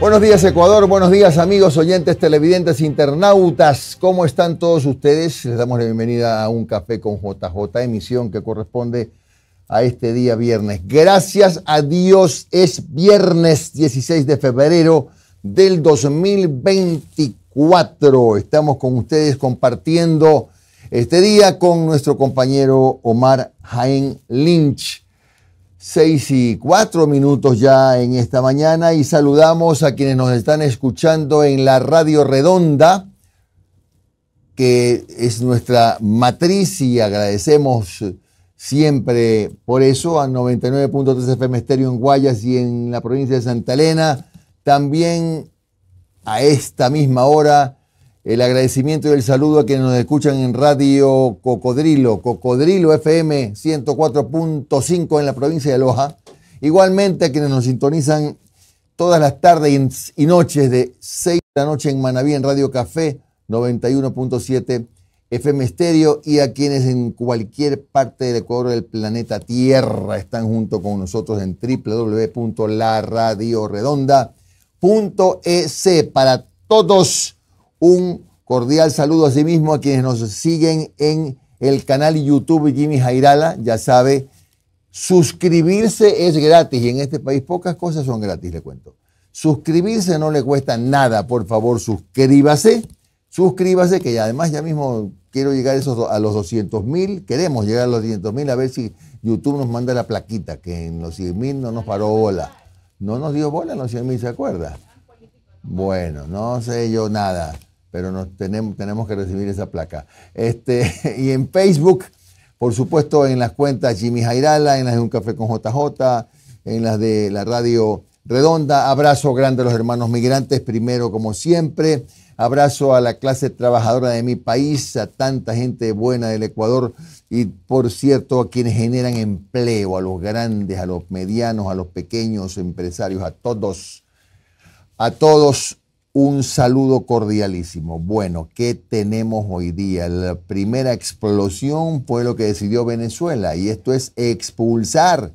Buenos días, Ecuador. Buenos días, amigos, oyentes, televidentes, internautas. ¿Cómo están todos ustedes? Les damos la bienvenida a Un Café con JJ, emisión que corresponde a este día viernes. Gracias a Dios, es viernes 16 de febrero del 2024. Estamos con ustedes compartiendo este día con nuestro compañero Omar Jaén Lynch. 6:04 ya en esta mañana y saludamos a quienes nos están escuchando en la Radio Redonda, que es nuestra matriz, y agradecemos siempre por eso a 99.3 FM Estéreo en Guayas y en la provincia de Santa Elena. También a esta misma hora el agradecimiento y el saludo a quienes nos escuchan en Radio Cocodrilo FM 104.5 en la provincia de Loja. Igualmente a quienes nos sintonizan todas las tardes y noches de 6 de la noche en Manabí en Radio Café 91.7 FM Estéreo, y a quienes en cualquier parte del Ecuador del planeta Tierra están junto con nosotros en www.laradioredonda.es. Para todos, un cordial saludo asimismo a quienes nos siguen en el canal YouTube Jimmy Jairala. Ya sabe, suscribirse es gratis y en este país pocas cosas son gratis, le cuento. Suscribirse no le cuesta nada, por favor, suscríbase, que además ya mismo quiero llegar a los 200.000, queremos llegar a los 200.000, a ver si YouTube nos manda la plaquita, que en los 100.000 no nos paró bola. No nos dio bola en los 100.000, ¿se acuerda? Bueno, no sé yo nada, pero tenemos que recibir esa placa. Y en Facebook, por supuesto, en las cuentas Jimmy Jairala, en las de Un Café con JJ, en las de la Radio Redonda. Abrazo grande a los hermanos migrantes, primero como siempre. Abrazo a la clase trabajadora de mi país, a tanta gente buena del Ecuador y, por cierto, a quienes generan empleo, a los grandes, a los medianos, a los pequeños empresarios, a todos un saludo cordialísimo. Bueno, ¿qué tenemos hoy día? La primera explosión fue lo que decidió Venezuela, y esto es expulsar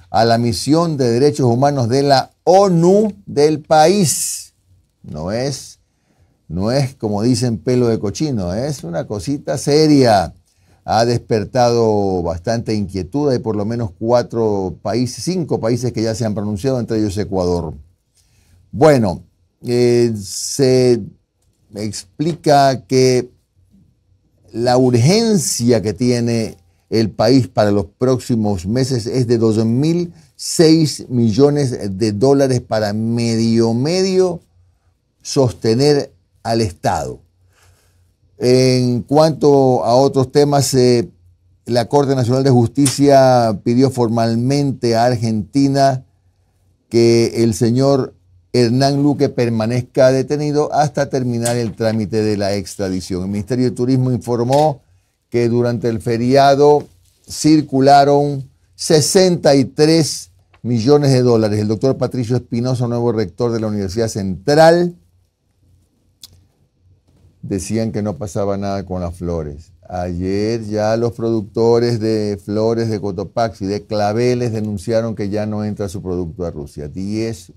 a la misión de derechos humanos de la ONU del país. No es como dicen pelo de cochino, es una cosita seria. Ha despertado bastante inquietud. Hay por lo menos 5 países que ya se han pronunciado, entre ellos Ecuador. Bueno, se explica que la urgencia que tiene el país para los próximos meses es de $2.006 millones para medio sostener al Estado. En cuanto a otros temas, la Corte Nacional de Justicia pidió formalmente a Argentina que el señor Hernán Luque permanezca detenido hasta terminar el trámite de la extradición. El Ministerio de Turismo informó que durante el feriado circularon $63 millones. El doctor Patricio Espinosa, nuevo rector de la Universidad Central, decían que no pasaba nada con las flores. Ayer ya los productores de flores de Cotopaxi, de claveles, denunciaron que ya no entra su producto a Rusia. $10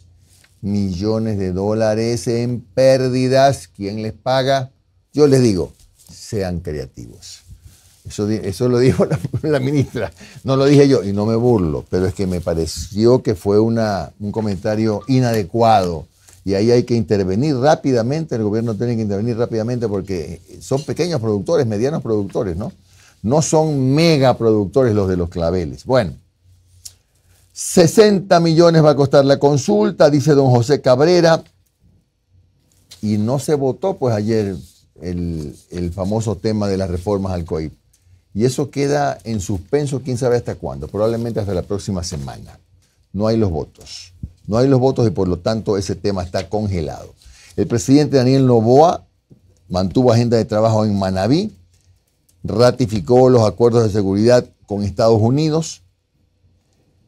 millones en pérdidas. ¿Quién les paga? Yo les digo, sean creativos. Eso lo dijo la ministra, no lo dije yo y no me burlo, pero es que me pareció que fue un comentario inadecuado y ahí hay que intervenir rápidamente. El gobierno tiene que intervenir rápidamente porque son pequeños productores, medianos productores, ¿no? No son megaproductores los de los claveles. Bueno, 60 millones va a costar la consulta, dice don José Cabrera, y no se votó pues ayer el famoso tema de las reformas al COIP. Y eso queda en suspenso, quién sabe hasta cuándo, probablemente hasta la próxima semana. No hay los votos. No hay los votos y por lo tanto ese tema está congelado. El presidente Daniel Noboa mantuvo agenda de trabajo en Manabí, ratificó los acuerdos de seguridad con Estados Unidos.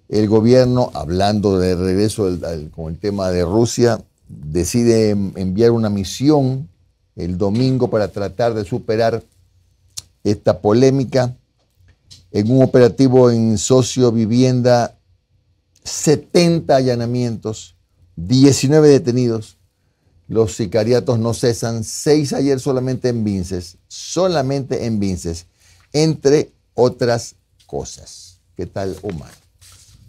El gobierno, hablando de regreso con el tema de Rusia, decide enviar una misión el domingo para tratar de superar esta polémica. En un operativo en Socio Vivienda, 70 allanamientos 19 detenidos. Los sicariatos no cesan. 6 ayer solamente en Vinces. Solamente en Vinces. Entre otras cosas. ¿Qué tal, Omar?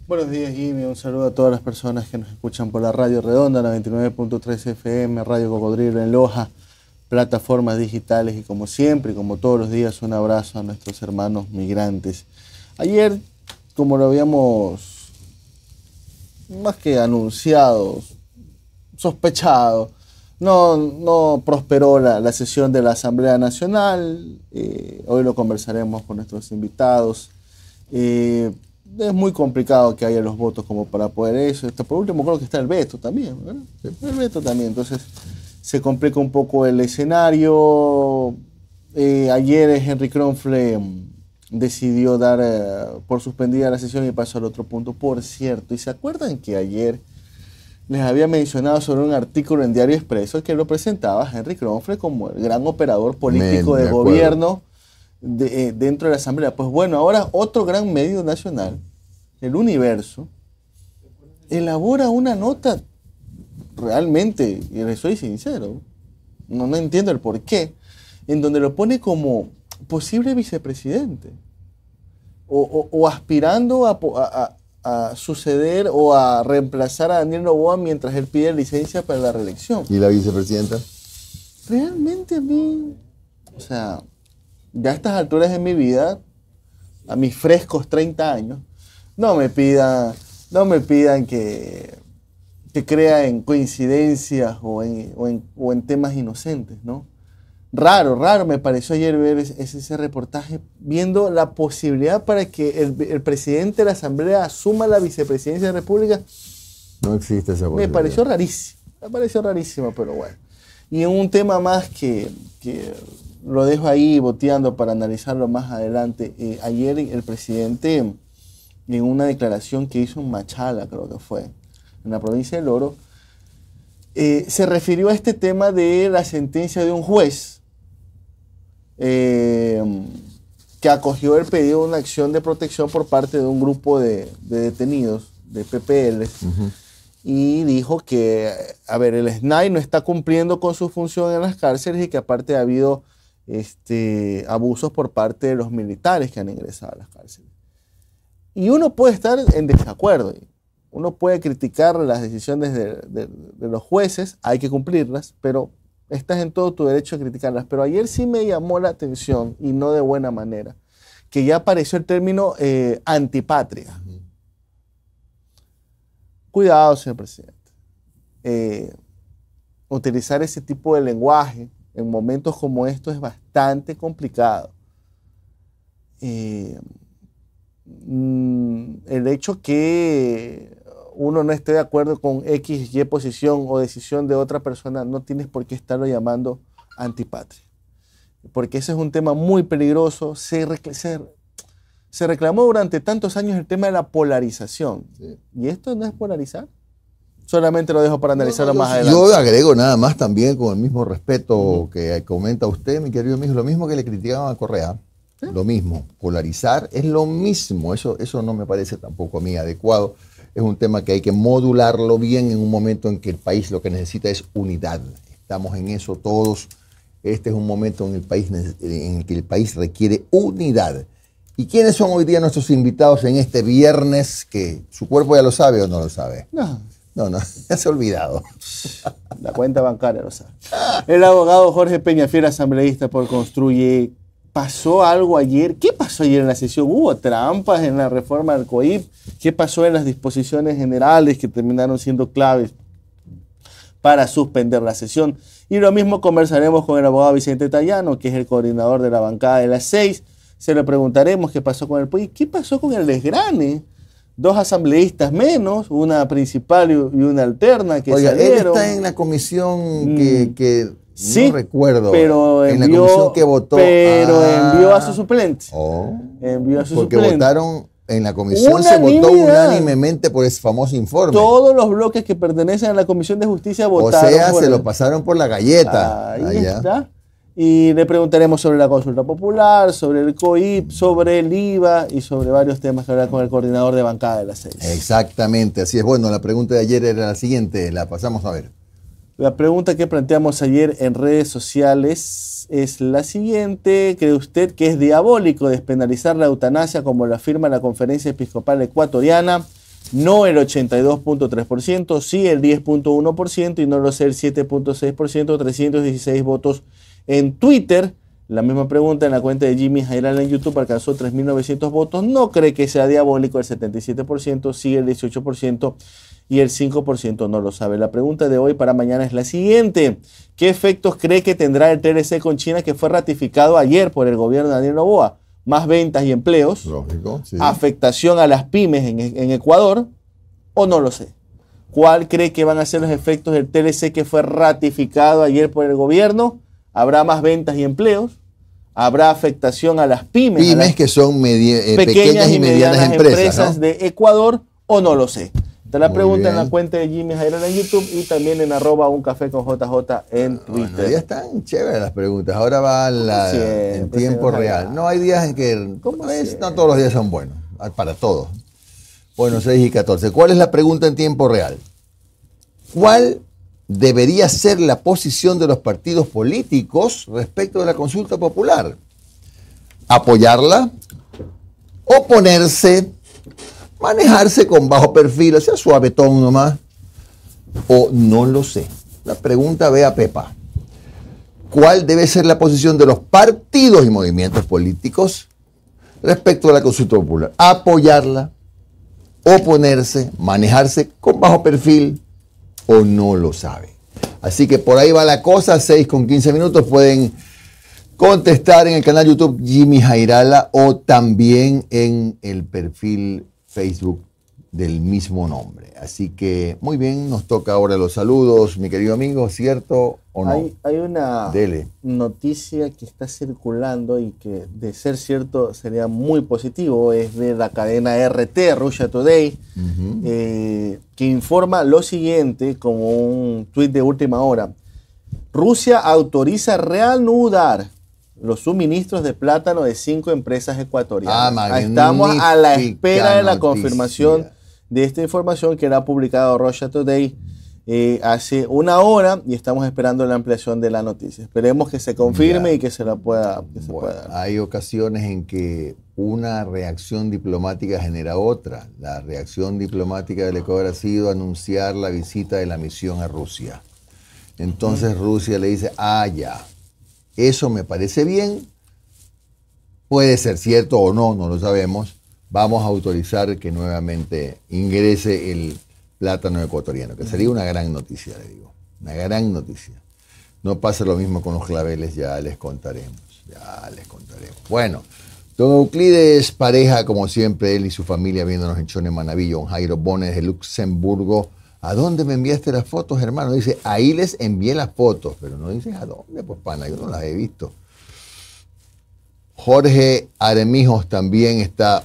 Buenos días, Jimmy. Un saludo a todas las personas que nos escuchan por la Radio Redonda, la 29.3 FM, Radio Cocodrilo en Loja, plataformas digitales y como siempre, como todos los días, un abrazo a nuestros hermanos migrantes. Ayer, como lo habíamos más que anunciado, sospechado, no prosperó la sesión de la Asamblea Nacional. Hoy lo conversaremos con nuestros invitados. Es muy complicado que haya los votos como para poder eso. Por último, creo que está el veto también, ¿verdad? El veto también. Entonces, se complica un poco el escenario. Ayer Henry Kronfle decidió dar por suspendida la sesión y pasó al otro punto. Por cierto, ¿y se acuerdan que ayer les había mencionado sobre un artículo en Diario Expreso que lo presentaba Henry Kronfle como el gran operador político de gobierno dentro de la Asamblea? Pues bueno, ahora otro gran medio nacional, El Universo, elabora una nota realmente, y les soy sincero, no entiendo el por qué, en donde lo pone como posible vicepresidente o aspirando a suceder o a reemplazar a Daniel Noboa mientras él pide licencia para la reelección. ¿Y la vicepresidenta? Realmente a mí, o sea, ya a estas alturas de mi vida, a mis frescos 30 años, no me pidan que crea en coincidencias o en temas inocentes, ¿no? Raro me pareció ayer ver ese reportaje, viendo la posibilidad para que el presidente de la Asamblea asuma la vicepresidencia de la República. No existe esa posibilidad. Me pareció rarísimo, pero bueno. Y en un tema más que lo dejo ahí boteando para analizarlo más adelante. Ayer el presidente, en una declaración que hizo en Machala, creo que fue, en la provincia del Oro, se refirió a este tema de la sentencia de un juez que acogió el pedido de una acción de protección por parte de un grupo de detenidos, de PPL, y dijo que, a ver, el SNAI no está cumpliendo con su función en las cárceles y que aparte ha habido abusos por parte de los militares que han ingresado a las cárceles. Y uno puede estar en desacuerdo, uno puede criticar las decisiones de los jueces, hay que cumplirlas, pero estás en todo tu derecho a criticarlas. Pero ayer sí me llamó la atención, y no de buena manera, que ya apareció el término antipatria. Cuidado, señor presidente. Utilizar ese tipo de lenguaje en momentos como estos es bastante complicado. El hecho que uno no esté de acuerdo con X, Y posición o decisión de otra persona, no tienes por qué estarlo llamando antipatria. Porque ese es un tema muy peligroso. Se reclamó durante tantos años el tema de la polarización. Sí. ¿Y esto no es polarizar? Solamente lo dejo para analizarlo más adelante. Yo agrego nada más también, con el mismo respeto que comenta usted, mi querido amigo, lo mismo que le criticaban a Correa. ¿Sí? Lo mismo, polarizar es lo mismo. Eso no me parece tampoco a mí adecuado. Es un tema que hay que modularlo bien en un momento en que el país lo que necesita es unidad. Estamos en eso todos. Este es un momento en el que el país requiere unidad. ¿Y quiénes son hoy día nuestros invitados en este viernes? Que su cuerpo ya lo sabe o no lo sabe. No, ya se ha olvidado. La cuenta bancaria lo sabe. El abogado Jorge Peñafiel, asambleísta por Construye. ¿Pasó algo ayer? ¿Qué pasó ayer en la sesión? ¿Hubo trampas en la reforma del COIP? ¿Qué pasó en las disposiciones generales que terminaron siendo claves para suspender la sesión? Y lo mismo conversaremos con el abogado Vicente Tallano, que es el coordinador de la bancada de las 6. Se le preguntaremos qué pasó con el PUI, qué pasó con el desgrane. 2 asambleístas menos, una principal y una alterna que salieron. Él está en la comisión que sí, no recuerdo, pero en la comisión que votó. Pero envió a su suplente. Envió a su porque suplente. Votaron en la comisión, se votó unánimemente por ese famoso informe. Todos los bloques que pertenecen a la Comisión de Justicia votaron. O sea, se lo pasaron por la galleta. Ahí está. Y le preguntaremos sobre la consulta popular, sobre el COIP, sobre el IVA y sobre varios temas que hablará con el coordinador de bancada de las 6. Exactamente, así es. Bueno, la pregunta de ayer era la siguiente, la pasamos a ver. La pregunta que planteamos ayer en redes sociales es la siguiente. ¿Cree usted que es diabólico despenalizar la eutanasia como lo afirma la Conferencia Episcopal Ecuatoriana? No el 82.3%, sí el 10.1% y no lo sé el 7.6%, 316 votos en Twitter. La misma pregunta en la cuenta de Jimmy Jairala en YouTube alcanzó 3.900 votos. No cree que sea diabólico el 77%, sí el 18% y el 5% no lo sabe. La pregunta de hoy para mañana es la siguiente. ¿Qué efectos cree que tendrá el TLC con China que fue ratificado ayer por el gobierno de Daniel Noboa? Más ventas y empleos. Lógico, sí. Afectación a las pymes en Ecuador o no lo sé. ¿Cuál cree que van a ser los efectos del TLC que fue ratificado ayer por el gobierno? ¿Habrá más ventas y empleos? ¿Habrá afectación a las pymes? Pymes que son pequeñas y medianas empresas, ¿no? de Ecuador o no lo sé. Te la Muy pregunta en bien. la cuenta de Jimmy Jairala en YouTube y también en @uncafeconjj en Twitter. Bueno, ya están chéveres las preguntas. Ahora va en tiempo real. No, hay días en que no todos los días son buenos, para todos. Bueno, 6:14. ¿Cuál es la pregunta en tiempo real? ¿Cuál debería ser la posición de los partidos políticos respecto de la consulta popular? ¿Apoyarla? ¿Oponerse? ¿Manejarse con bajo perfil, o sea, suavetón nomás? ¿O no lo sé? La pregunta ve a Pepa. ¿Cuál debe ser la posición de los partidos y movimientos políticos respecto a la consulta popular? ¿Apoyarla? ¿Oponerse? ¿Manejarse con bajo perfil? ¿O no lo sabe? Así que por ahí va la cosa. 6:15. Pueden contestar en el canal YouTube Jimmy Jairala o también en el perfil Facebook del mismo nombre. Así que muy bien, nos toca ahora los saludos, mi querido amigo, ¿cierto o no? Hay una Dele. noticia que está circulando y que de ser cierto sería muy positivo, es de la cadena RT, Russia Today, que informa lo siguiente como un tuit de última hora. Rusia autoriza reanudar los suministros de plátano de 5 empresas ecuatorianas. Estamos a la espera de la confirmación de esta información que era publicado Russia Today hace una hora y estamos esperando la ampliación de la noticia. Esperemos que se confirme y que se la pueda, dar. Hay ocasiones en que una reacción diplomática genera otra. La reacción diplomática del Ecuador ha sido anunciar la visita de la misión a Rusia. Entonces Rusia le dice, ya. Eso me parece bien, puede ser cierto o no, no lo sabemos. Vamos a autorizar que nuevamente ingrese el plátano ecuatoriano, que sería una gran noticia, le digo, una gran noticia. No pasa lo mismo con los claveles, ya les contaremos. Bueno, don Euclides Pareja, como siempre, él y su familia viéndonos en Chone Manavillo, don Jairo Bones de Luxemburgo. ¿A dónde me enviaste las fotos, hermano? Dice, ahí les envié las fotos, pero no dices a dónde, pues pana, yo no las he visto. Jorge Aremijos también está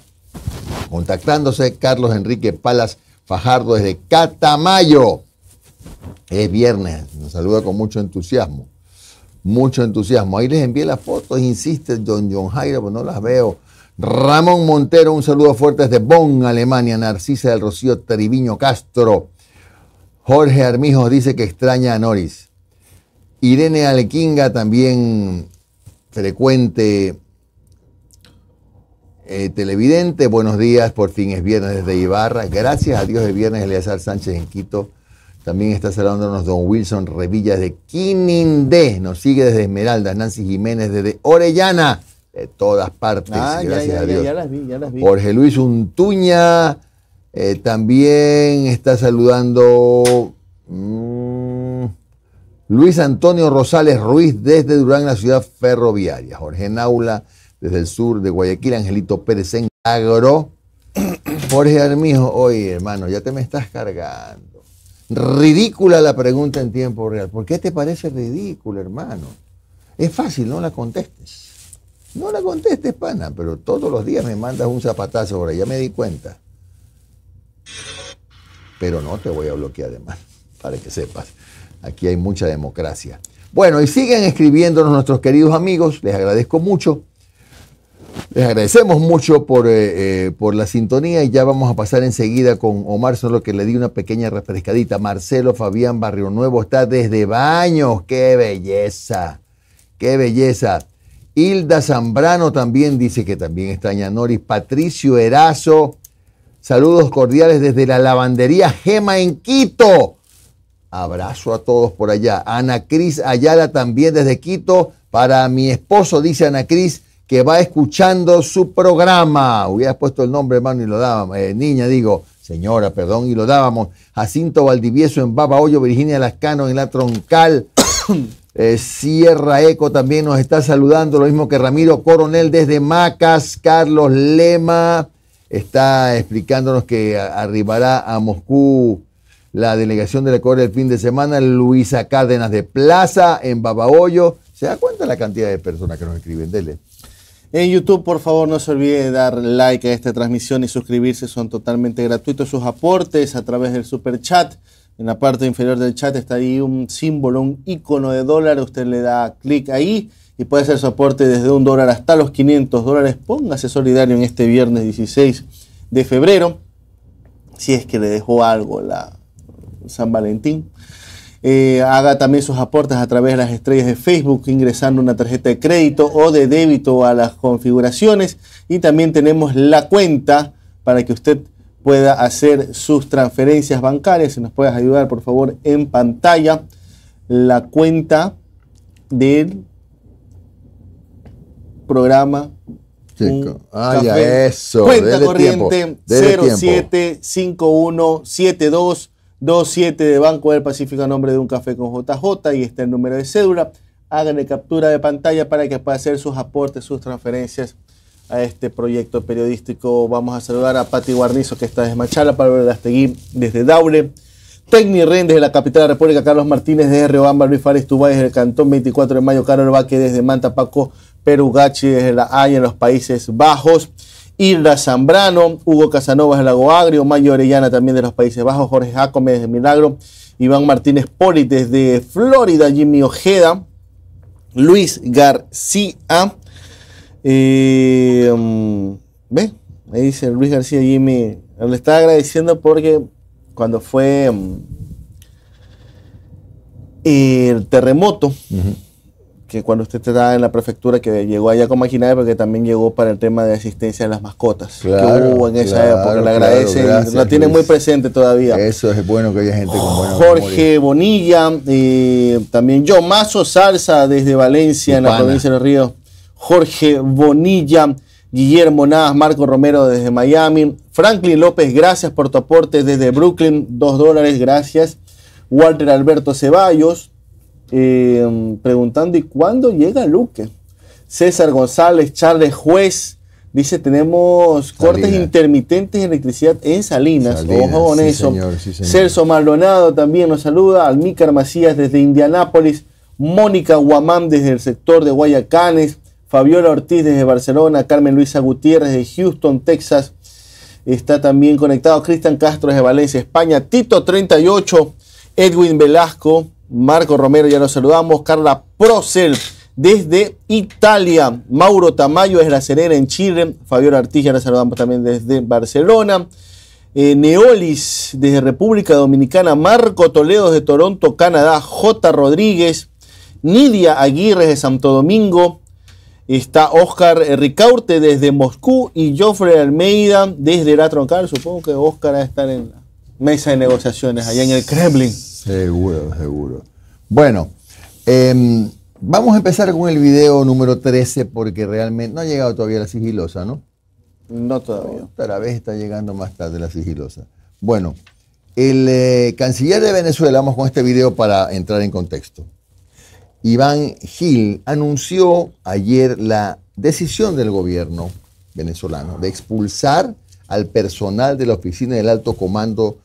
contactándose. Carlos Enrique Palas Fajardo desde Catamayo. Es viernes, nos saluda con mucho entusiasmo. Mucho entusiasmo. Ahí les envié las fotos, insiste don John Jairo, pues no las veo. Ramón Montero, un saludo fuerte desde Bonn, Alemania. Narcisa del Rocío Triviño Castro. Jorge Armijos dice que extraña a Noris. Irene Alequinga, también frecuente televidente. Buenos días, por fin es viernes desde Ibarra. Gracias a Dios es viernes. Eleazar Sánchez en Quito. También está saludándonos don Wilson Revilla desde Quinindé. Nos sigue desde Esmeraldas. Nancy Jiménez desde Orellana. De todas partes. Gracias a Dios. Ya las vi. Jorge Luis Untuña. También está saludando Luis Antonio Rosales Ruiz desde Durán, la ciudad ferroviaria. Jorge Naula desde el sur de Guayaquil. Angelito Pérez en Agro. Jorge Armijo, oye hermano, ya te me estás cargando. Ridícula la pregunta en tiempo real. ¿Por qué te parece ridícula, hermano? Es fácil, no la contestes. No la contestes, pana, pero todos los días me mandas un zapatazo por ahí, ya me di cuenta. Pero no te voy a bloquear además, para que sepas. Aquí hay mucha democracia. Bueno, y siguen escribiéndonos nuestros queridos amigos, les agradezco mucho. Les agradecemos mucho por la sintonía y ya vamos a pasar enseguida con Omar, solo que le di una pequeña refrescadita. Marcelo Fabián Barrio Nuevo está desde Baños, ¡qué belleza! ¡Qué belleza! Hilda Zambrano también dice que también extraña a Noris. Patricio Erazo, saludos cordiales desde la lavandería Gema en Quito. Abrazo a todos por allá. Ana Cris Ayala también desde Quito. Para mi esposo, dice Ana Cris, que va escuchando su programa. Hubieras puesto el nombre, hermano, y lo dábamos. Niña, digo, señora, perdón, y lo dábamos. Jacinto Valdivieso en Babahoyo, Virginia Lascano en La Troncal. Sierra Eco también nos está saludando, lo mismo que Ramiro Coronel desde Macas. Carlos Lema está explicándonos que arribará a Moscú la delegación del Ecuador el fin de semana. Luisa Cárdenas de Plaza en Babahoyo. ¿Se da cuenta la cantidad de personas que nos escriben? Dele. En YouTube, por favor, no se olvide de dar like a esta transmisión y suscribirse, son totalmente gratuitos sus aportes a través del super chat. En la parte inferior del chat está ahí un símbolo, un icono de dólar, usted le da clic ahí y puede hacer su aporte desde $1 hasta los $500. Póngase solidario en este viernes 16 de febrero, si es que le dejó algo la San Valentín. Haga también sus aportes a través de las estrellas de Facebook, ingresando una tarjeta de crédito o de débito a las configuraciones. Y también tenemos la cuenta para que usted pueda hacer sus transferencias bancarias. Si nos puedes ayudar, por favor, en pantalla, la cuenta del programa. Ya eso. Cuenta corriente 07517227 de Banco del Pacífico a nombre de Un Café con JJ, y está el número de cédula. Háganle captura de pantalla para que pueda hacer sus aportes, sus transferencias a este proyecto periodístico. Vamos a saludar a Pati Guarnizo, que está desde Machala, Pablo Lastegui desde Daure, Tecni Ren desde la capital de la República, Carlos Martínez desde Riobamba, Luis Fares Tubay desde el Cantón 24 de Mayo, Carol Baque desde Manta, Paco Perugachi desde La Haya en los Países Bajos, Hilda Zambrano, Hugo Casanovas de Lago Agrio, Mayo Orellana también de los Países Bajos, Jorge Jacome desde Milagro, Iván Martínez Poli desde Florida, Jimmy Ojeda, Luis García, ¿ve? Ahí dice Luis García, Jimmy, le está agradeciendo porque cuando fue el terremoto, que cuando usted estaba en la prefectura, que llegó allá con maquinaria, porque también llegó para el tema de asistencia de las mascotas, claro, que hubo en esa época, le agradece, gracias, la tiene Luis. muy presente todavía. Eso es bueno, que haya gente con buena Jorge Bonilla, también yo, Mazo Salsa desde Valencia, en la provincia de Los Ríos. Jorge Bonilla, Guillermo Navas, Marco Romero desde Miami, Franklin López, gracias por tu aporte desde Brooklyn, $2, gracias. Walter Alberto Ceballos, preguntando, ¿y cuándo llega Luque? César González, Charles Juez, dice, tenemos cortes intermitentes de electricidad en Salinas. Ojo con eso. Señor, sí, señor. Celso Maldonado también nos saluda, Almícar Macías desde Indianápolis, Mónica Guamán desde el sector de Guayacanes, Fabiola Ortiz desde Barcelona, Carmen Luisa Gutiérrez de Houston, Texas, está también conectado Cristian Castro desde Valencia, España, Tito 38, Edwin Velasco, Marco Romero, ya los saludamos, Carla Procel desde Italia, Mauro Tamayo desde La Serena en Chile, Fabiola Ortiz, ya la saludamos también desde Barcelona, Neolis desde República Dominicana, Marco Toledo desde Toronto, Canadá, J. Rodríguez, Nidia Aguirre de Santo Domingo, está Oscar Ricaurte desde Moscú y Joffrey Almeida desde La Troncal. Supongo que Oscar va a estar en la mesa de negociaciones allá en el Kremlin. Seguro, seguro. Bueno, vamos a empezar con el video número 13 porque realmente no ha llegado todavía la sigilosa, ¿no? No todavía. Otra vez está llegando más tarde la sigilosa. Bueno, el canciller de Venezuela, vamos con este video para entrar en contexto. Iván Gil anunció ayer la decisión del gobierno venezolano de expulsar al personal de la Oficina del Alto Comando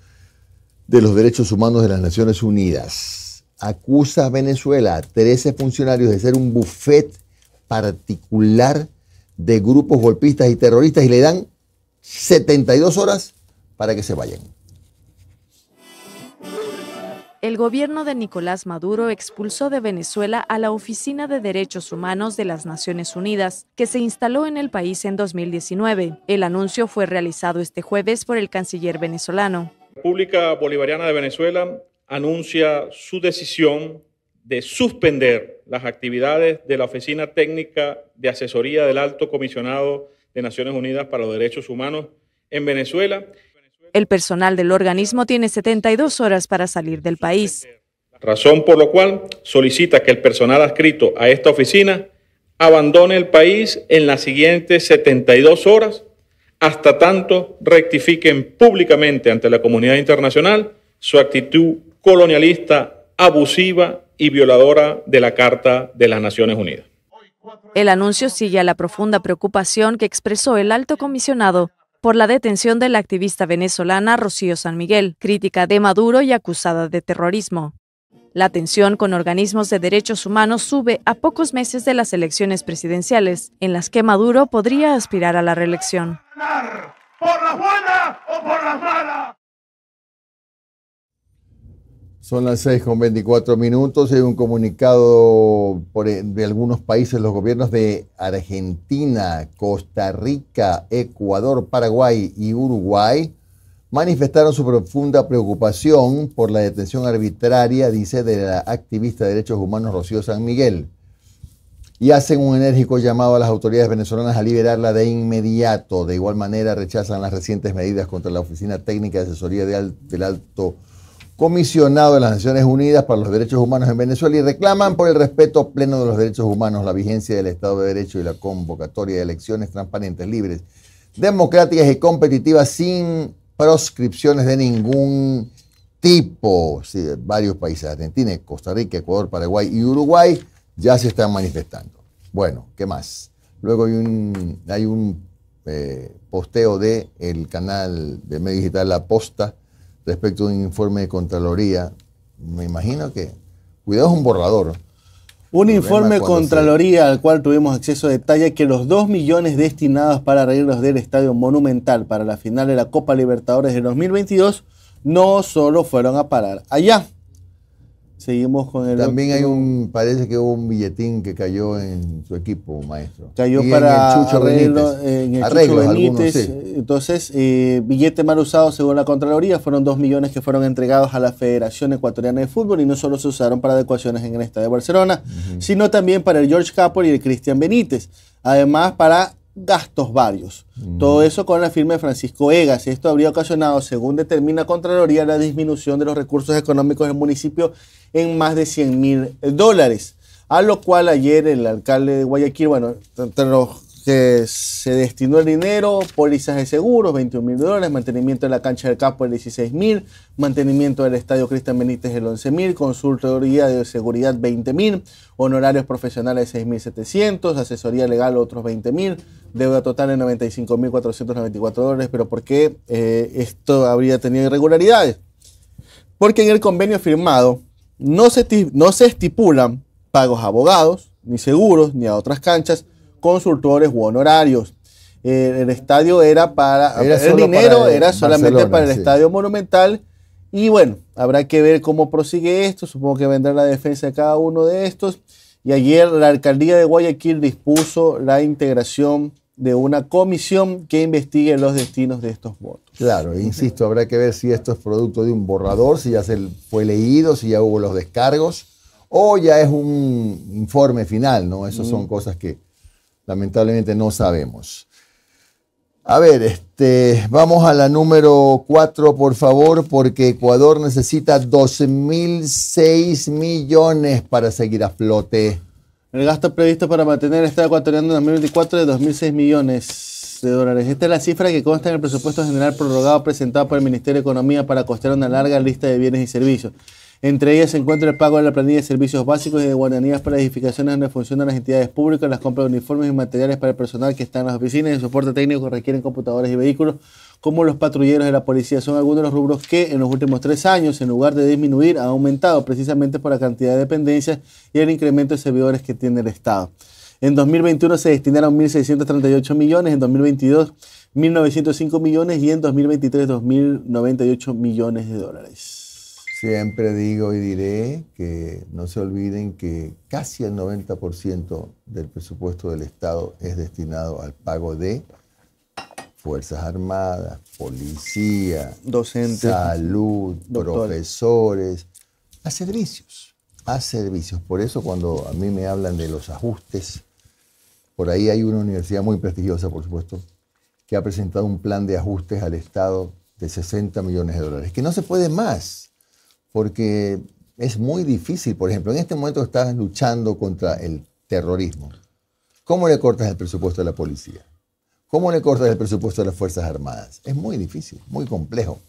de los Derechos Humanos de las Naciones Unidas. Acusa a Venezuela a 13 funcionarios de ser un buffet particular de grupos golpistas y terroristas y le dan 72 horas para que se vayan. El gobierno de Nicolás Maduro expulsó de Venezuela a la Oficina de Derechos Humanos de las Naciones Unidas, que se instaló en el país en 2019. El anuncio fue realizado este jueves por el canciller venezolano. La República Bolivariana de Venezuela anuncia su decisión de suspender las actividades de la Oficina Técnica de Asesoría del Alto Comisionado de Naciones Unidas para los Derechos Humanos en Venezuela. El personal del organismo tiene 72 horas para salir del país. Razón por la cual solicita que el personal adscrito a esta oficina abandone el país en las siguientes 72 horas hasta tanto rectifiquen públicamente ante la comunidad internacional su actitud colonialista, abusiva y violadora de la Carta de las Naciones Unidas. El anuncio sigue a la profunda preocupación que expresó el alto comisionado por la detención de la activista venezolana Rocío San Miguel, crítica de Maduro y acusada de terrorismo. La tensión con organismos de derechos humanos sube a pocos meses de las elecciones presidenciales, en las que Maduro podría aspirar a la reelección. ¿Por las buenas o por las malas? Son las 6:24. Hay un comunicado de algunos países, los gobiernos de Argentina, Costa Rica, Ecuador, Paraguay y Uruguay manifestaron su profunda preocupación por la detención arbitraria, dice, de la activista de derechos humanos Rocío San Miguel, y hacen un enérgico llamado a las autoridades venezolanas a liberarla de inmediato. De igual manera, rechazan las recientes medidas contra la Oficina Técnica de Asesoría del Alto Comisionado de las Naciones Unidas para los Derechos Humanos en Venezuela y reclaman por el respeto pleno de los derechos humanos, la vigencia del Estado de Derecho y la convocatoria de elecciones transparentes, libres, democráticas y competitivas sin proscripciones de ningún tipo. Sí, varios países, Argentina, Costa Rica, Ecuador, Paraguay y Uruguay, ya se están manifestando. Bueno, ¿qué más? Luego hay un posteo del canal de medio digital La Posta respecto a un informe de Contraloría. Me imagino que, cuidado, es un borrador. Un informe de Contraloría al cual tuvimos acceso detalla que los 2 millones destinados para arreglos del Estadio Monumental para la final de la Copa Libertadores de 2022 no solo fueron a parar allá. Seguimos con el También parece que hubo un billetín que cayó en su equipo, maestro. Cayó y para en el Chucho Benítez. Sí. Entonces, billete mal usado según la Contraloría, fueron 2 millones que fueron entregados a la Federación Ecuatoriana de Fútbol y no solo se usaron para adecuaciones en el Estadio de Barcelona, sino también para el George Capol y el Cristian Benítez. Además, para gastos varios. Todo eso con la firma de Francisco Egas. Esto habría ocasionado, según determina Contraloría, la disminución de los recursos económicos del municipio en más de $100.000. A lo cual ayer el alcalde de Guayaquil, entre los que se destinó el dinero, pólizas de seguros, $21.000, mantenimiento de la cancha del Capo, el $16.000, mantenimiento del estadio Cristian Benítez, el $11.000, consultoría de seguridad, $20.000, honorarios profesionales, $6.700, asesoría legal, otros $20.000, deuda total de $95.494. ¿Pero por qué esto habría tenido irregularidades? Porque en el convenio firmado no se estipulan pagos a abogados, ni seguros, ni a otras canchas, consultores u honorarios. El estadio era el dinero era solamente para el Estadio Monumental. Y bueno, habrá que ver cómo prosigue esto. Supongo que vendrá la defensa de cada uno de estos. Y ayer la alcaldía de Guayaquil dispuso la integración de una comisión que investigue los destinos de estos votos. Claro, insisto, habrá que ver si esto es producto de un borrador, si ya se fue leído, si ya hubo los descargos, o ya es un informe final, ¿no? Esas son cosas que lamentablemente no sabemos. A ver, vamos a la número 4, por favor, porque Ecuador necesita 12.006 millones para seguir a flote. El gasto previsto para mantener el Estado ecuatoriano en 2024 es de 2.006 millones de dólares. Esta es la cifra que consta en el presupuesto general prorrogado presentado por el Ministerio de Economía para costear una larga lista de bienes y servicios. Entre ellas se encuentra el pago de la planilla de servicios básicos y de guardianías para edificaciones donde funcionan las entidades públicas, las compras de uniformes y materiales para el personal que está en las oficinas y el soporte técnico que requieren computadores y vehículos, como los patrulleros de la policía. Son algunos de los rubros que en los últimos 3 años, en lugar de disminuir, han aumentado precisamente por la cantidad de dependencias y el incremento de servidores que tiene el Estado. En 2021 se destinaron 1.638 millones, en 2022 1.905 millones y en 2023 2.098 millones de dólares. Sí, siempre digo y diré que no se olviden que casi el 90% del presupuesto del Estado es destinado al pago de Fuerzas Armadas, policía, docentes, salud, doctores, profesores, a servicios, a servicios. Por eso cuando a mí me hablan de los ajustes, por ahí hay una universidad muy prestigiosa, por supuesto, que ha presentado un plan de ajustes al Estado de 60 millones de dólares, que no se puede más, porque es muy difícil. Por ejemplo, en este momento estás luchando contra el terrorismo. ¿Cómo le cortas el presupuesto a la policía? ¿Cómo le cortas el presupuesto a las Fuerzas Armadas? Es muy difícil, muy complejo.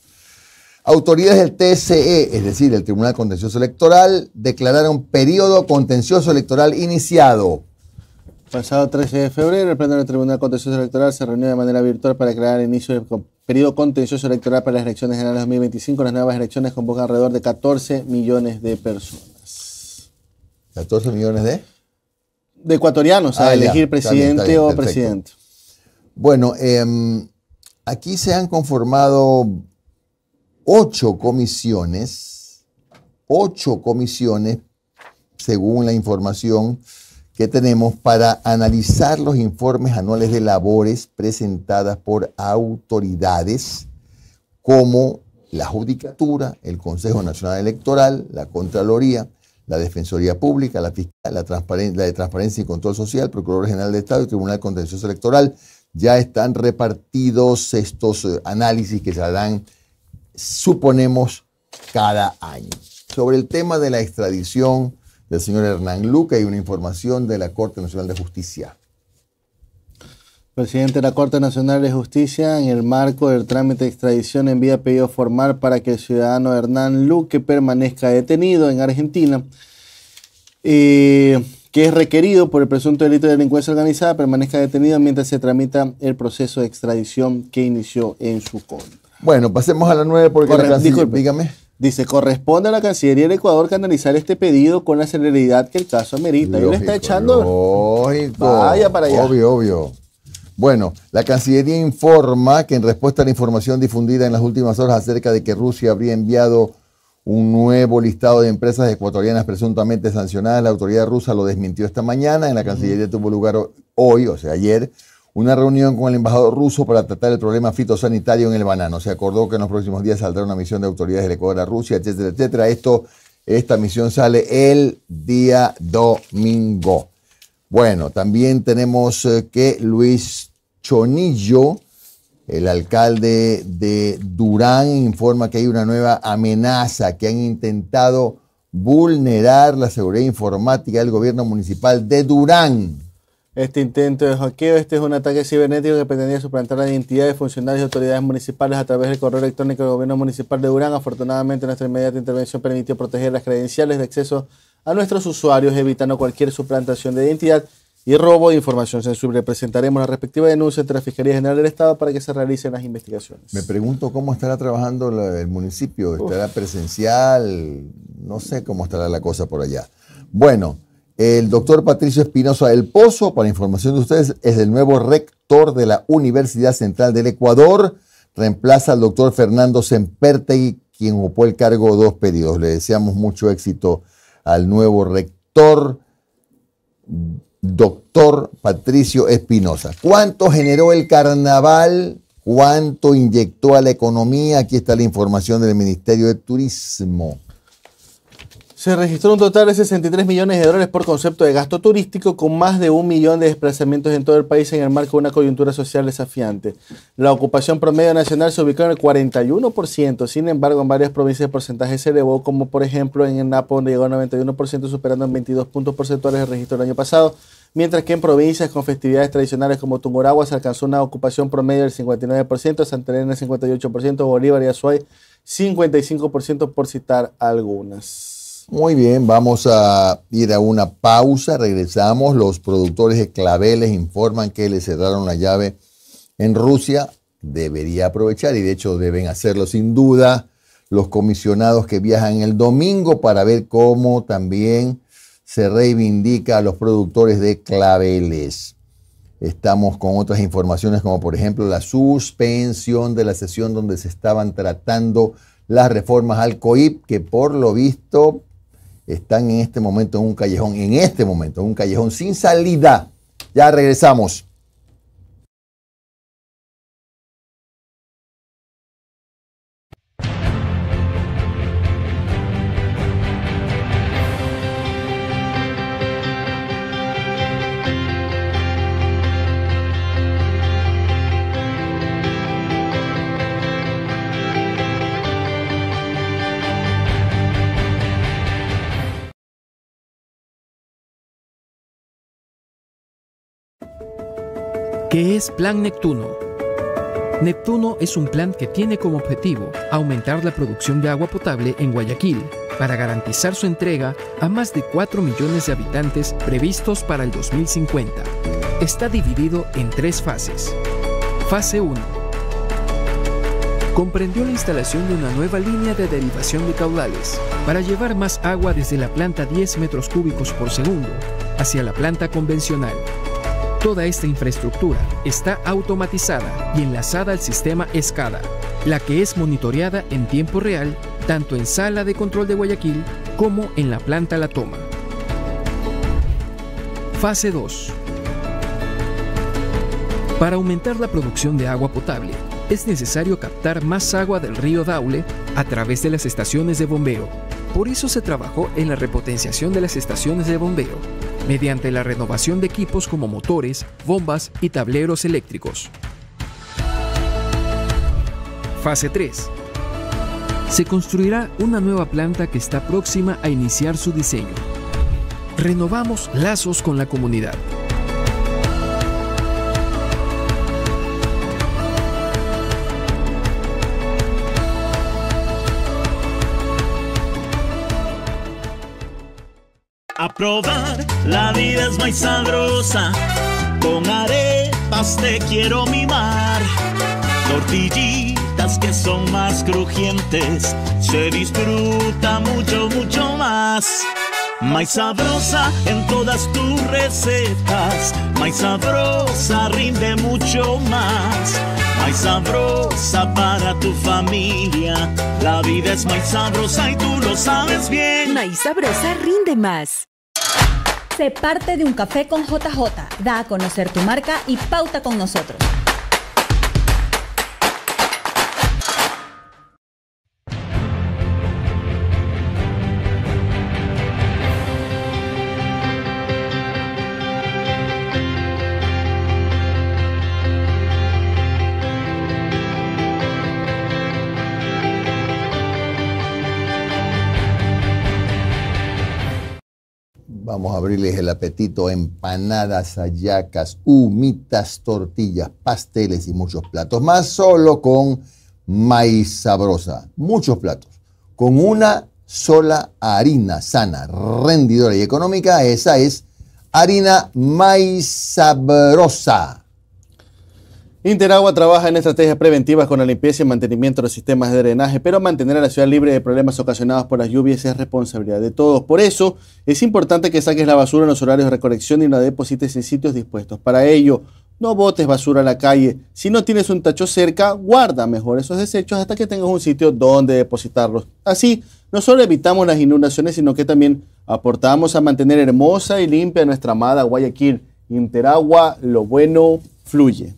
Autoridades del TSE, es decir, el Tribunal Contencioso Electoral, declararon periodo contencioso electoral iniciado. Pasado 13 de febrero, el Pleno del Tribunal Contencioso Electoral se reunió de manera virtual para declarar el inicio del periodo contencioso electoral para las elecciones generales 2025. Las nuevas elecciones convocan alrededor de 14 millones de personas. ¿14 millones de? De ecuatorianos a elegir ya, presidente está bien, o perfecto. presidente. Bueno, aquí se han conformado 8 comisiones, según la información que tenemos, para analizar los informes anuales de labores presentadas por autoridades como la Judicatura, el Consejo Nacional Electoral, la Contraloría, la Defensoría Pública, la Fiscalía, la de Transparencia y Control Social, Procurador General del Estado y Tribunal Contencioso Electoral. Ya están repartidos estos análisis que se harán, suponemos, cada año. Sobre el tema de la extradición del señor Hernán Luque, hay una información de la Corte Nacional de Justicia. Presidente de la Corte Nacional de Justicia, en el marco del trámite de extradición, envía pedido formal para que el ciudadano Hernán Luque permanezca detenido en Argentina, que es requerido por el presunto delito de delincuencia organizada, permanezca detenido mientras se tramita el proceso de extradición que inició en su contra. Bueno, pasemos a la 9 porque dígame. Dice, corresponde a la Cancillería del Ecuador canalizar este pedido con la celeridad que el caso amerita. Él le está echando... Lógico. Vaya para allá. Obvio. Bueno, la Cancillería informa que en respuesta a la información difundida en las últimas horas acerca de que Rusia habría enviado un nuevo listado de empresas ecuatorianas presuntamente sancionadas, la autoridad rusa lo desmintió esta mañana. En la Cancillería tuvo lugar hoy, o sea, ayer, una reunión con el embajador ruso para tratar el problema fitosanitario en el banano. Se acordó que en los próximos días saldrá una misión de autoridades del Ecuador a Rusia, etcétera, etcétera. Esta misión sale el día domingo. Bueno, también tenemos que Luis Chonillo, el alcalde de Durán, informa que hay una nueva amenaza, que han intentado vulnerar la seguridad informática del gobierno municipal de Durán. Este intento de hackeo, es un ataque cibernético que pretendía suplantar la identidad de funcionarios y autoridades municipales a través del correo electrónico del gobierno municipal de Durán. Afortunadamente, nuestra inmediata intervención permitió proteger las credenciales de acceso a nuestros usuarios, evitando cualquier suplantación de identidad y robo de información sensible. Presentaremos la respectiva denuncia ante la Fiscalía General del Estado para que se realicen las investigaciones. Me pregunto cómo estará trabajando el municipio. ¿Estará presencial? No sé cómo estará la cosa por allá. Bueno, el doctor Patricio Espinosa del Pozo, para información de ustedes, es el nuevo rector de la Universidad Central del Ecuador. Reemplaza al doctor Fernando Sempertegui, quien ocupó el cargo 2 periodos. Le deseamos mucho éxito al nuevo rector, doctor Patricio Espinosa. ¿Cuánto generó el carnaval? ¿Cuánto inyectó a la economía? Aquí está la información del Ministerio de Turismo. Se registró un total de 63 millones de dólares por concepto de gasto turístico, con más de 1 millón de desplazamientos en todo el país en el marco de una coyuntura social desafiante. La ocupación promedio nacional se ubicó en el 41%, sin embargo en varias provincias el porcentaje se elevó, como por ejemplo en el Napo, donde llegó al 91%, superando en 22 puntos porcentuales el registro del año pasado, mientras que en provincias con festividades tradicionales como Tungurahua se alcanzó una ocupación promedio del 59%, Santa Elena 58%, Bolívar y Azuay 55%, por citar algunas. Muy bien, vamos a ir a una pausa, regresamos. Los productores de claveles informan que le cerraron la llave en Rusia. Debería aprovechar, y de hecho deben hacerlo sin duda, los comisionados que viajan el domingo para ver cómo también se reivindica a los productores de claveles. Estamos con otras informaciones, como por ejemplo la suspensión de la sesión donde se estaban tratando las reformas al COIP, que por lo visto están en este momento en un callejón sin salida. Ya regresamos. ¿Qué es Plan Neptuno? Neptuno es un plan que tiene como objetivo aumentar la producción de agua potable en Guayaquil para garantizar su entrega a más de 4 millones de habitantes previstos para el 2050. Está dividido en 3 fases. Fase 1. Comprendió la instalación de una nueva línea de derivación de caudales para llevar más agua desde la planta 10 metros cúbicos por segundo hacia la planta convencional. Toda esta infraestructura está automatizada y enlazada al sistema SCADA, la que es monitoreada en tiempo real tanto en Sala de Control de Guayaquil como en la planta La Toma. Fase 2. Para aumentar la producción de agua potable, es necesario captar más agua del río Daule a través de las estaciones de bombeo. Por eso se trabajó en la repotenciación de las estaciones de bombeo, mediante la renovación de equipos como motores, bombas y tableros eléctricos. Fase 3. Se construirá una nueva planta que está próxima a iniciar su diseño. Renovamos lazos con la comunidad. A probar, la vida es muy sabrosa. Con arepas te quiero mimar. Tortillitas que son más crujientes. Se disfruta mucho, mucho más. Más sabrosa en todas tus recetas. Más sabrosa rinde mucho más. Más sabrosa para tu familia. La vida es más sabrosa y tú lo sabes bien. Más sabrosa rinde más. Sé parte de un café con JJ. Da a conocer tu marca y pauta con nosotros. Vamos a abrirles el apetito. Empanadas, hallacas, humitas, tortillas, pasteles y muchos platos más, solo con Maíz Sabrosa. Muchos platos, con una sola harina sana, rendidora y económica. Esa es harina Maíz Sabrosa. Interagua trabaja en estrategias preventivas con la limpieza y mantenimiento de los sistemas de drenaje, pero mantener a la ciudad libre de problemas ocasionados por las lluvias es responsabilidad de todos. Por eso, es importante que saques la basura en los horarios de recolección y la deposites en sitios dispuestos. Para ello, no botes basura a la calle. Si no tienes un tacho cerca, guarda mejor esos desechos hasta que tengas un sitio donde depositarlos. Así, no solo evitamos las inundaciones, sino que también aportamos a mantener hermosa y limpia nuestra amada Guayaquil. Interagua, lo bueno fluye.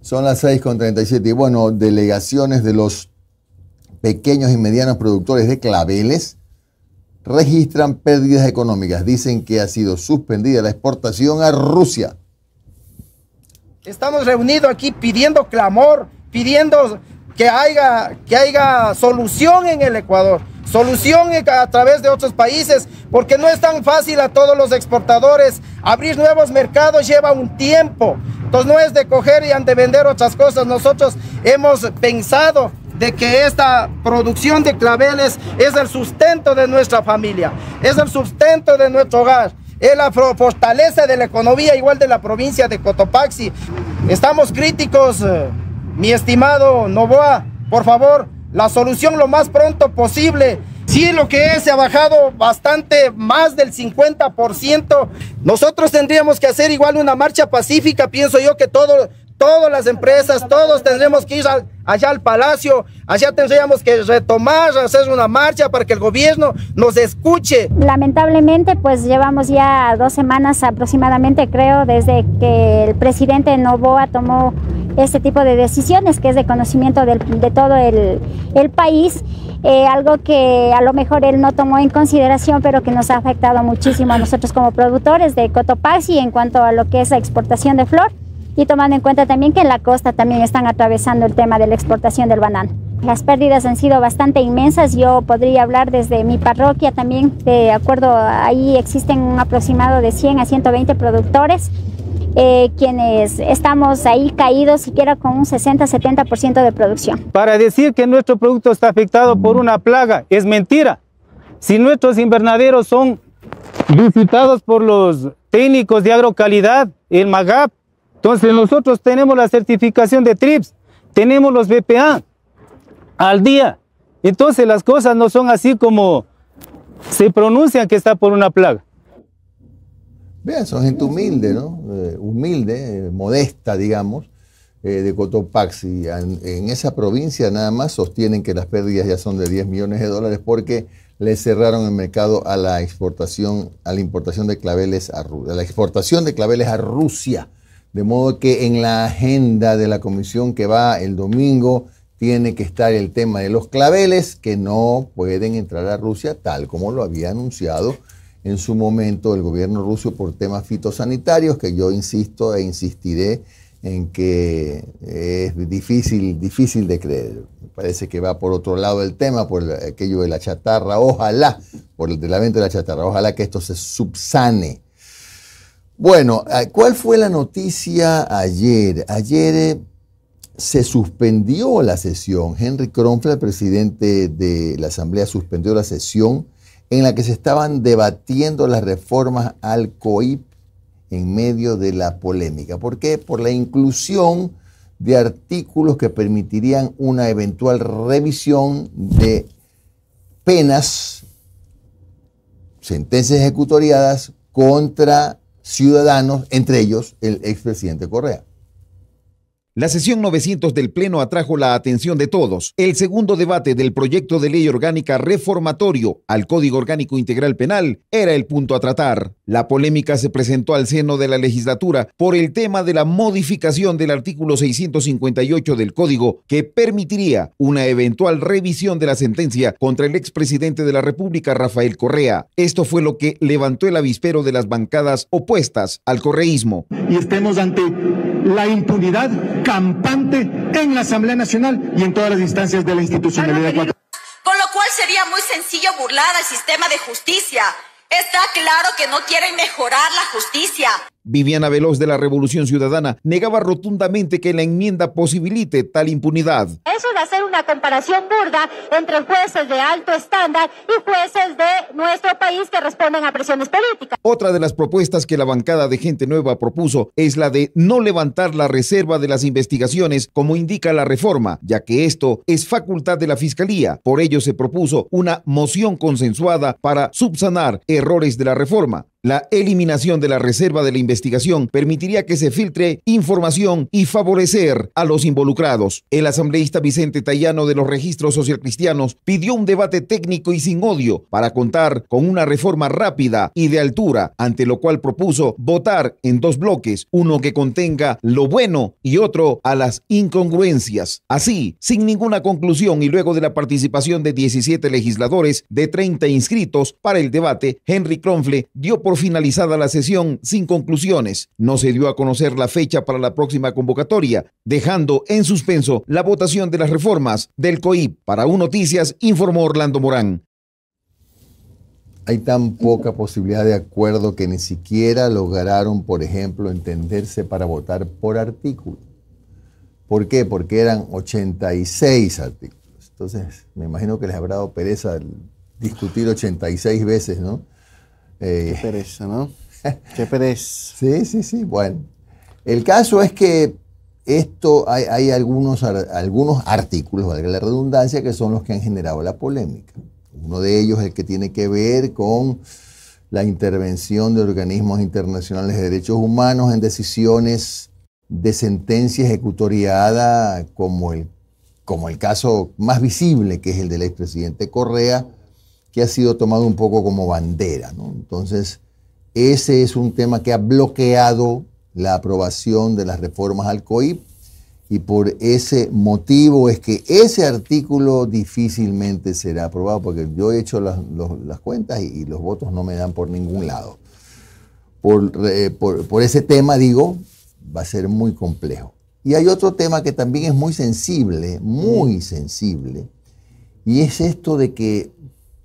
Son las 6:37 y bueno, delegaciones de los pequeños y medianos productores de claveles registran pérdidas económicas. Dicen que ha sido suspendida la exportación a Rusia. Estamos reunidos aquí pidiendo clamor, pidiendo que haya solución en el Ecuador, solución a través de otros países, porque no es tan fácil a todos los exportadores. Abrir nuevos mercados lleva un tiempo. Entonces no es de coger y de vender otras cosas. Nosotros hemos pensado de que esta producción de claveles es el sustento de nuestra familia, es el sustento de nuestro hogar, es la fortaleza de la economía igual de la provincia de Cotopaxi. Estamos críticos, mi estimado Novoa, por favor, la solución lo más pronto posible. Sí, lo que es, se ha bajado bastante, más del 50%. Nosotros tendríamos que hacer igual una marcha pacífica, pienso yo que todo todas las empresas, todos tendremos que ir allá al Palacio, allá tendríamos que retomar, hacer una marcha para que el gobierno nos escuche. Lamentablemente, pues llevamos ya 2 semanas aproximadamente, creo, desde que el presidente Noboa tomó este tipo de decisiones, que es de conocimiento de todo el país, algo que a lo mejor él no tomó en consideración, pero que nos ha afectado muchísimo a nosotros como productores de Cotopaxi en cuanto a lo que es la exportación de flor, y tomando en cuenta también que en la costa también están atravesando el tema de la exportación del banano. Las pérdidas han sido bastante inmensas. Yo podría hablar desde mi parroquia también, de acuerdo, ahí existen un aproximado de 100 a 120 productores, quienes estamos ahí caídos siquiera con un 60-70% de producción. Para decir que nuestro producto está afectado por una plaga es mentira. Si nuestros invernaderos son visitados por los técnicos de agrocalidad, el MAGAP, entonces nosotros tenemos la certificación de TRIPS, tenemos los BPA al día. Entonces las cosas no son así como se pronuncian que está por una plaga. Vean, son gente humilde, ¿no? Humilde, modesta, digamos, de Cotopaxi. En esa provincia nada más sostienen que las pérdidas ya son de $10 millones porque le cerraron el mercado a la exportación, a la importación de claveles a la exportación de claveles a Rusia. De modo que en la agenda de la comisión que va el domingo tiene que estar el tema de los claveles que no pueden entrar a Rusia, tal como lo había anunciado en su momento el gobierno ruso por temas fitosanitarios, que yo insisto e insistiré en que es difícil de creer. Me parece que va por otro lado el tema, por aquello de la chatarra, ojalá, por el de la venta de la chatarra, ojalá que esto se subsane. Bueno, ¿cuál fue la noticia ayer? Ayer se suspendió la sesión. Henry Kronfle, el presidente de la Asamblea, suspendió la sesión en la que se estaban debatiendo las reformas al COIP en medio de la polémica. ¿Por qué? Por la inclusión de artículos que permitirían una eventual revisión de penas, sentencias ejecutoriadas contra ciudadanos, entre ellos el expresidente Correa. La sesión 900 del Pleno atrajo la atención de todos. El segundo debate del proyecto de ley orgánica reformatorio al Código Orgánico Integral Penal era el punto a tratar. La polémica se presentó al seno de la legislatura por el tema de la modificación del artículo 658 del Código que permitiría una eventual revisión de la sentencia contra el expresidente de la República, Rafael Correa. Esto fue lo que levantó el avispero de las bancadas opuestas al correísmo. Y estemos ante la impunidad campante en la Asamblea Nacional y en todas las instancias de la institucionalidad. Con lo cual sería muy sencillo burlar al sistema de justicia. Está claro que no quieren mejorar la justicia. Viviana Veloz de la Revolución Ciudadana negaba rotundamente que la enmienda posibilite tal impunidad. Eso de hacer una comparación burda entre jueces de alto estándar y jueces de nuestro país que responden a presiones políticas. Otra de las propuestas que la bancada de Gente Nueva propuso es la de no levantar la reserva de las investigaciones como indica la reforma, ya que esto es facultad de la Fiscalía. Por ello se propuso una moción consensuada para subsanar errores de la reforma. La eliminación de la reserva de la investigación permitiría que se filtre información y favorecer a los involucrados. El asambleísta Vicente Tayano de los Registros Socialcristianos pidió un debate técnico y sin odio para contar con una reforma rápida y de altura, ante lo cual propuso votar en 2 bloques, uno que contenga lo bueno y otro a las incongruencias. Así, sin ninguna conclusión y luego de la participación de 17 legisladores de 30 inscritos para el debate, Henry Kronfle dio por finalizada la sesión sin conclusiones. No se dio a conocer la fecha para la próxima convocatoria, dejando en suspenso la votación de las reformas del COIP. Para UNoticias, informó Orlando Morán. Hay tan poca posibilidad de acuerdo que ni siquiera lograron, por ejemplo, entenderse para votar por artículo. ¿Por qué? Porque eran 86 artículos. Entonces, me imagino que les habrá dado pereza discutir 86 veces, ¿no? Qué pereza, ¿no? Qué pereza. Sí. Bueno, el caso es que hay algunos artículos, valga la redundancia, que son los que han generado la polémica. Uno de ellos es el que tiene que ver con la intervención de organismos internacionales de derechos humanos en decisiones de sentencia ejecutoriada como el caso más visible, que es el del expresidente Correa, que ha sido tomado un poco como bandera, ¿no? Entonces, ese es un tema que ha bloqueado la aprobación de las reformas al COIP, y por ese motivo es que ese artículo difícilmente será aprobado, porque yo he hecho las cuentas y los votos no me dan por ningún lado. Por ese tema, digo, va a ser muy complejo. Y hay otro tema que también es muy sensible, y es esto de que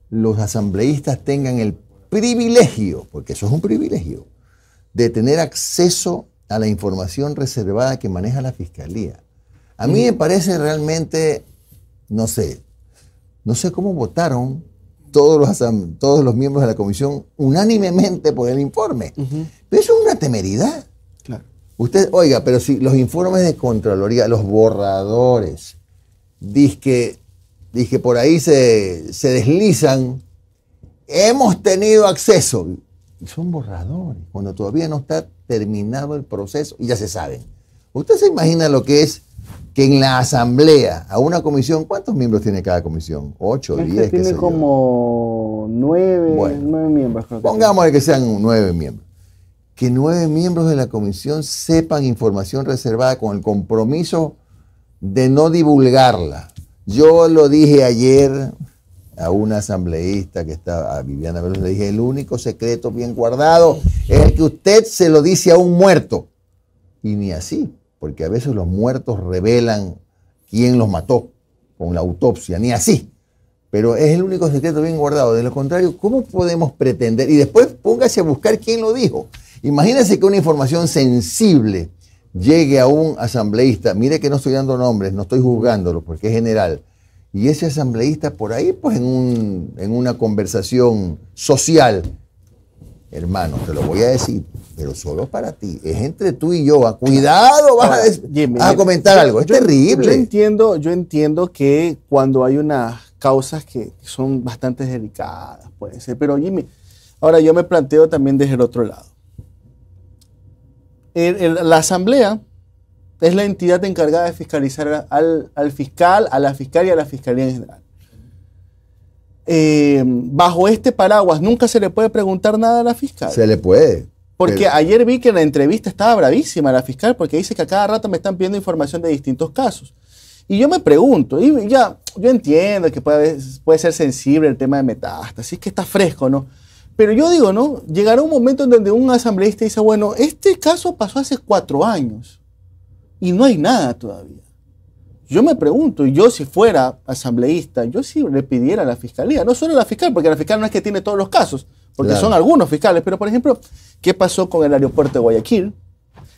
los asambleístas tengan el privilegio, porque eso es un privilegio, de tener acceso a la información reservada que maneja la Fiscalía. A mí me parece realmente, no sé cómo votaron todos los miembros de la comisión unánimemente por el informe. Pero eso es una temeridad. Claro. Usted, oiga, pero si los informes de Contraloría, los borradores, dizque por ahí se deslizan, hemos tenido acceso. Y son borradores, cuando todavía no está terminado el proceso y ya se saben. ¿Usted se imagina lo que es que en la asamblea, a una comisión, ¿cuántos miembros tiene cada comisión? 8, 10, tiene como 9 miembros. Creo que pongámosle que sean 9 miembros. Que 9 miembros de la comisión sepan información reservada con el compromiso de no divulgarla. Yo lo dije ayer a una asambleísta que estaba, a Viviana Veloz, le dije, el único secreto bien guardado es el que usted se lo dice a un muerto. Y ni así, porque a veces los muertos revelan quién los mató con la autopsia, ni así. Pero es el único secreto bien guardado. De lo contrario, ¿cómo podemos pretender? Y después póngase a buscar quién lo dijo. Imagínese que una información sensible llegue a un asambleísta. Mire que no estoy dando nombres, no estoy juzgándolo porque es general. Y ese asambleísta por ahí, pues en una conversación social, hermano, te lo voy a decir, pero solo para ti, es entre tú y yo. Cuidado, vas a comentar algo, es terrible. Yo entiendo que cuando hay unas causas que son bastante delicadas, puede ser, pero Jimmy, ahora yo me planteo también desde el otro lado. La asamblea es la entidad encargada de fiscalizar al fiscal, a la fiscal y a la fiscalía en general. Bajo este paraguas, ¿nunca se le puede preguntar nada a la fiscal? Se le puede. Porque ayer vi que en la entrevista estaba bravísima la fiscal porque dice que a cada rato me están pidiendo información de distintos casos. Y yo me pregunto, y ya, yo entiendo que puede ser sensible el tema de metástasis, que está fresco, ¿no? Pero yo digo, ¿no? Llegará un momento en donde un asambleísta dice, bueno, este caso pasó hace 4 años. Y no hay nada todavía. Yo me pregunto, y yo si fuera asambleísta, yo sí le pidiera a la fiscalía, no solo a la fiscal, porque la fiscal no es que tiene todos los casos, porque son algunos fiscales, pero por ejemplo, ¿qué pasó con el aeropuerto de Guayaquil?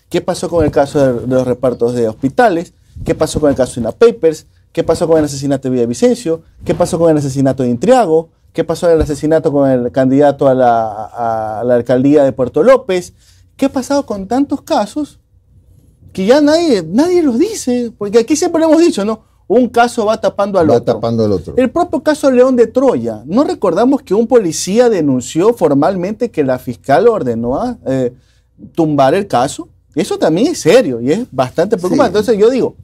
¿Qué pasó con el caso de los repartos de hospitales? ¿Qué pasó con el caso de INA Papers? ¿Qué pasó con el asesinato de Villavicencio? ¿Qué pasó con el asesinato de Intriago? ¿Qué pasó con el asesinato con el candidato a la alcaldía de Puerto López? ¿Qué ha pasado con tantos casos que ya nadie los dice? Porque aquí siempre lo hemos dicho, ¿no? Un caso va tapando al otro. El propio caso León de Troya. ¿No recordamos que un policía denunció formalmente que la fiscal ordenó tumbar el caso? Eso también es serio y es bastante preocupante. Sí. Entonces yo digo,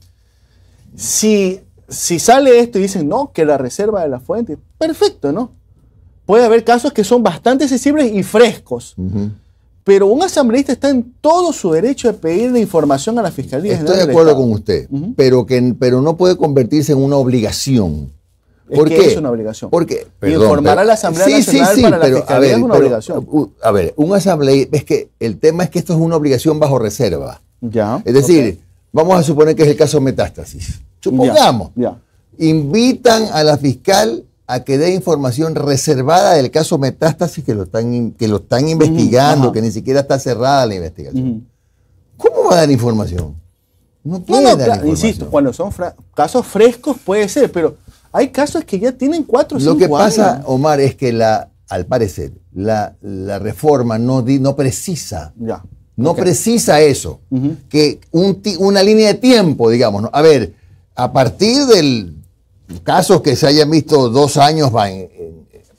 si sale esto y dicen, no, que la reserva de la fuente, perfecto, ¿no? Puede haber casos que son bastante sensibles y frescos. Pero un asambleísta está en todo su derecho de pedirle información a la Fiscalía General del Estado. Estoy de acuerdo con usted, pero no puede convertirse en una obligación. ¿Por qué es una obligación? Porque informar a la Asamblea Nacional para la Fiscalía es una obligación. A ver, un asambleísta, es que el tema es que esto es una obligación bajo reserva. Ya. Es decir, vamos a suponer que es el caso Metástasis. Supongamos. Invitan a la fiscal a que dé información reservada del caso Metástasis que lo están investigando, que ni siquiera está cerrada la investigación. ¿Cómo va a dar información? No puede dar información. Insisto, cuando son casos frescos puede ser, pero hay casos que ya tienen 4 o 5 años. Lo que pasa, Omar, es que al parecer la reforma no precisa. No precisa eso. Que una línea de tiempo, digamos, ¿no? A ver, a partir del casos que se hayan visto 2 años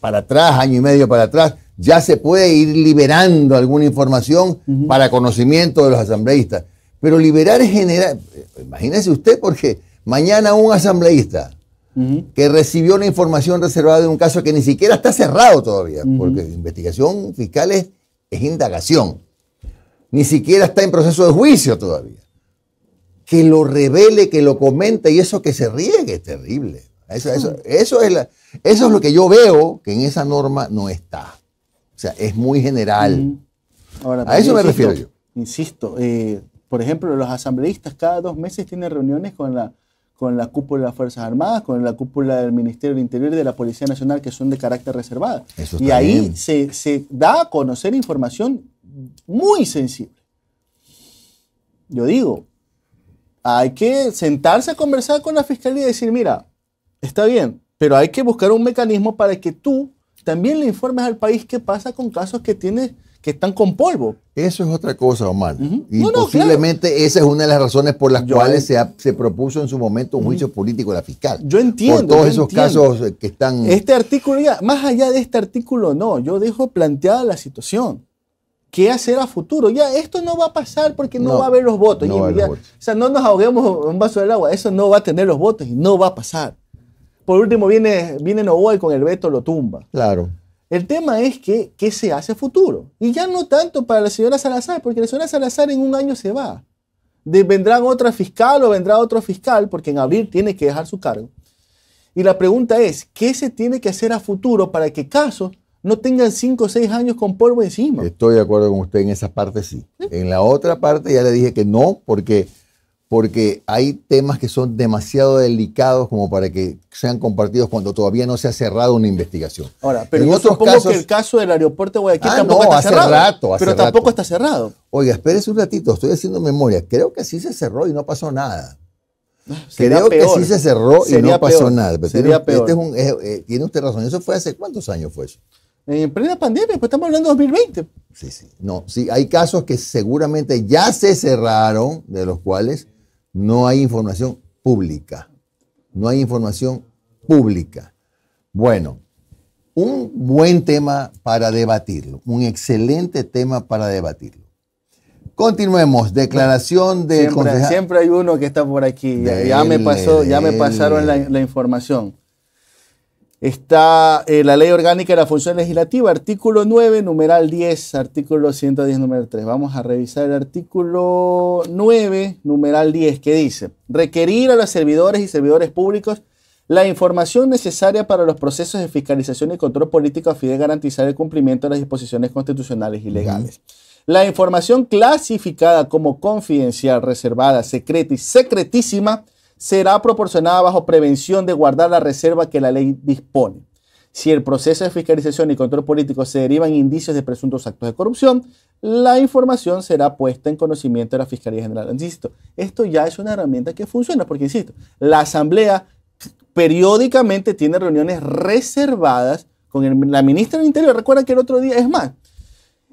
para atrás, año y medio para atrás, ya se puede ir liberando alguna información para conocimiento de los asambleístas. Pero liberar es generar. Imagínese usted, porque mañana un asambleísta que recibió la información reservada de un caso que ni siquiera está cerrado todavía, porque investigación fiscal es indagación, ni siquiera está en proceso de juicio todavía. Que lo revele, que lo comente y eso que se riegue es terrible. Eso es lo que yo veo que en esa norma no está. O sea, es muy general. Ahora, a eso me refiero yo. Insisto, por ejemplo, los asambleístas cada 2 meses tienen reuniones con la cúpula de las Fuerzas Armadas, con la cúpula del Ministerio del Interior y de la Policía Nacional, que son de carácter reservado. Y ahí se da a conocer información muy sensible. Yo digo, hay que sentarse a conversar con la Fiscalía y decir, mira, está bien, pero hay que buscar un mecanismo para que tú también le informes al país qué pasa con casos que están con polvo. Eso es otra cosa, Omar. Y posiblemente esa es una de las razones por las cuales se propuso en su momento un juicio político de la fiscal. Yo entiendo. Por todos esos casos que están... Este artículo, ya, más allá de este artículo, no. Yo dejo planteada la situación. ¿Qué hacer a futuro? Ya, esto no va a pasar porque no va a haber los votos. O sea, no nos ahoguemos en un vaso del agua. Eso no va a tener los votos y no va a pasar. Por último, viene Novoa y con el veto lo tumba. Claro. El tema es que ¿qué se hace a futuro? Y ya no tanto para la señora Salazar, porque la señora Salazar en un año se va. Vendrán otra fiscal o vendrá otro fiscal, porque en abril tiene que dejar su cargo. Y la pregunta es, ¿qué se tiene que hacer a futuro para que casos no tengan 5 o 6 años con polvo encima? Estoy de acuerdo con usted en esa parte, sí. En la otra parte ya le dije que no, porque hay temas que son demasiado delicados como para que sean compartidos cuando todavía no se ha cerrado una investigación. Ahora, pero yo supongo que el caso del aeropuerto de Guayaquil tampoco está cerrado. Pero tampoco está cerrado. Oiga, espérese un ratito, estoy haciendo memoria. Creo que sí se cerró y no pasó nada. Creo que sí se cerró y no pasó nada. Pero tiene usted razón. ¿Eso fue hace cuántos años fue eso? En plena pandemia, pues estamos hablando de 2020. Sí, hay casos que seguramente ya se cerraron, de los cuales no hay información pública. No hay información pública. Bueno, un buen tema para debatirlo. Un excelente tema para debatirlo. Continuemos. Declaración del concejal. Siempre hay uno que está por aquí. Ya me pasaron la información. Está la Ley Orgánica de la Función Legislativa, artículo 9, numeral 10, artículo 110, numeral 3. Vamos a revisar el artículo 9, numeral 10, que dice: requerir a los servidores y servidores públicos la información necesaria para los procesos de fiscalización y control político a fin de garantizar el cumplimiento de las disposiciones constitucionales y legales. La información clasificada como confidencial, reservada, secreta y secretísima será proporcionada bajo prevención de guardar la reserva que la ley dispone. Si el proceso de fiscalización y control político se derivan indicios de presuntos actos de corrupción, la información será puesta en conocimiento de la Fiscalía General. Insisto, esto ya es una herramienta que funciona, porque, insisto, la Asamblea periódicamente tiene reuniones reservadas con la ministra del Interior. Recuerdan que el otro día, es más,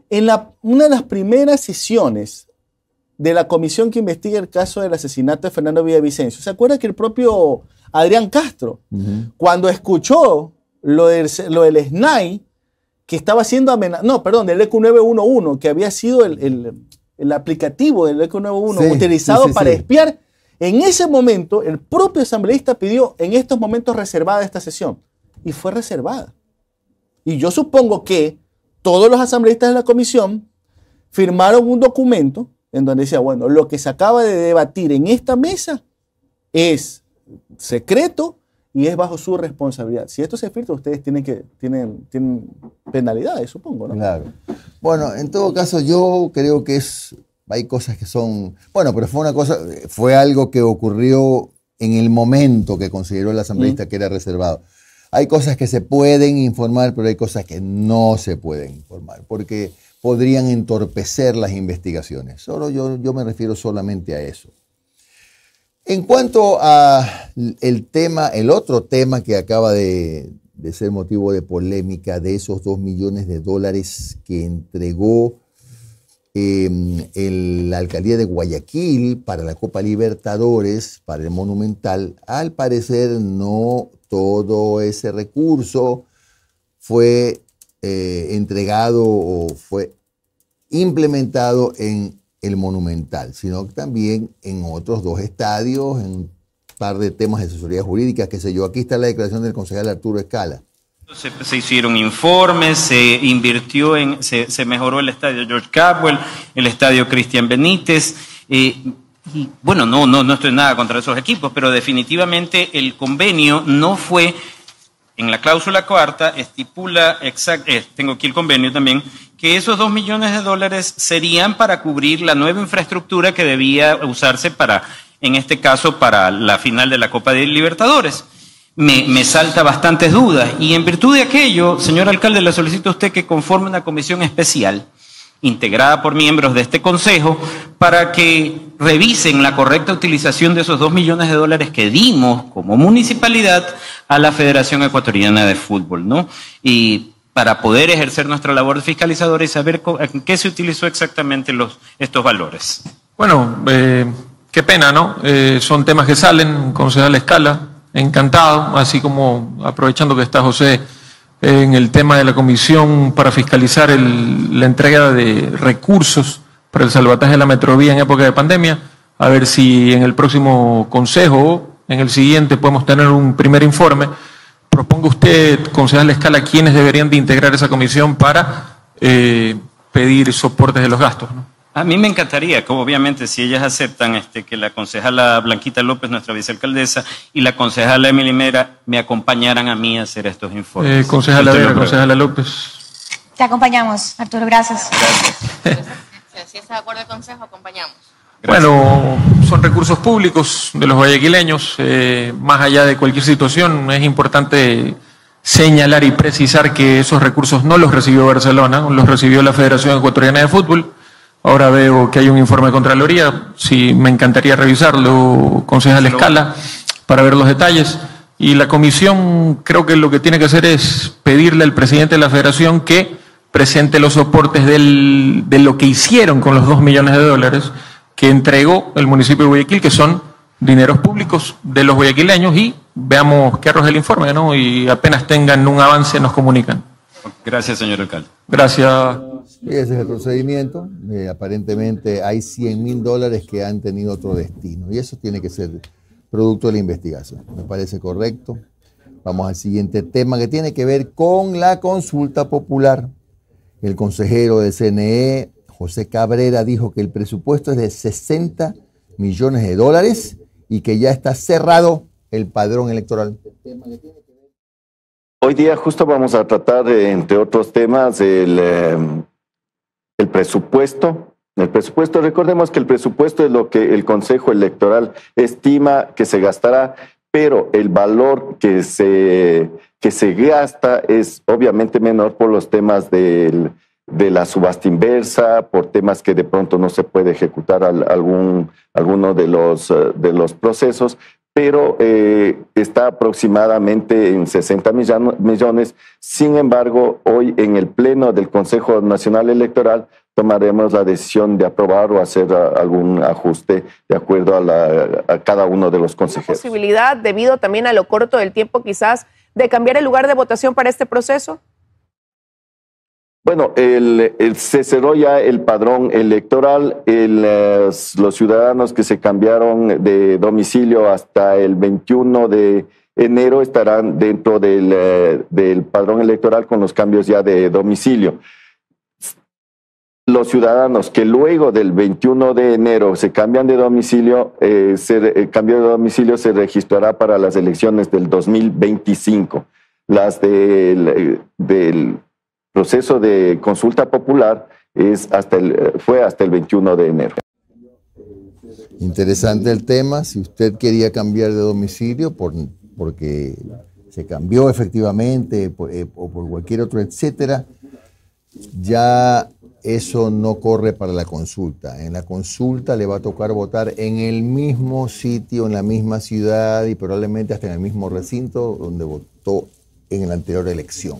en una de las primeras sesiones de la comisión que investiga el caso del asesinato de Fernando Villavicencio, ¿se acuerda que el propio Adrián Castro, cuando escuchó lo del SNAI, que estaba siendo amenazado, del ECU 911, que había sido el aplicativo del ECU 911 utilizado para espiar, en ese momento el propio asambleísta pidió en estos momentos reservada esta sesión, y fue reservada. Y yo supongo que todos los asambleístas de la comisión firmaron un documento en donde decía, bueno, lo que se acaba de debatir en esta mesa es secreto y es bajo su responsabilidad. Si esto se filtra, ustedes tienen penalidades, supongo, ¿no? Claro. Bueno, en todo caso, yo creo que hay cosas que son... Bueno, pero fue algo que ocurrió en el momento que consideró el asambleísta que era reservado. Hay cosas que se pueden informar, pero hay cosas que no se pueden informar, porque podrían entorpecer las investigaciones. Yo me refiero solamente a eso. En cuanto a el otro tema que acaba de ser motivo de polémica, de esos $2 millones que entregó la alcaldía de Guayaquil para la Copa Libertadores, para el Monumental, al parecer no todo ese recurso fue entregado o fue implementado en el Monumental, sino también en otros 2 estadios, en un par de temas de asesoría jurídica, qué sé yo. Aquí está la declaración del concejal Arturo Escala. Se hicieron informes, se invirtió se mejoró el estadio George Capwell, el estadio Cristian Benítez. Y bueno, no estoy nada contra esos equipos, pero definitivamente el convenio no fue, en la cláusula cuarta estipula, tengo aquí el convenio también, que esos $2 millones serían para cubrir la nueva infraestructura que debía usarse para, en este caso, para la final de la Copa de Libertadores. Me salta bastantes dudas y en virtud de aquello, señor alcalde, le solicito a usted que conforme una comisión especial integrada por miembros de este consejo para que revisen la correcta utilización de esos $2 millones que dimos como municipalidad a la Federación Ecuatoriana de Fútbol, ¿no? Y para poder ejercer nuestra labor fiscalizadora y saber en qué se utilizó exactamente estos valores. Bueno, qué pena, ¿no? Son temas que salen, concejal Escala, encantado, así como aprovechando que está José en el tema de la comisión para fiscalizar la entrega de recursos para el salvataje de la Metrovía en época de pandemia, a ver si en el próximo consejo, en el siguiente, podemos tener un primer informe. Proponga usted, concejal Escala, quiénes deberían de integrar esa comisión para pedir soportes de los gastos, ¿no? A mí me encantaría que obviamente si ellas aceptan que la concejala Blanquita López, nuestra vicealcaldesa, y la concejala Emily Mera me acompañaran a mí a hacer estos informes. Concejala Vera, concejala López. Te acompañamos, Arturo, gracias. Si está de acuerdo el consejo, acompañamos. Gracias. Bueno, son recursos públicos de los guayaquileños. Más allá de cualquier situación, es importante señalar y precisar que esos recursos no los recibió Barcelona, los recibió la Federación Ecuatoriana de Fútbol. Ahora veo que hay un informe de Contraloría, sí, me encantaría revisarlo, concejal Escala, para ver los detalles. Y la comisión creo que lo que tiene que hacer es pedirle al presidente de la Federación que presente los soportes de lo que hicieron con los $2 millones que entregó el municipio de Guayaquil, que son dineros públicos de los guayaquileños, y veamos qué arroja el informe, ¿no? Y apenas tengan un avance nos comunican. Gracias, señor alcalde. Gracias. Ese es el procedimiento. Aparentemente hay $100.000 que han tenido otro destino y eso tiene que ser producto de la investigación. Me parece correcto. Vamos al siguiente tema que tiene que ver con la consulta popular. El consejero del CNE, José Cabrera, dijo que el presupuesto es de $60 millones y que ya está cerrado el padrón electoral. Hoy día justo vamos a tratar, entre otros temas, el presupuesto. El presupuesto, recordemos que el presupuesto es lo que el Consejo Electoral estima que se gastará, pero el valor que se gasta es obviamente menor por los temas de la subasta inversa, por temas que de pronto no se puede ejecutar alguno de los procesos, pero está aproximadamente en 60 millones. Sin embargo, hoy en el Pleno del Consejo Nacional Electoral tomaremos la decisión de aprobar o hacer algún ajuste de acuerdo a cada uno de los consejeros. ¿Posibilidad, debido también a lo corto del tiempo quizás, de cambiar el lugar de votación para este proceso? Bueno, se cerró ya el padrón electoral. Los ciudadanos que se cambiaron de domicilio hasta el 21 de enero estarán dentro del padrón electoral con los cambios ya de domicilio. Los ciudadanos que luego del 21 de enero se cambian de domicilio, el cambio de domicilio se registrará para las elecciones del 2025. Las del proceso de consulta popular fue hasta el 21 de enero. Interesante el tema. Si usted quería cambiar de domicilio porque se cambió efectivamente o por cualquier otro, etcétera, ya eso no corre para la consulta. En la consulta le va a tocar votar en el mismo sitio, en la misma ciudad y probablemente hasta en el mismo recinto donde votó en la anterior elección.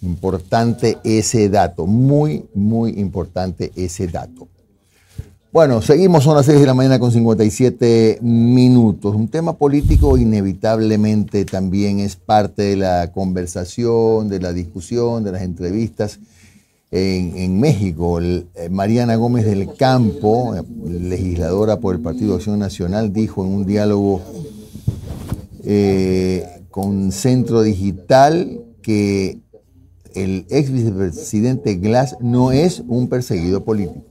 Importante ese dato, muy, muy importante ese dato. Bueno, seguimos, son las 6 de la mañana con 57 minutos. Un tema político inevitablemente también es parte de la conversación, de la discusión, de las entrevistas. en México. Mariana Gómez del Campo, legisladora por el Partido Acción Nacional, dijo en un diálogo con Centro Digital que el ex vicepresidente Glass no es un perseguido político.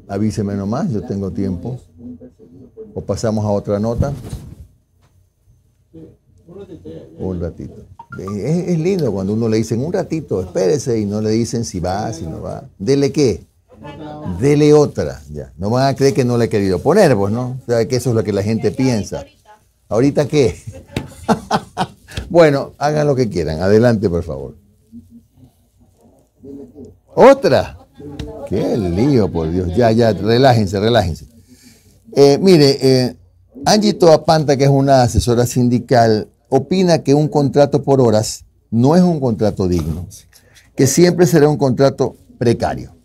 Avíseme nomás, yo tengo tiempo. O pasamos a otra nota. Un ratito. Es lindo cuando uno le dicen un ratito, espérese, y no le dicen si va, si no va. ¿Dele qué? Dele otra. Ya. No van a creer que no le he querido poner, pues, ¿no? O sea, que eso es lo que la gente piensa. ¿Ahorita qué? Bueno, hagan lo que quieran. Adelante, por favor. ¿Otra? Qué lío, por Dios. Ya, relájense, relájense. Mire, Angie Toapanta, que es una asesora sindical, opina que un contrato por horas no es un contrato digno, que siempre será un contrato precario.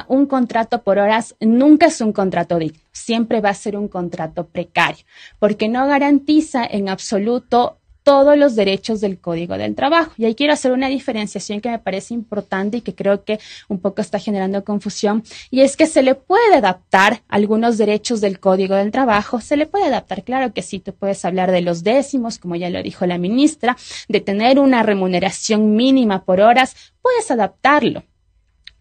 Un contrato por horas nunca es un contrato digno, siempre va a ser un contrato precario, porque no garantiza en absoluto todos los derechos del Código del Trabajo. Y ahí quiero hacer una diferenciación que me parece importante y que creo que un poco está generando confusión, y es que se le puede adaptar algunos derechos del Código del Trabajo, se le puede adaptar, claro que sí, tú puedes hablar de los décimos, como ya lo dijo la ministra, de tener una remuneración mínima por horas, puedes adaptarlo.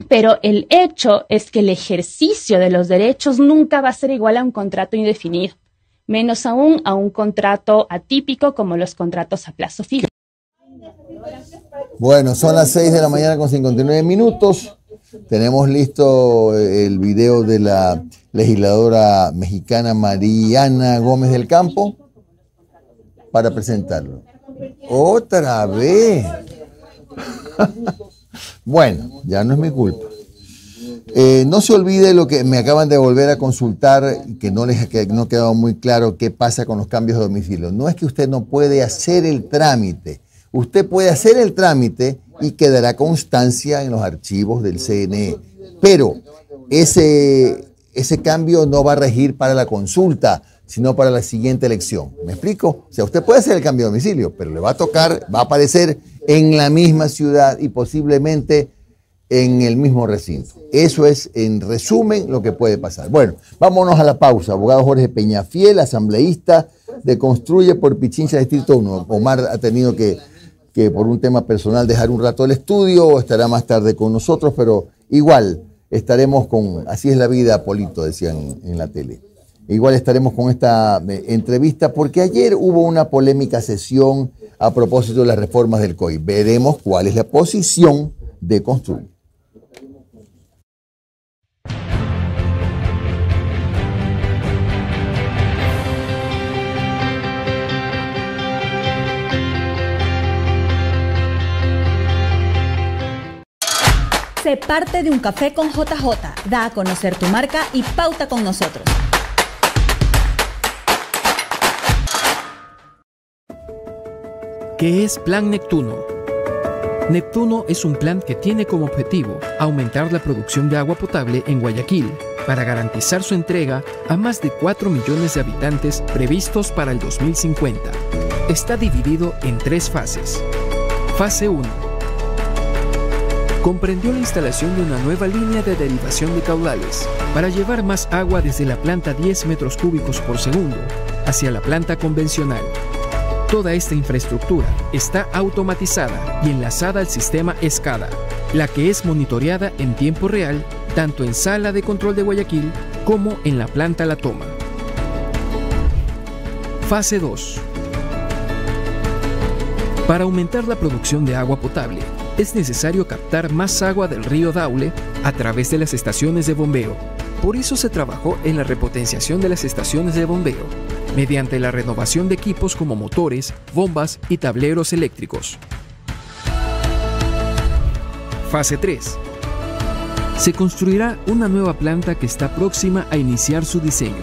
Pero el hecho es que el ejercicio de los derechos nunca va a ser igual a un contrato indefinido, menos aún a un contrato atípico como los contratos a plazo fijo. Bueno, son las 6 de la mañana con 59 minutos. Tenemos listo el video de la legisladora mexicana Mariana Gómez del Campo para presentarlo. ¡Otra vez! Bueno, ya no es mi culpa. No se olvide lo que me acaban de volver a consultar, que no ha quedado muy claro qué pasa con los cambios de domicilio. No es que usted no puede hacer el trámite. Usted puede hacer el trámite y quedará constancia en los archivos del CNE. Pero ese cambio no va a regir para la consulta, sino para la siguiente elección. ¿Me explico? O sea, usted puede hacer el cambio de domicilio, pero le va a tocar, va a aparecer en la misma ciudad y posiblemente en el mismo recinto. Eso es, en resumen, lo que puede pasar. Bueno, vámonos a la pausa. Abogado Jorge Peñafiel, asambleísta de Construye por Pichincha Distrito 1. Omar ha tenido que por un tema personal dejar un rato el estudio, estará más tarde con nosotros, pero igual estaremos con, así es la vida, Polito, decían en la tele. Igual estaremos con esta entrevista porque ayer hubo una polémica sesión a propósito de las reformas del COI. Veremos cuál es la posición de Construye. Sé parte de un café con JJ. Da a conocer tu marca y pauta con nosotros. ¿Qué es Plan Neptuno? Neptuno es un plan que tiene como objetivo aumentar la producción de agua potable en Guayaquil para garantizar su entrega a más de 4 millones de habitantes previstos para el 2050. Está dividido en 3 fases. Fase 1. Comprendió la instalación de una nueva línea de derivación de caudales para llevar más agua desde la planta 10 metros cúbicos por segundo hacia la planta convencional. Toda esta infraestructura está automatizada y enlazada al sistema SCADA, la que es monitoreada en tiempo real tanto en Sala de Control de Guayaquil como en la planta La Toma. Fase 2. Para aumentar la producción de agua potable, es necesario captar más agua del río Daule a través de las estaciones de bombeo. Por eso se trabajó en la repotenciación de las estaciones de bombeo, mediante la renovación de equipos como motores, bombas y tableros eléctricos. Fase 3. Se construirá una nueva planta que está próxima a iniciar su diseño.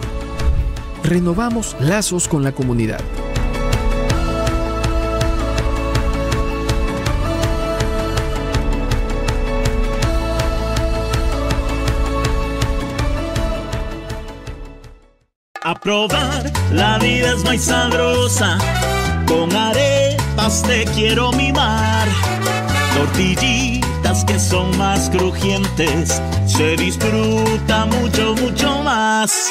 Renovamos lazos con la comunidad. A probar, la vida es más sabrosa. Con arepas te quiero mimar. Tortillitas que son más crujientes. Se disfruta mucho, mucho más.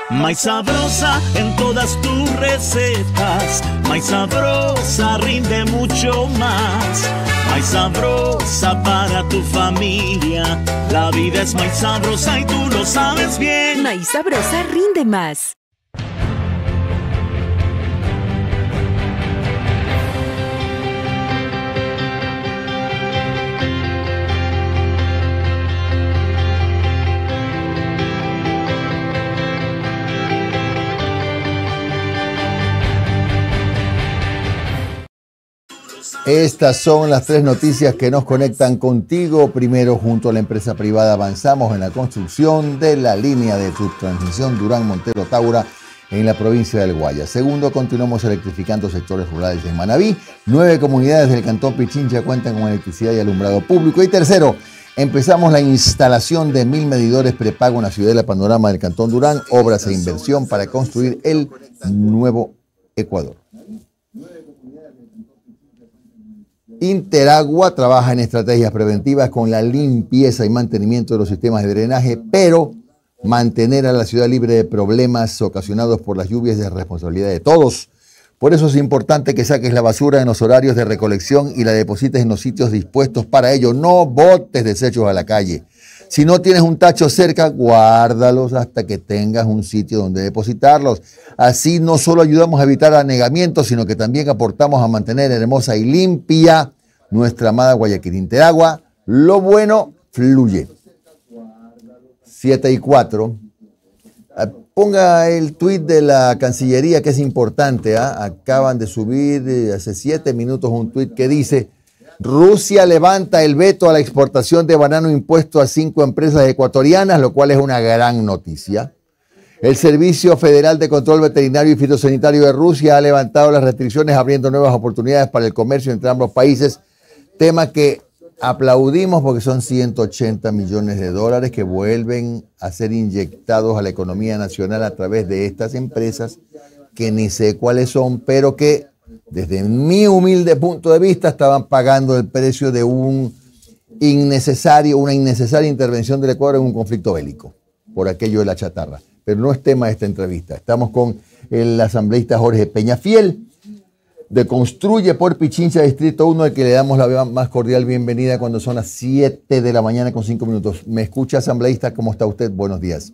Más sabrosa en todas tus recetas. Más sabrosa rinde mucho más. Más sabrosa para tu familia. La vida es más sabrosa y tú lo sabes bien. Más sabrosa rinde más. Estas son las tres noticias que nos conectan contigo. Primero, junto a la empresa privada avanzamos en la construcción de la línea de subtransmisión Durán-Montero-Taura en la provincia del Guayas. Segundo, continuamos electrificando sectores rurales en Manabí. 9 comunidades del cantón Pichincha cuentan con electricidad y alumbrado público. Y tercero, empezamos la instalación de 1000 medidores prepago en la ciudad de La Panorama del cantón Durán, obras e inversión para construir el nuevo Ecuador. Interagua trabaja en estrategias preventivas con la limpieza y mantenimiento de los sistemas de drenaje, pero mantener a la ciudad libre de problemas ocasionados por las lluvias es responsabilidad de todos. Por eso es importante que saques la basura en los horarios de recolección y la deposites en los sitios dispuestos para ello. No botes desechos a la calle. Si no tienes un tacho cerca, guárdalos hasta que tengas un sitio donde depositarlos. Así no solo ayudamos a evitar anegamientos, sino que también aportamos a mantener hermosa y limpia nuestra amada Guayaquil. Interagua, lo bueno fluye. 7:04. Ponga el tuit de la Cancillería, que es importante. Acaban de subir hace 7 minutos un tuit que dice: Rusia levanta el veto a la exportación de banano impuesto a 5 empresas ecuatorianas, lo cual es una gran noticia. El Servicio Federal de Control Veterinario y Fitosanitario de Rusia ha levantado las restricciones, abriendo nuevas oportunidades para el comercio entre ambos países, tema que aplaudimos porque son 180 millones de dólares que vuelven a ser inyectados a la economía nacional a través de estas empresas, que ni sé cuáles son, pero que desde mi humilde punto de vista estaban pagando el precio de una innecesaria intervención del Ecuador en un conflicto bélico, por aquello de la chatarra. Pero no es tema de esta entrevista. Estamos con el asambleísta Jorge Peñafiel, de Construye por Pichincha, Distrito 1, al que le damos la más cordial bienvenida cuando son las 7 de la mañana con 5 minutos. ¿Me escucha, asambleísta? ¿Cómo está usted? Buenos días.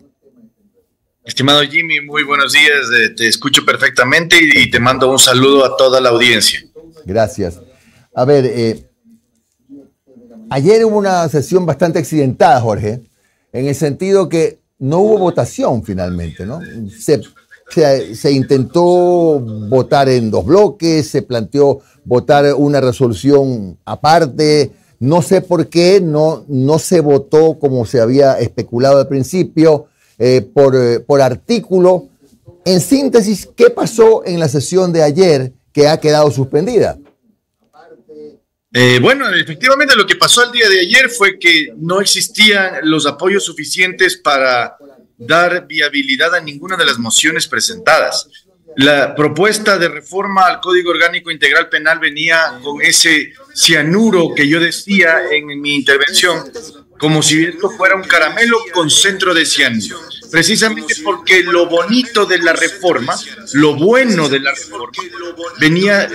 Estimado Jimmy, muy buenos días. Te escucho perfectamente y te mando un saludo a toda la audiencia. Gracias. A ver, ayer hubo una sesión bastante accidentada, Jorge, en el sentido que no hubo votación finalmente, ¿no? Se intentó votar en 2 bloques, se planteó votar una resolución aparte. No sé por qué no se votó como se había especulado al principio, por artículo. En síntesis, ¿qué pasó en la sesión de ayer que ha quedado suspendida? Bueno, efectivamente lo que pasó el día de ayer fue que no existían los apoyos suficientes para dar viabilidad a ninguna de las mociones presentadas. La propuesta de reforma al Código Orgánico Integral Penal venía con ese cianuro que yo decía en mi intervención, como si esto fuera un caramelo con centro de cianuro. Precisamente porque lo bonito de la reforma, lo bueno de la reforma, venía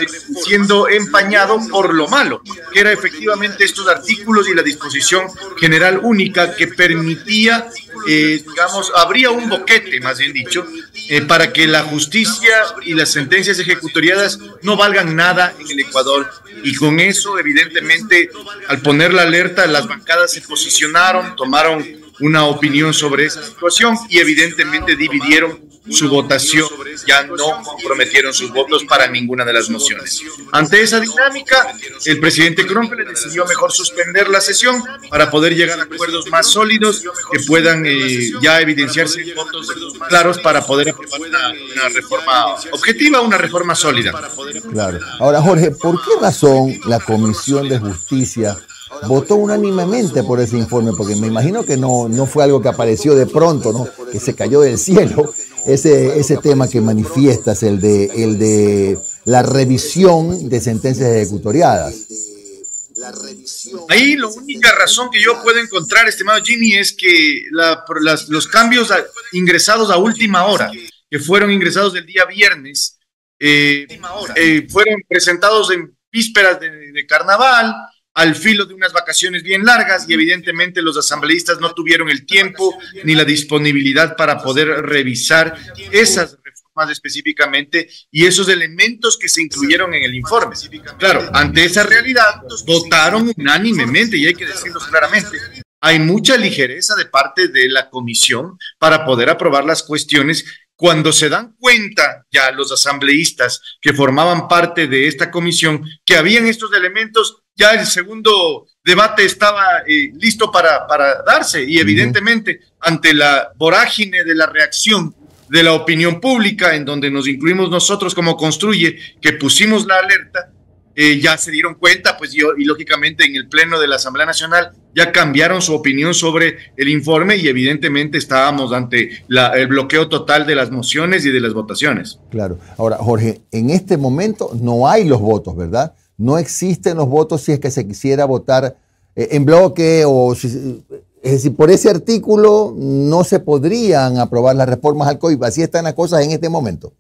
siendo empañado por lo malo, que era efectivamente estos artículos y la disposición general única que permitía, abría un boquete, más bien dicho, para que la justicia y las sentencias ejecutoriadas no valgan nada en el Ecuador. Y con eso, evidentemente, al poner la alerta, las bancadas se posicionaron, tomaron una opinión sobre esa situación y evidentemente dividieron su votación, ya no comprometieron sus votos para ninguna de las mociones. Ante esa dinámica, el presidente Cronfle decidió mejor suspender la sesión para poder llegar a acuerdos más sólidos que puedan ya evidenciarse votos claros para poder aprobar una reforma objetiva, una reforma sólida. Claro. Ahora, Jorge, ¿por qué razón la Comisión de Justicia votó unánimemente por ese informe, porque me imagino que no fue algo que apareció de pronto, ¿no? Que se cayó del cielo. Ese tema que manifiestas, el de la revisión de sentencias ejecutoriadas. Ahí la única razón que yo puedo encontrar, estimado Jimmy, es que los cambios ingresados a última hora, que fueron ingresados el día viernes, fueron presentados en vísperas de carnaval, al filo de unas vacaciones bien largas, y evidentemente los asambleístas no tuvieron el tiempo ni la disponibilidad para poder revisar esas reformas específicamente y esos elementos que se incluyeron en el informe. Claro, ante esa realidad votaron unánimemente, y hay que decirlo claramente. Hay mucha ligereza de parte de la comisión para poder aprobar las cuestiones. Cuando se dan cuenta ya los asambleístas que formaban parte de esta comisión que habían estos elementos, ya el segundo debate estaba listo para darse, y evidentemente ante la vorágine de la reacción de la opinión pública, en donde nos incluimos nosotros como Construye, que pusimos la alerta, ya se dieron cuenta, pues y lógicamente en el Pleno de la Asamblea Nacional ya cambiaron su opinión sobre el informe, y evidentemente estábamos ante el bloqueo total de las mociones y de las votaciones. Claro. Ahora, Jorge, en este momento no hay los votos, ¿verdad? No existen los votos si es que se quisiera votar en bloque, o es decir, por ese artículo no se podrían aprobar las reformas al COIP. Así están las cosas en este momento.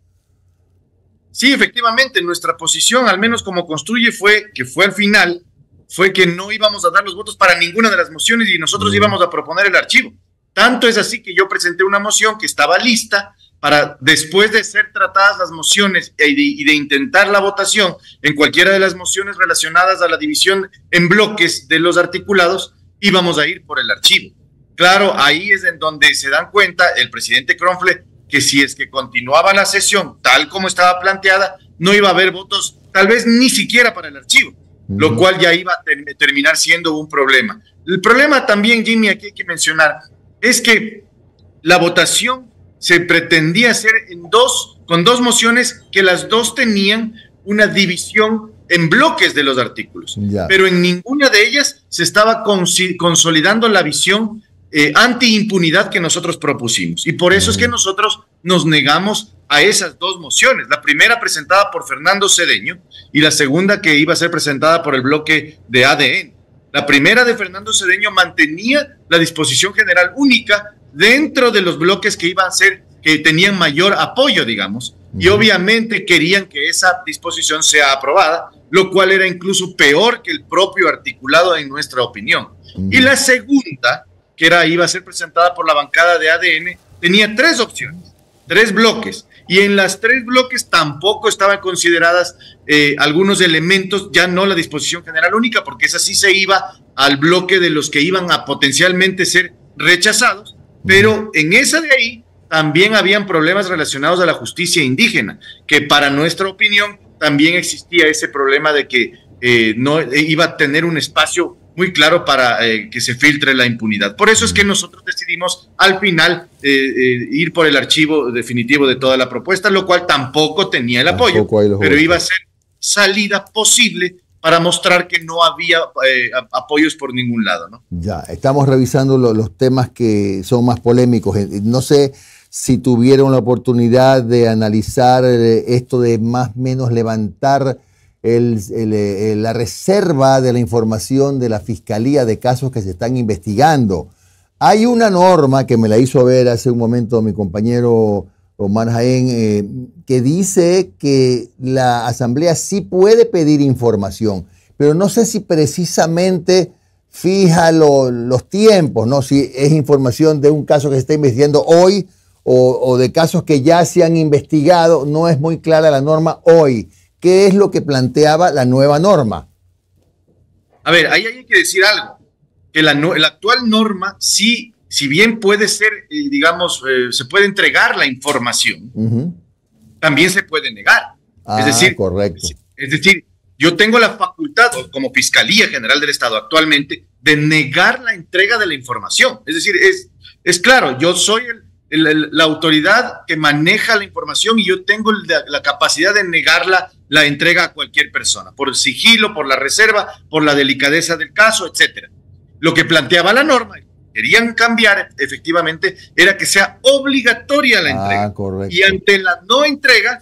Sí, efectivamente, nuestra posición, al menos como Construye, fue al final, fue que no íbamos a dar los votos para ninguna de las mociones y nosotros íbamos a proponer el archivo. Tanto es así que yo presenté una moción que estaba lista para, después de ser tratadas las mociones y de intentar la votación en cualquiera de las mociones relacionadas a la división en bloques de los articulados, íbamos a ir por el archivo. Claro, ahí es en donde se dan cuenta el presidente Kronfle que si es que continuaba la sesión tal como estaba planteada, no iba a haber votos, tal vez ni siquiera para el archivo, lo cual ya iba a terminar siendo un problema. El problema también, Jimmy, aquí hay que mencionar, es que la votación se pretendía hacer con dos mociones que las dos tenían una división en bloques de los artículos, pero en ninguna de ellas se estaba consolidando la visión anti-impunidad que nosotros propusimos, y por eso es que nosotros nos negamos a esas dos mociones, la primera presentada por Fernando Cedeño y la segunda que iba a ser presentada por el bloque de ADN. La primera de Fernando Cedeño mantenía la disposición general única dentro de los bloques que iban a ser, que tenían mayor apoyo, digamos, y obviamente querían que esa disposición sea aprobada, lo cual era incluso peor que el propio articulado en nuestra opinión. Y la segunda, que iba a ser presentada por la bancada de ADN, tenía tres opciones, tres bloques, y en las tres bloques tampoco estaban consideradas algunos elementos, ya no la disposición general única, porque esa sí se iba al bloque de los que iban a potencialmente ser rechazados, pero en esa de ahí también habían problemas relacionados a la justicia indígena, que para nuestra opinión también existía ese problema de que no iba a tener un espacio muy claro para que se filtre la impunidad. Por eso es que nosotros decidimos al final ir por el archivo definitivo de toda la propuesta, lo cual tampoco tenía el apoyo, pero iba a ser salida posible para mostrar que no había apoyos por ningún lado, ¿no? Ya, estamos revisando los temas que son más polémicos. No sé si tuvieron la oportunidad de analizar esto de más o menos levantar la reserva de la información de la Fiscalía de casos que se están investigando. Hay una norma que me la hizo ver hace un momento mi compañero Omar Jaén, que dice que la Asamblea sí puede pedir información, pero no sé si precisamente fija los tiempos, ¿no? Si es información de un caso que se está investigando hoy o de casos que ya se han investigado, no es muy clara la norma hoy. ¿Qué es lo que planteaba la nueva norma? A ver, ahí hay que decir algo, que la actual norma sí, si bien puede ser, digamos, se puede entregar la información, también se puede negar. Es decir, correcto. Es decir, yo tengo la facultad, como Fiscalía General del Estado actualmente, de negar la entrega de la información. Es decir, es claro, yo soy la autoridad que maneja la información y yo tengo la capacidad de negarla, la entrega a cualquier persona, por el sigilo, por la reserva, por la delicadeza del caso, etcétera. Lo que planteaba la norma, querían cambiar efectivamente, era que sea obligatoria la entrega. Correcto. Y ante la no entrega,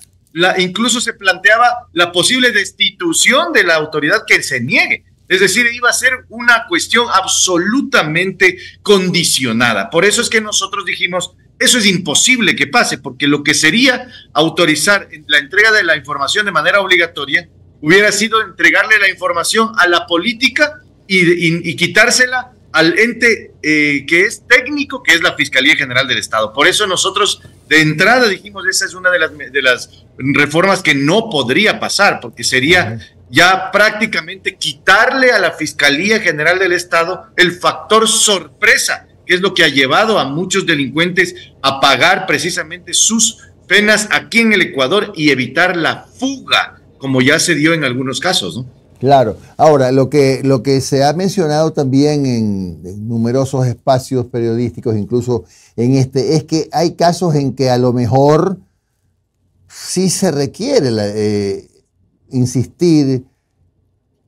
incluso se planteaba la posible destitución de la autoridad que se niegue. Es decir, iba a ser una cuestión absolutamente condicionada. Por eso es que nosotros dijimos, eso es imposible que pase, porque lo que sería autorizar la entrega de la información de manera obligatoria hubiera sido entregarle la información a la política y quitársela al ente que es técnico, que es la Fiscalía General del Estado. Por eso nosotros de entrada dijimos, esa es una de las reformas que no podría pasar, porque sería ya prácticamente quitarle a la Fiscalía General del Estado el factor sorpresa, que es lo que ha llevado a muchos delincuentes a pagar precisamente sus penas aquí en el Ecuador y evitar la fuga, como ya se dio en algunos casos, ¿no? Claro. Ahora, lo que se ha mencionado también en numerosos espacios periodísticos, incluso en es que hay casos en que a lo mejor sí se requiere insistir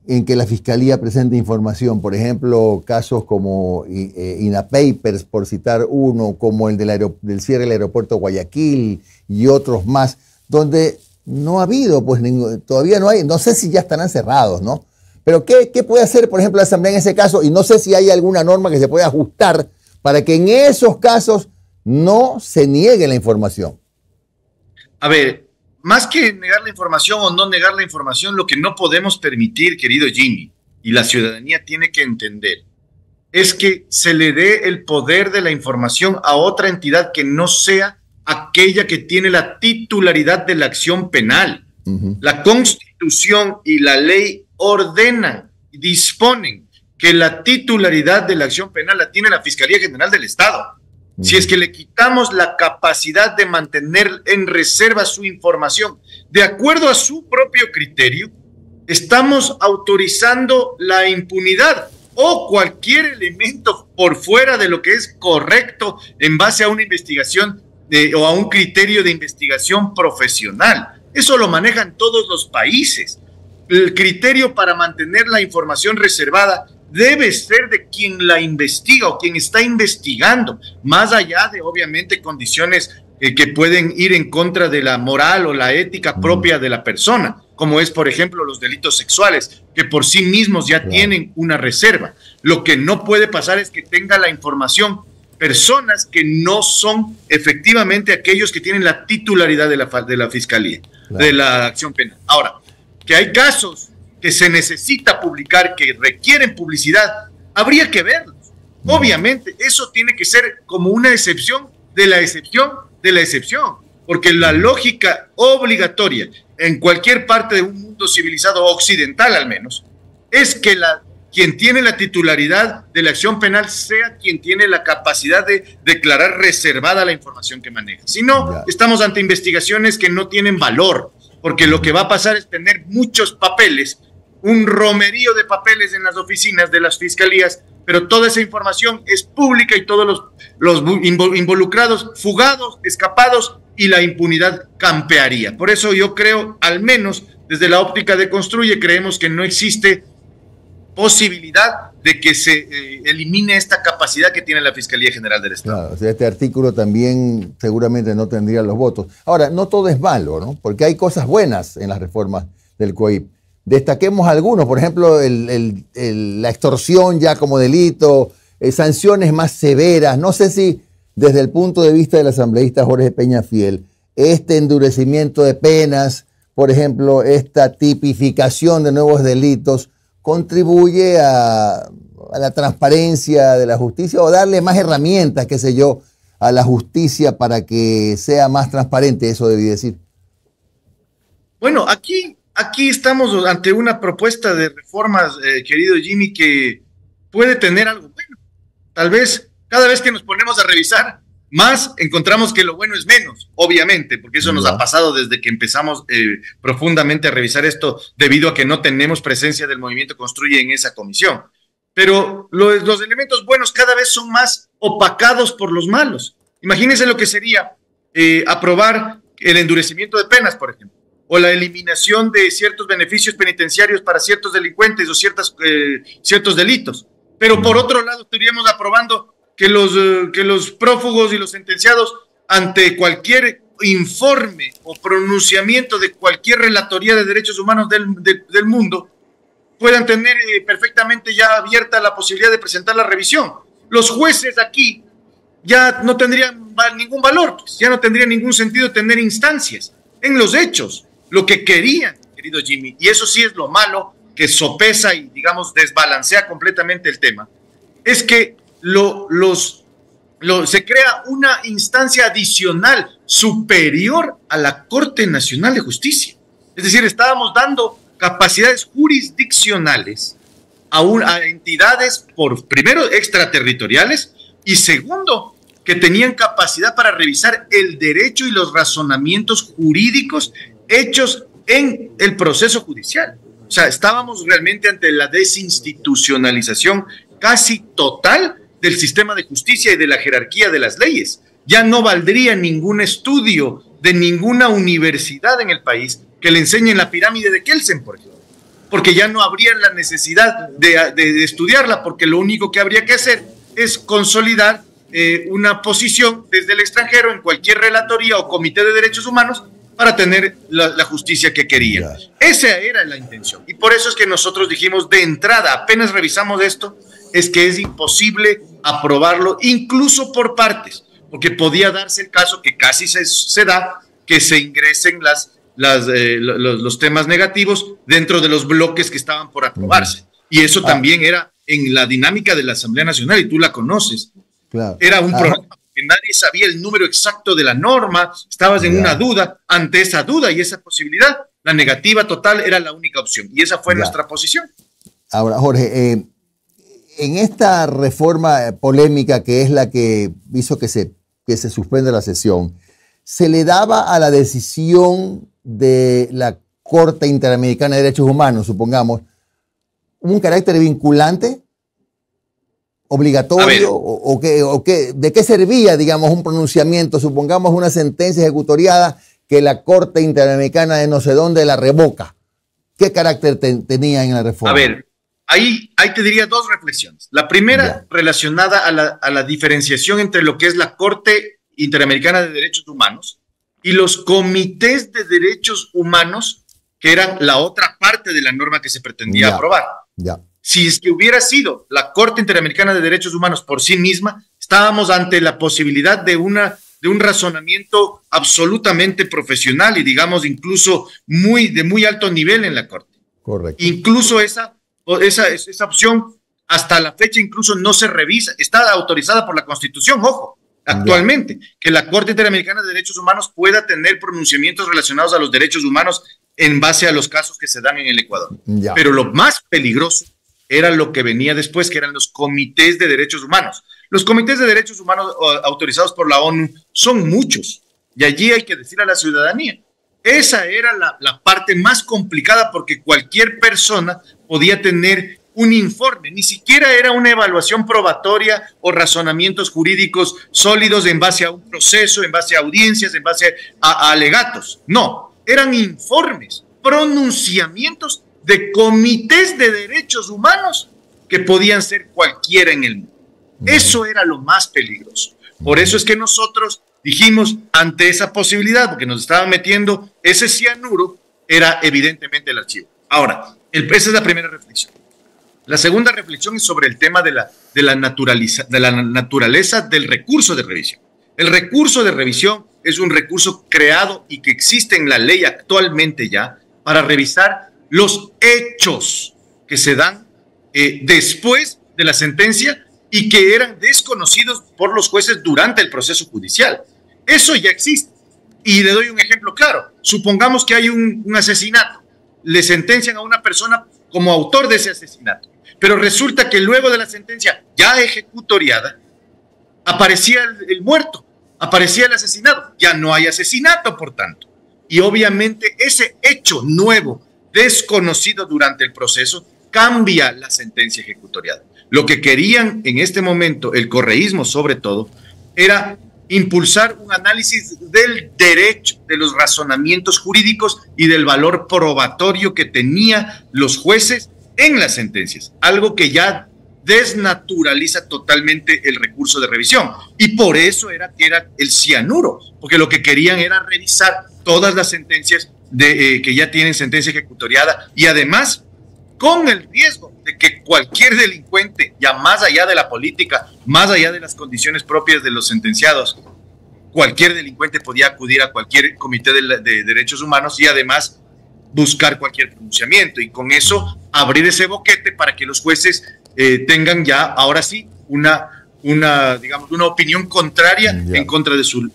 en que la Fiscalía presente información. Por ejemplo, casos como INAPapers, por citar uno, como el del cierre del aeropuerto Guayaquil y otros más, donde no ha habido, pues todavía no hay, no sé si ya estarán cerrados, ¿no? Pero ¿qué puede hacer, por ejemplo, la Asamblea en ese caso? Y no sé si hay alguna norma que se pueda ajustar para que en esos casos no se niegue la información. A ver, más que negar la información o no negar la información, lo que no podemos permitir, querido Jimmy, y la ciudadanía tiene que entender, es que se le dé el poder de la información a otra entidad que no sea aquella que tiene la titularidad de la acción penal. La Constitución y la ley ordenan y disponen que la titularidad de la acción penal la tiene la Fiscalía General del Estado. Si es que le quitamos la capacidad de mantener en reserva su información de acuerdo a su propio criterio, estamos autorizando la impunidad o cualquier elemento por fuera de lo que es correcto en base a una investigación o a un criterio de investigación profesional. Eso lo manejan todos los países. El criterio para mantener la información reservada debe ser de quien la investiga o quien está investigando, más allá de obviamente condiciones que pueden ir en contra de la moral o la ética propia de la persona, como es por ejemplo los delitos sexuales, que por sí mismos ya tienen una reserva. Lo que no puede pasar es que tenga la información personas que no son efectivamente aquellos que tienen la titularidad de la Fiscalía, de la acción penal. Ahora, que hay casos que se necesita publicar, que requieren publicidad, habría que verlos. Obviamente, eso tiene que ser como una excepción de la excepción de la excepción, porque la lógica obligatoria en cualquier parte de un mundo civilizado occidental al menos, es que quien tiene la titularidad de la acción penal sea quien tiene la capacidad de declarar reservada la información que maneja. Si no, estamos ante investigaciones que no tienen valor, porque lo que va a pasar es tener muchos papeles, un romerío de papeles en las oficinas de las fiscalías, pero toda esa información es pública y todos los involucrados, fugados, escapados, y la impunidad campearía. Por eso yo creo, al menos desde la óptica de Construye, creemos que no existe posibilidad de que se elimine esta capacidad que tiene la Fiscalía General del Estado. Claro, o sea, este artículo también seguramente no tendría los votos. Ahora, no todo es malo, ¿no? Porque hay cosas buenas en las reformas del COIP. Destaquemos algunos, por ejemplo, la extorsión ya como delito, sanciones más severas. No sé si desde el punto de vista del asambleísta Jorge Peñafiel, este endurecimiento de penas, por ejemplo, esta tipificación de nuevos delitos, contribuye a la transparencia de la justicia o darle más herramientas, qué sé yo, a la justicia para que sea más transparente, eso debí decir. Bueno, aquí estamos ante una propuesta de reformas, querido Jimmy, que puede tener algo bueno. Tal vez cada vez que nos ponemos a revisar más, encontramos que lo bueno es menos, obviamente, porque eso nos ha pasado desde que empezamos profundamente a revisar esto, debido a que no tenemos presencia del movimiento Construye en esa comisión. Pero los elementos buenos cada vez son más opacados por los malos. Imagínense lo que sería aprobar el endurecimiento de penas, por ejemplo, o la eliminación de ciertos beneficios penitenciarios para ciertos delincuentes o ciertos delitos. Pero por otro lado, estaríamos aprobando que los prófugos y los sentenciados, ante cualquier informe o pronunciamiento de cualquier relatoría de derechos humanos del mundo, puedan tener perfectamente ya abierta la posibilidad de presentar la revisión. Los jueces aquí ya no tendrían ningún valor, pues, ya no tendría ningún sentido tener instancias en los hechos, lo que querían, querido Jimmy, y eso sí es lo malo, que sopesa y, digamos, desbalancea completamente el tema, es que se crea una instancia adicional superior a la Corte Nacional de Justicia. Es decir, estábamos dando capacidades jurisdiccionales a entidades, primero, extraterritoriales, y segundo, que tenían capacidad para revisar el derecho y los razonamientos jurídicos hechos en el proceso judicial. O sea, estábamos realmente ante la desinstitucionalización casi total del sistema de justicia y de la jerarquía de las leyes. Ya no valdría ningún estudio de ninguna universidad en el país que le enseñen la pirámide de Kelsen, por ejemplo, porque ya no habría la necesidad de estudiarla, porque lo único que habría que hacer es consolidar una posición desde el extranjero en cualquier relatoría o comité de derechos humanos para tener la justicia que querían. Esa era la intención. Y por eso es que nosotros dijimos de entrada, apenas revisamos esto, es que es imposible aprobarlo, incluso por partes, porque podía darse el caso que casi se da, que se ingresen los temas negativos dentro de los bloques que estaban por aprobarse. Y eso también era en la dinámica de la Asamblea Nacional, y tú la conoces. Claro. Era un problema, que nadie sabía el número exacto de la norma, estabas en una duda. Ante esa duda y esa posibilidad, la negativa total era la única opción, y esa fue nuestra posición. Ahora, Jorge, en esta reforma polémica, que es la que hizo que se suspenda la sesión, ¿se le daba a la decisión de la Corte Interamericana de Derechos Humanos, supongamos, un carácter vinculante, obligatorio, o qué, de qué servía, digamos, un pronunciamiento, supongamos una sentencia ejecutoriada que la Corte Interamericana de no sé dónde la revoca? ¿Qué carácter tenía en la reforma? A ver, ahí te diría dos reflexiones. La primera, relacionada a la diferenciación entre lo que es la Corte Interamericana de Derechos Humanos y los comités de derechos humanos, que eran la otra parte de la norma que se pretendía aprobar. Si es que hubiera sido la Corte Interamericana de Derechos Humanos por sí misma, estábamos ante la posibilidad de un razonamiento absolutamente profesional y, digamos, incluso de muy alto nivel en la Corte. Correcto. Incluso esa opción hasta la fecha incluso no se revisa, está autorizada por la Constitución, ojo, actualmente, que la Corte Interamericana de Derechos Humanos pueda tener pronunciamientos relacionados a los derechos humanos en base a los casos que se dan en el Ecuador. Pero lo más peligroso era lo que venía después, que eran los comités de derechos humanos. Los comités de derechos humanos autorizados por la ONU son muchos, y allí hay que decir a la ciudadanía, esa era la parte más complicada, porque cualquier persona podía tener un informe, ni siquiera era una evaluación probatoria o razonamientos jurídicos sólidos en base a un proceso, en base a audiencias, en base a alegatos. No, eran informes, pronunciamientos de comités de derechos humanos que podían ser cualquiera en el mundo. Eso era lo más peligroso. Por eso es que nosotros dijimos, ante esa posibilidad, porque nos estaban metiendo ese cianuro, era evidentemente el archivo. Ahora, esa es la primera reflexión. La segunda reflexión es sobre el tema de la naturaleza del recurso de revisión. El recurso de revisión es un recurso creado y que existe en la ley actualmente ya para revisar los hechos que se dan después de la sentencia y que eran desconocidos por los jueces durante el proceso judicial. Eso ya existe. Y le doy un ejemplo claro. Supongamos que hay un asesinato. Le sentencian a una persona como autor de ese asesinato. Pero resulta que luego de la sentencia ya ejecutoriada, aparecía el muerto, aparecía el asesinado. Ya no hay asesinato, por tanto. Y obviamente ese hecho nuevo, desconocido durante el proceso, cambia la sentencia ejecutoriada. Lo que querían en este momento, el correísmo sobre todo, era impulsar un análisis del derecho, de los razonamientos jurídicos y del valor probatorio que tenían los jueces en las sentencias, algo que ya desnaturaliza totalmente el recurso de revisión, y por eso era el cianuro, porque lo que querían era revisar todas las sentencias que ya tienen sentencia ejecutoriada, y además con el riesgo de que cualquier delincuente, ya más allá de la política, más allá de las condiciones propias de los sentenciados, cualquier delincuente podía acudir a cualquier comité de derechos humanos y además buscar cualquier pronunciamiento, y con eso abrir ese boquete para que los jueces tengan ya, ahora sí, digamos, una opinión contraria en contra de sus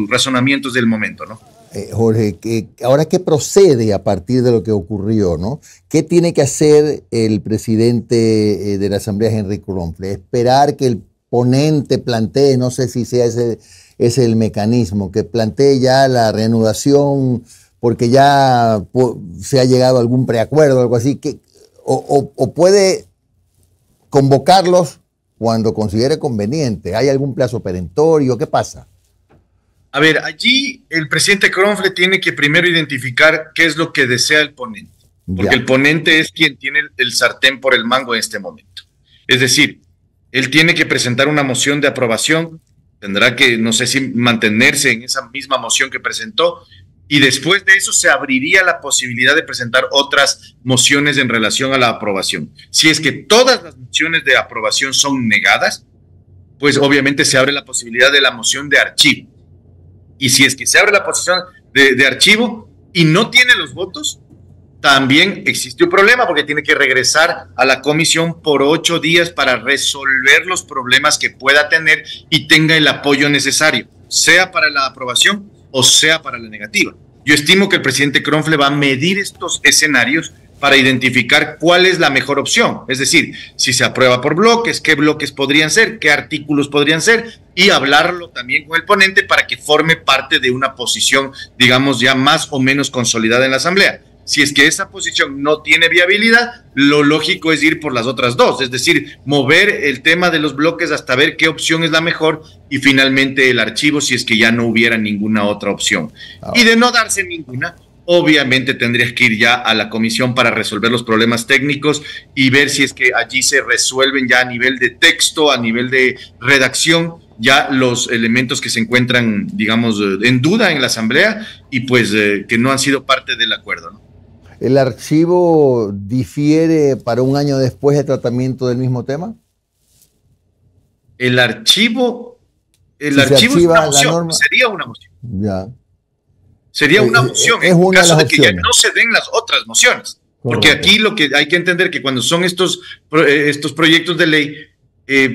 razonamientos del momento, ¿no? Jorge, ahora qué procede a partir de lo que ocurrió, ¿no? ¿Qué tiene que hacer el presidente de la Asamblea, Henry Kronfle? Esperar que el ponente plantee, no sé si sea ese el mecanismo, que plantee ya la reanudación porque ya se ha llegado a algún preacuerdo o algo así, o puede convocarlos cuando considere conveniente. ¿Hay algún plazo perentorio? ¿Qué pasa? A ver, allí el presidente Kronfle tiene que primero identificar qué es lo que desea el ponente, porque el ponente es quien tiene el sartén por el mango en este momento. Es decir, él tiene que presentar una moción de aprobación, tendrá que, no sé si mantenerse en esa misma moción que presentó, y después de eso se abriría la posibilidad de presentar otras mociones en relación a la aprobación. Si es que todas las mociones de aprobación son negadas, pues obviamente se abre la posibilidad de la moción de archivo. Y si es que se abre la posición de archivo y no tiene los votos, también existe un problema porque tiene que regresar a la comisión por 8 días para resolver los problemas que pueda tener y tenga el apoyo necesario, sea para la aprobación o sea para la negativa. Yo estimo que el presidente Kronfle va a medir estos escenarios para identificar cuál es la mejor opción. Es decir, si se aprueba por bloques, qué bloques podrían ser, qué artículos podrían ser, y hablarlo también con el ponente para que forme parte de una posición, digamos, ya más o menos consolidada en la Asamblea. Si es que esa posición no tiene viabilidad, lo lógico es ir por las otras dos, es decir, mover el tema de los bloques hasta ver qué opción es la mejor y finalmente el archivo si es que ya no hubiera ninguna otra opción. Y de no darse ninguna, obviamente tendrías que ir ya a la comisión para resolver los problemas técnicos y ver si es que allí se resuelven ya a nivel de texto, a nivel de redacción, ya los elementos que se encuentran, digamos, en duda en la Asamblea y pues que no han sido parte del acuerdo, ¿no? ¿El archivo difiere para un año después de tratamiento del mismo tema? El archivo es una moción, sería una moción. Ya. Sería una moción en caso de que ya no se den las otras mociones. Porque aquí lo que hay que entender que cuando son estos proyectos de ley,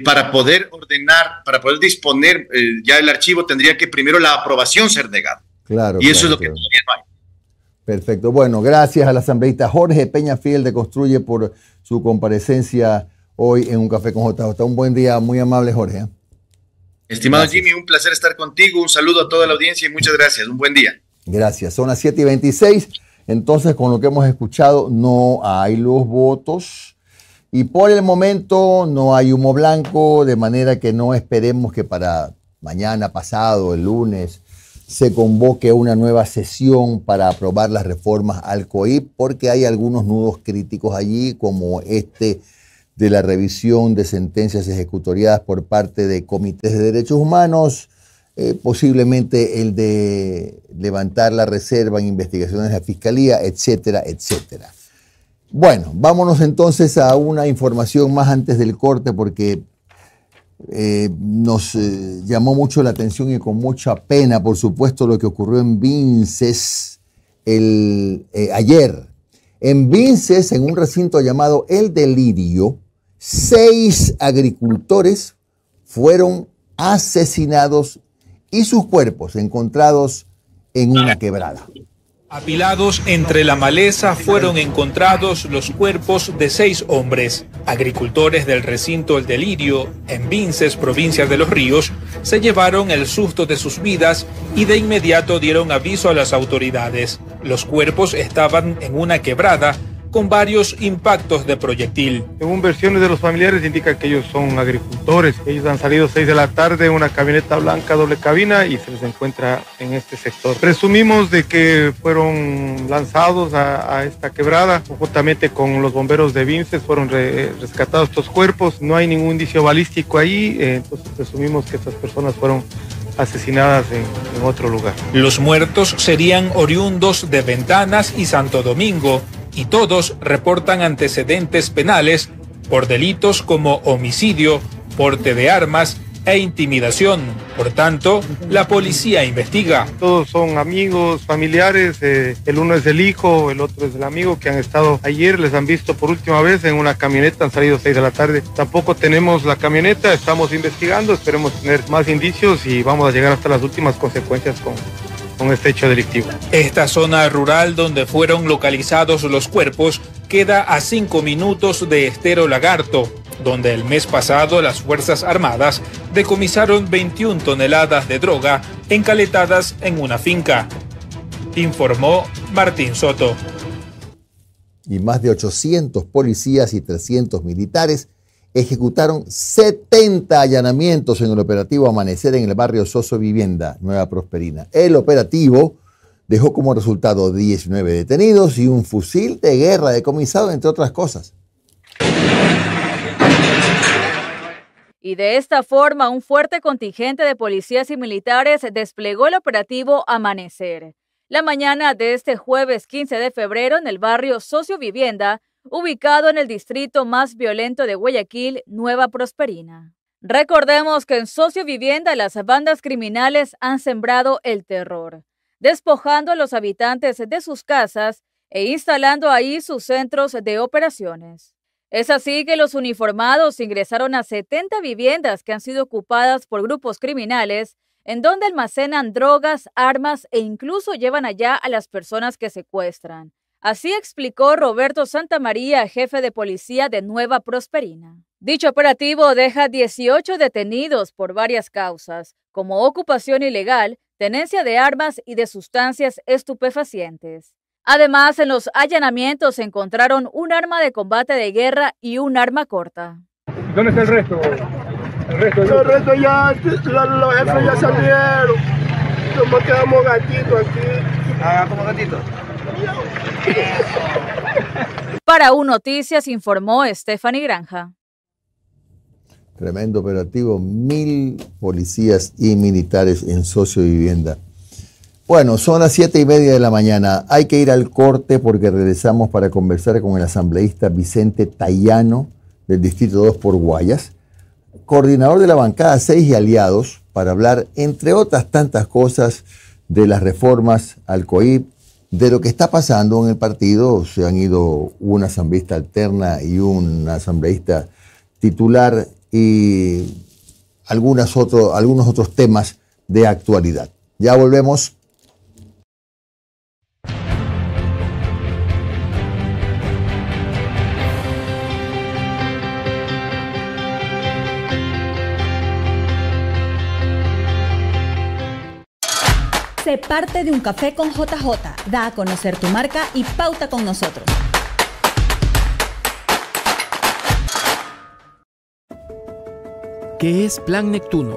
para poder ordenar, para poder disponer ya el archivo, tendría que primero la aprobación ser negada. Claro. Y eso es lo que todavía no hay. Perfecto. Bueno, gracias al asambleísta Jorge Peñafiel de Construye por su comparecencia hoy en Un Café con JJ. Un buen día, muy amable, Jorge. Estimado Jimmy, un placer estar contigo. Un saludo a toda la audiencia y muchas gracias. Un buen día. Gracias. Son las 7:26. Entonces, con lo que hemos escuchado, no hay los votos. Y por el momento no hay humo blanco, de manera que no esperemos que para mañana, pasado, el lunes, se convoque una nueva sesión para aprobar las reformas al COIP, porque hay algunos nudos críticos allí, como este de la revisión de sentencias ejecutoriadas por parte de comités de derechos humanos, posiblemente el de levantar la reserva en investigaciones de la Fiscalía, etcétera, etcétera. Bueno, vámonos entonces a una información más antes del corte, porque nos llamó mucho la atención y con mucha pena, por supuesto, lo que ocurrió en Vinces ayer. En Vinces, en un recinto llamado El Delirio, 6 agricultores fueron asesinados y sus cuerpos encontrados en una quebrada. Apilados entre la maleza fueron encontrados los cuerpos de 6 hombres. Agricultores del recinto El Delirio, en Vinces, provincia de Los Ríos, se llevaron el susto de sus vidas y de inmediato dieron aviso a las autoridades. Los cuerpos estaban en una quebrada con varios impactos de proyectil. Según versiones de los familiares indican que ellos son agricultores. Ellos han salido 6 de la tarde en una camioneta blanca doble cabina y se les encuentra en este sector. Presumimos de que fueron lanzados a esta quebrada. Juntamente con los bomberos de Vinces fueron rescatados estos cuerpos. No hay ningún indicio balístico ahí, entonces presumimos que estas personas fueron asesinadas en otro lugar. Los muertos serían oriundos de Ventanas y Santo Domingo y todos reportan antecedentes penales por delitos como homicidio, porte de armas e intimidación. Por tanto, la policía investiga. Todos son amigos, familiares, el uno es el hijo, el otro es el amigo que han estado ayer, les han visto por última vez en una camioneta, han salido 6 de la tarde. Tampoco tenemos la camioneta, estamos investigando, esperemos tener más indicios y vamos a llegar hasta las últimas consecuencias con este hecho delictivo. Esta zona rural donde fueron localizados los cuerpos queda a 5 minutos de Estero Lagarto, donde el mes pasado las Fuerzas Armadas decomisaron 21 toneladas de droga encaletadas en una finca. Informó Martín Soto. Y más de 800 policías y 300 militares ejecutaron 70 allanamientos en el operativo Amanecer en el barrio Socio Vivienda, Nueva Prosperina. El operativo dejó como resultado 19 detenidos y un fusil de guerra decomisado, entre otras cosas. Y de esta forma, un fuerte contingente de policías y militares desplegó el operativo Amanecer. La mañana de este jueves 15 de febrero en el barrio Socio Vivienda, ubicado en el distrito más violento de Guayaquil, Nueva Prosperina. Recordemos que en Socio Vivienda las bandas criminales han sembrado el terror, despojando a los habitantes de sus casas e instalando ahí sus centros de operaciones. Es así que los uniformados ingresaron a 70 viviendas que han sido ocupadas por grupos criminales, en donde almacenan drogas, armas e incluso llevan allá a las personas que secuestran. Así explicó Roberto Santamaría, jefe de policía de Nueva Prosperina. Dicho operativo deja 18 detenidos por varias causas, como ocupación ilegal, tenencia de armas y de sustancias estupefacientes. Además, en los allanamientos se encontraron un arma de combate de guerra y un arma corta. ¿Dónde está el resto? El resto ya, los jefes ya salieron. Nos quedamos gatitos aquí. ¿Como gatitos? Para UN Noticias informó Stephanie Granja. Tremendo operativo, 1000 policías y militares en Socio Vivienda. Bueno, son las 7:30 de la mañana. Hay que ir al corte porque regresamos para conversar con el asambleísta Vicente Tayano del Distrito 2 por Guayas, coordinador de la bancada 6 y aliados, para hablar, entre otras tantas cosas, de las reformas al COIP, de lo que está pasando en el partido. Se han ido una asambleísta alterna y un asambleísta titular y algunos otros temas de actualidad. Ya volvemos. Sé parte de un café con JJ. Da a conocer tu marca y pauta con nosotros. ¿Qué es Plan Neptuno?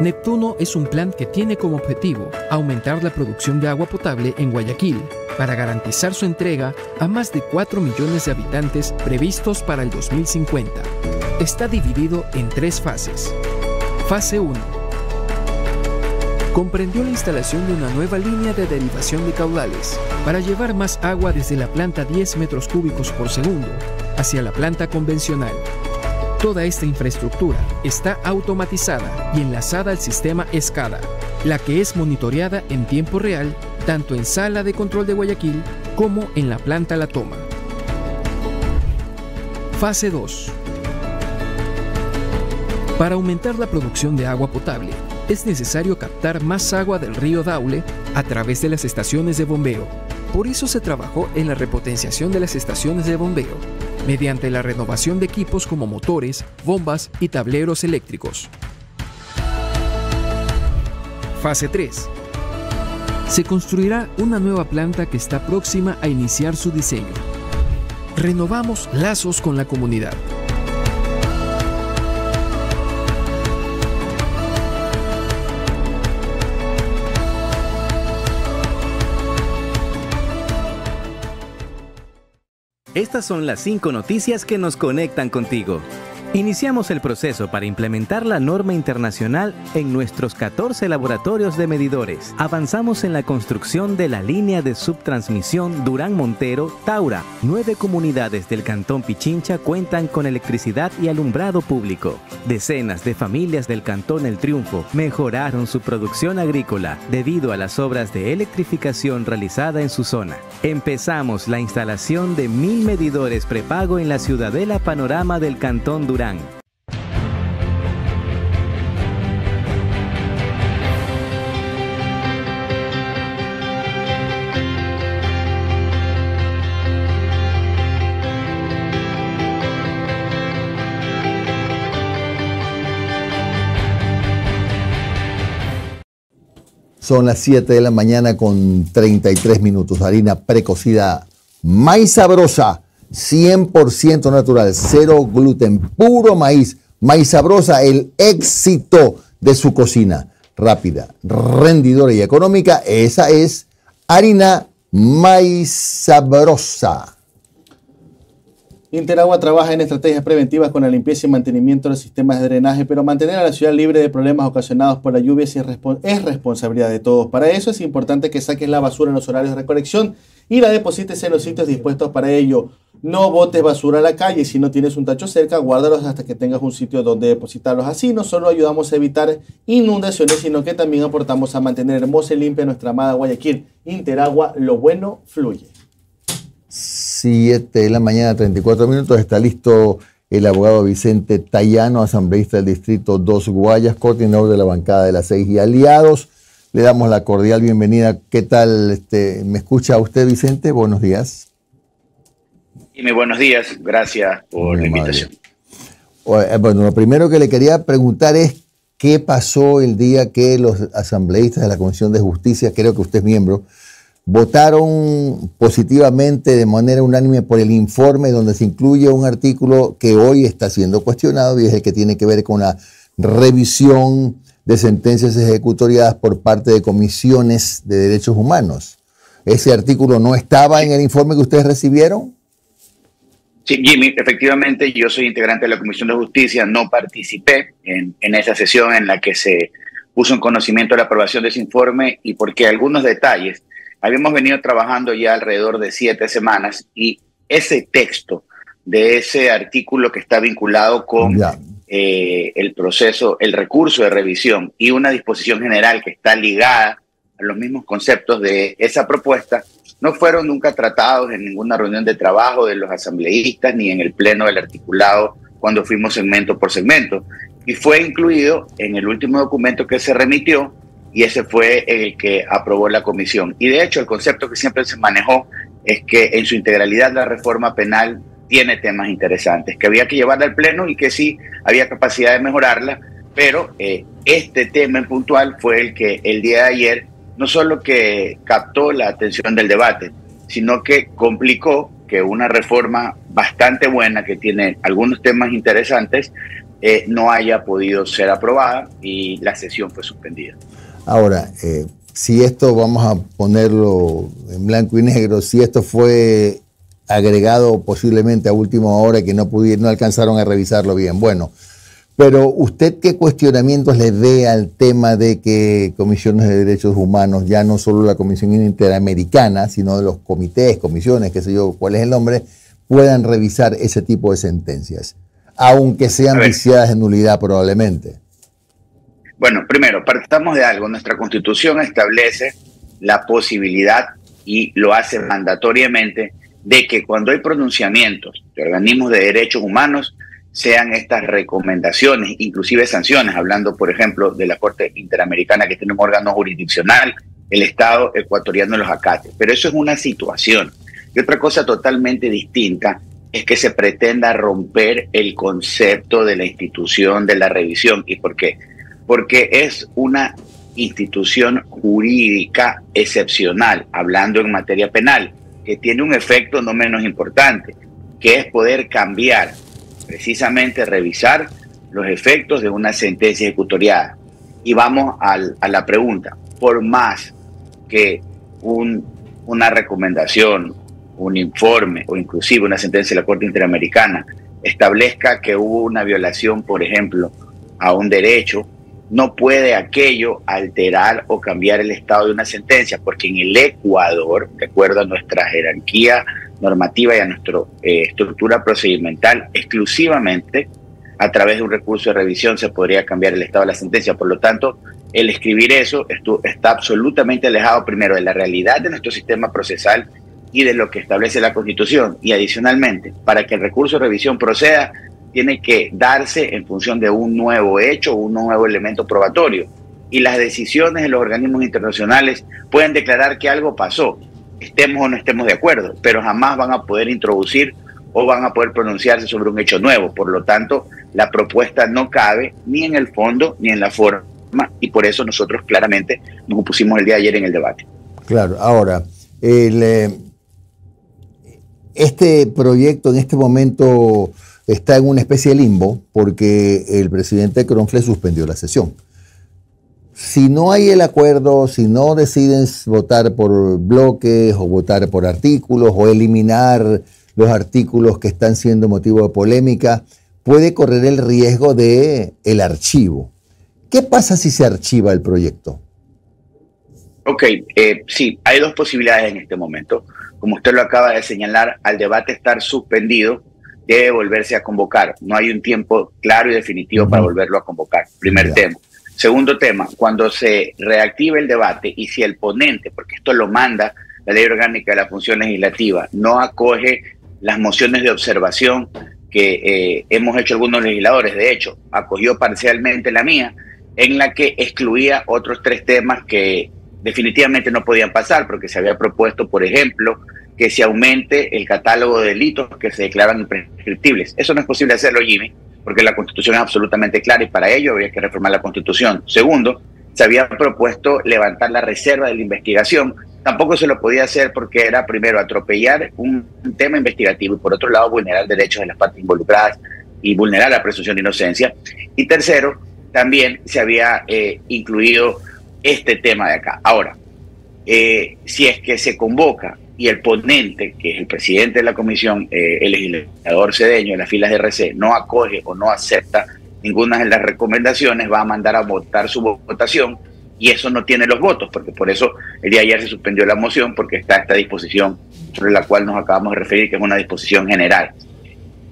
Neptuno es un plan que tiene como objetivo aumentar la producción de agua potable en Guayaquil para garantizar su entrega a más de 4 millones de habitantes previstos para el 2050. Está dividido en 3 fases. Fase 1. Comprendió la instalación de una nueva línea de derivación de caudales para llevar más agua desde la planta 10 metros cúbicos por segundo hacia la planta convencional. Toda esta infraestructura está automatizada y enlazada al sistema SCADA, la que es monitoreada en tiempo real tanto en Sala de Control de Guayaquil como en la planta La Toma. Fase 2. Para aumentar la producción de agua potable, es necesario captar más agua del río Daule a través de las estaciones de bombeo. Por eso se trabajó en la repotenciación de las estaciones de bombeo, mediante la renovación de equipos como motores, bombas y tableros eléctricos. Fase 3. Se construirá una nueva planta que está próxima a iniciar su diseño. renovamos lazos con la comunidad. Estas son las 5 noticias que nos conectan contigo. Iniciamos el proceso para implementar la norma internacional en nuestros 14 laboratorios de medidores. Avanzamos en la construcción de la línea de subtransmisión Durán-Montero-Taura. 9 comunidades del Cantón Pichincha cuentan con electricidad y alumbrado público. Decenas de familias del Cantón El Triunfo mejoraron su producción agrícola debido a las obras de electrificación realizada en su zona. Empezamos la instalación de 1000 medidores prepago en la Ciudadela Panorama del Cantón Durán. Son las 7 de la mañana con 33 minutos. Harina precocida Maíz Sabrosa, 100% natural, cero gluten, puro maíz. Maíz Sabrosa, el éxito de su cocina. Rápida, rendidora y económica. Esa es harina Maíz Sabrosa. Interagua trabaja en estrategias preventivas con la limpieza y mantenimiento de los sistemas de drenaje, pero mantener a la ciudad libre de problemas ocasionados por la lluvia es responsabilidad de todos. Para eso es importante que saques la basura en los horarios de recolección y la deposites en los sitios dispuestos para ello. No botes basura a la calle. Si no tienes un tacho cerca, guárdalos hasta que tengas un sitio donde depositarlos. Así no solo ayudamos a evitar inundaciones, sino que también aportamos a mantener hermosa y limpia nuestra amada Guayaquil. Interagua, lo bueno fluye. 7 de la mañana, 34 minutos. Está listo el abogado Vicente Tayano, asambleísta del Distrito 2 Guayas, coordinador de la bancada de las 6 y aliados. Le damos la cordial bienvenida. ¿Qué tal? ¿Me escucha usted, Vicente? Buenos días. Y muy buenos días. Gracias por la invitación. Bueno, lo primero que le quería preguntar es qué pasó el día que los asambleístas de la Comisión de Justicia, creo que usted es miembro, votaron positivamente de manera unánime por el informe donde se incluye un artículo que hoy está siendo cuestionado y es el que tiene que ver con la revisión de sentencias ejecutoriadas por parte de comisiones de derechos humanos. ¿Ese artículo no estaba en el informe que ustedes recibieron? Sí, Jimmy, efectivamente yo soy integrante de la Comisión de Justicia, no participé en esa sesión en la que se puso en conocimiento la aprobación de ese informe y porque algunos detalles. Habíamos venido trabajando ya alrededor de 7 semanas y ese texto de ese artículo que está vinculado con el proceso, el recurso de revisión y una disposición general que está ligada a los mismos conceptos de esa propuesta, no fueron nunca tratados en ninguna reunión de trabajo de los asambleístas ni en el pleno del articulado cuando fuimos segmento por segmento. Y fue incluido en el último documento que se remitió y ese fue el que aprobó la comisión. Y de hecho el concepto que siempre se manejó es que en su integralidad la reforma penal tiene temas interesantes, que había que llevarla al pleno y que sí había capacidad de mejorarla, pero este tema en puntual fue el que el día de ayer no solo que captó la atención del debate, sino que complicó que una reforma bastante buena que tiene algunos temas interesantes no haya podido ser aprobada y la sesión fue suspendida. Ahora, si esto, vamos a ponerlo en blanco y negro, si esto fue agregado posiblemente a última hora y que no alcanzaron a revisarlo bien, bueno, pero ¿usted qué cuestionamientos le ve al tema de que comisiones de derechos humanos, ya no solo la Comisión Interamericana, sino de los comités, comisiones, qué sé yo, cuál es el nombre, puedan revisar ese tipo de sentencias, aunque sean viciadas de nulidad probablemente? Bueno, primero, partamos de algo. Nuestra Constitución establece la posibilidad, y lo hace mandatoriamente, de que cuando hay pronunciamientos de organismos de derechos humanos, sean estas recomendaciones, inclusive sanciones, hablando, por ejemplo, de la Corte Interamericana, que tiene un órgano jurisdiccional, el Estado ecuatoriano los acate. Pero eso es una situación. Y otra cosa totalmente distinta es que se pretenda romper el concepto de la institución de la revisión. ¿Y por qué? Porque es una institución jurídica excepcional, hablando en materia penal, que tiene un efecto no menos importante. que es poder cambiar, precisamente revisar los efectos de una sentencia ejecutoriada. Y vamos a la pregunta, por más que una recomendación, un informe o inclusive una sentencia de la Corte Interamericana establezca que hubo una violación, por ejemplo, a un derecho, no puede aquello alterar o cambiar el estado de una sentencia, porque en el Ecuador, de acuerdo a nuestra jerarquía normativa y a nuestra estructura procedimental, exclusivamente a través de un recurso de revisión se podría cambiar el estado de la sentencia. Por lo tanto, el escribir eso está absolutamente alejado primero de la realidad de nuestro sistema procesal y de lo que establece la Constitución. Y adicionalmente, para que el recurso de revisión proceda, tiene que darse en función de un nuevo hecho, un nuevo elemento probatorio. Y las decisiones de los organismos internacionales pueden declarar que algo pasó, estemos o no estemos de acuerdo, pero jamás van a poder introducir o van a poder pronunciarse sobre un hecho nuevo. Por lo tanto, la propuesta no cabe ni en el fondo ni en la forma, y por eso nosotros claramente nos opusimos el día de ayer en el debate. Claro, ahora, este proyecto en este momento está en una especie de limbo porque el presidente Kronfle suspendió la sesión. Si no hay el acuerdo, si no deciden votar por bloques o votar por artículos o eliminar los artículos que están siendo motivo de polémica, puede correr el riesgo de el archivo. ¿Qué pasa si se archiva el proyecto? Ok, sí, hay dos posibilidades en este momento. Como usted lo acaba de señalar, al debate estar suspendido, debe volverse a convocar. No hay un tiempo claro y definitivo para volverlo a convocar. Primer tema. Segundo tema, cuando se reactive el debate y si el ponente, porque esto lo manda la Ley Orgánica de la Función Legislativa, no acoge las mociones de observación que hemos hecho algunos legisladores, de hecho, acogió parcialmente la mía, en la que excluía otros 3 temas que definitivamente no podían pasar, porque se había propuesto, por ejemplo, que se aumente el catálogo de delitos que se declaran imprescriptibles. Eso no es posible hacerlo, Jimmy, porque la Constitución es absolutamente clara y para ello habría que reformar la Constitución. Segundo, se había propuesto levantar la reserva de la investigación. Tampoco se lo podía hacer porque era, primero, atropellar un tema investigativo y, por otro lado, vulnerar derechos de las partes involucradas y vulnerar la presunción de inocencia. Y tercero, también se había incluido este tema de acá. Ahora, si es que se convoca y el ponente, que es el presidente de la comisión, el legislador Cedeño de las filas de RC, no acoge o no acepta ninguna de las recomendaciones, va a mandar a votar su votación y eso no tiene los votos, porque por eso el día de ayer se suspendió la moción, porque está esta disposición sobre la cual nos acabamos de referir, que es una disposición general.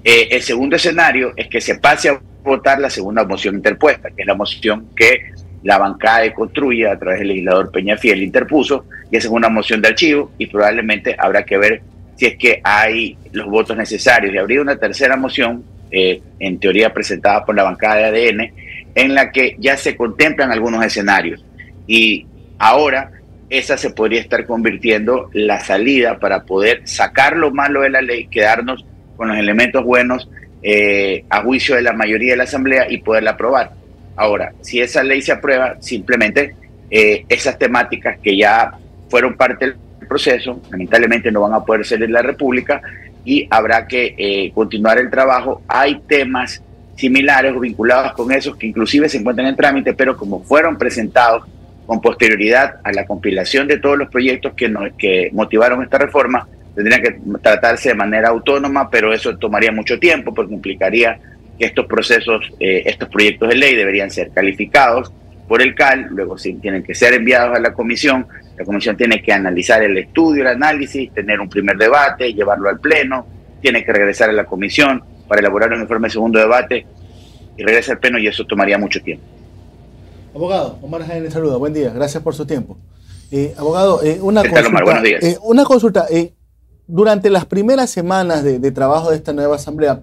El segundo escenario es que se pase a votar la segunda moción interpuesta, que es la moción que la bancada de Construya, a través del legislador Peñafiel, interpuso, y esa es una moción de archivo, y probablemente habrá que ver si es que hay los votos necesarios. Y habría una tercera moción, en teoría presentada por la bancada de ADN, en la que ya se contemplan algunos escenarios, y ahora esa se podría estar convirtiendo la salida para poder sacar lo malo de la ley, quedarnos con los elementos buenos a juicio de la mayoría de la Asamblea y poderla aprobar. Ahora, si esa ley se aprueba, simplemente esas temáticas que ya fueron parte del proceso, lamentablemente no van a poder ser en la República y habrá que continuar el trabajo. Hay temas similares o vinculados con esos que inclusive se encuentran en trámite, pero como fueron presentados con posterioridad a la compilación de todos los proyectos que motivaron esta reforma, tendrían que tratarse de manera autónoma, pero eso tomaría mucho tiempo porque implicaría que estos procesos, estos proyectos de ley deberían ser calificados por el CAL, luego sí, tienen que ser enviados a la comisión tiene que analizar el estudio, el análisis, tener un primer debate, llevarlo al pleno, tiene que regresar a la comisión para elaborar un informe de segundo debate y regresa al pleno y eso tomaría mucho tiempo. Abogado, Omar Jaén le saluda, buen día, gracias por su tiempo. Abogado, una ¿Qué tal, Omar? Buenos días. Una consulta, durante las primeras semanas de trabajo de esta nueva asamblea,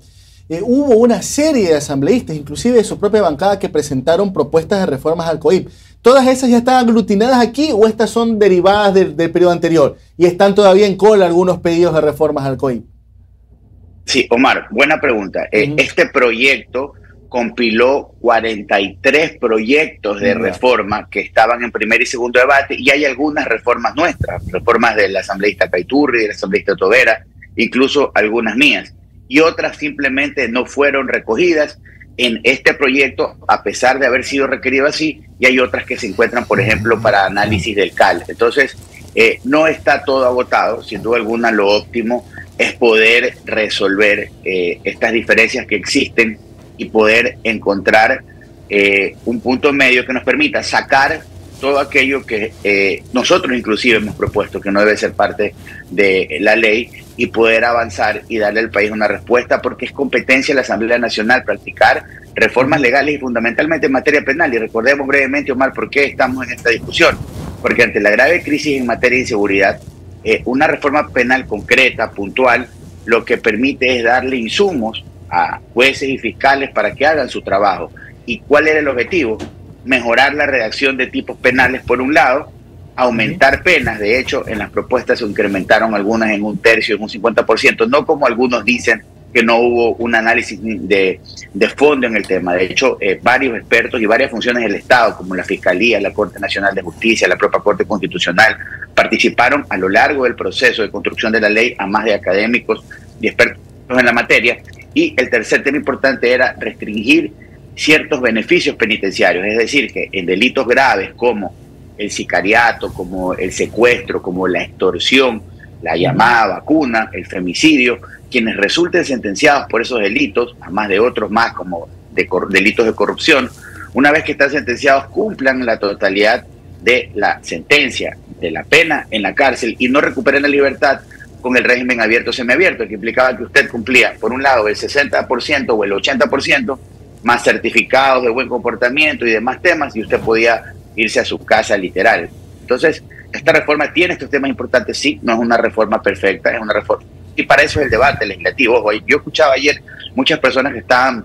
hubo una serie de asambleístas, inclusive de su propia bancada, que presentaron propuestas de reformas al COIP. ¿Todas esas ya están aglutinadas aquí o estas son derivadas del periodo anterior y están todavía en cola algunos pedidos de reformas al COIP? Sí, Omar, buena pregunta. Este proyecto compiló 43 proyectos de reforma que estaban en primer y segundo debate y hay algunas reformas nuestras, reformas del asambleísta Caiturri, del asambleísta Tovera, incluso algunas mías. y otras simplemente no fueron recogidas en este proyecto a pesar de haber sido requerido así, y hay otras que se encuentran, por ejemplo, para análisis del CAL. Entonces, no está todo agotado. Sin duda alguna, lo óptimo es poder resolver estas diferencias que existen y poder encontrar un punto medio que nos permita sacar todo aquello que nosotros inclusive hemos propuesto que no debe ser parte de la ley, y poder avanzar y darle al país una respuesta, porque es competencia de la Asamblea Nacional practicar reformas legales y fundamentalmente en materia penal. Y recordemos brevemente, Omar, por qué estamos en esta discusión. Porque ante la grave crisis en materia de inseguridad, una reforma penal concreta, puntual, lo que permite es darle insumos a jueces y fiscales para que hagan su trabajo. ¿Y cuál era el objetivo? Mejorar la redacción de tipos penales, por un lado, aumentar penas. De hecho, en las propuestas se incrementaron algunas en 1/3, en un 50%, no como algunos dicen que no hubo un análisis de fondo en el tema. De hecho, varios expertos y varias funciones del Estado, como la Fiscalía, la Corte Nacional de Justicia, la propia Corte Constitucional, participaron a lo largo del proceso de construcción de la ley, a más de académicos y expertos en la materia. Y el tercer tema importante era restringir ciertos beneficios penitenciarios, es decir, que en delitos graves como el sicariato, como el secuestro, como la extorsión, la llamada vacuna, el femicidio, quienes resulten sentenciados por esos delitos, además de otros más como delitos de corrupción, una vez que están sentenciados cumplan la totalidad de la sentencia, de la pena en la cárcel, y no recuperen la libertad con el régimen abierto o semiabierto, que implicaba que usted cumplía, por un lado, el 60% o el 80%, más certificados de buen comportamiento y demás temas, y usted podía irse a su casa literal. Entonces, esta reforma tiene estos temas importantes, sí, no es una reforma perfecta, es una reforma, y para eso es el debate legislativo. Yo escuchaba ayer muchas personas que estaban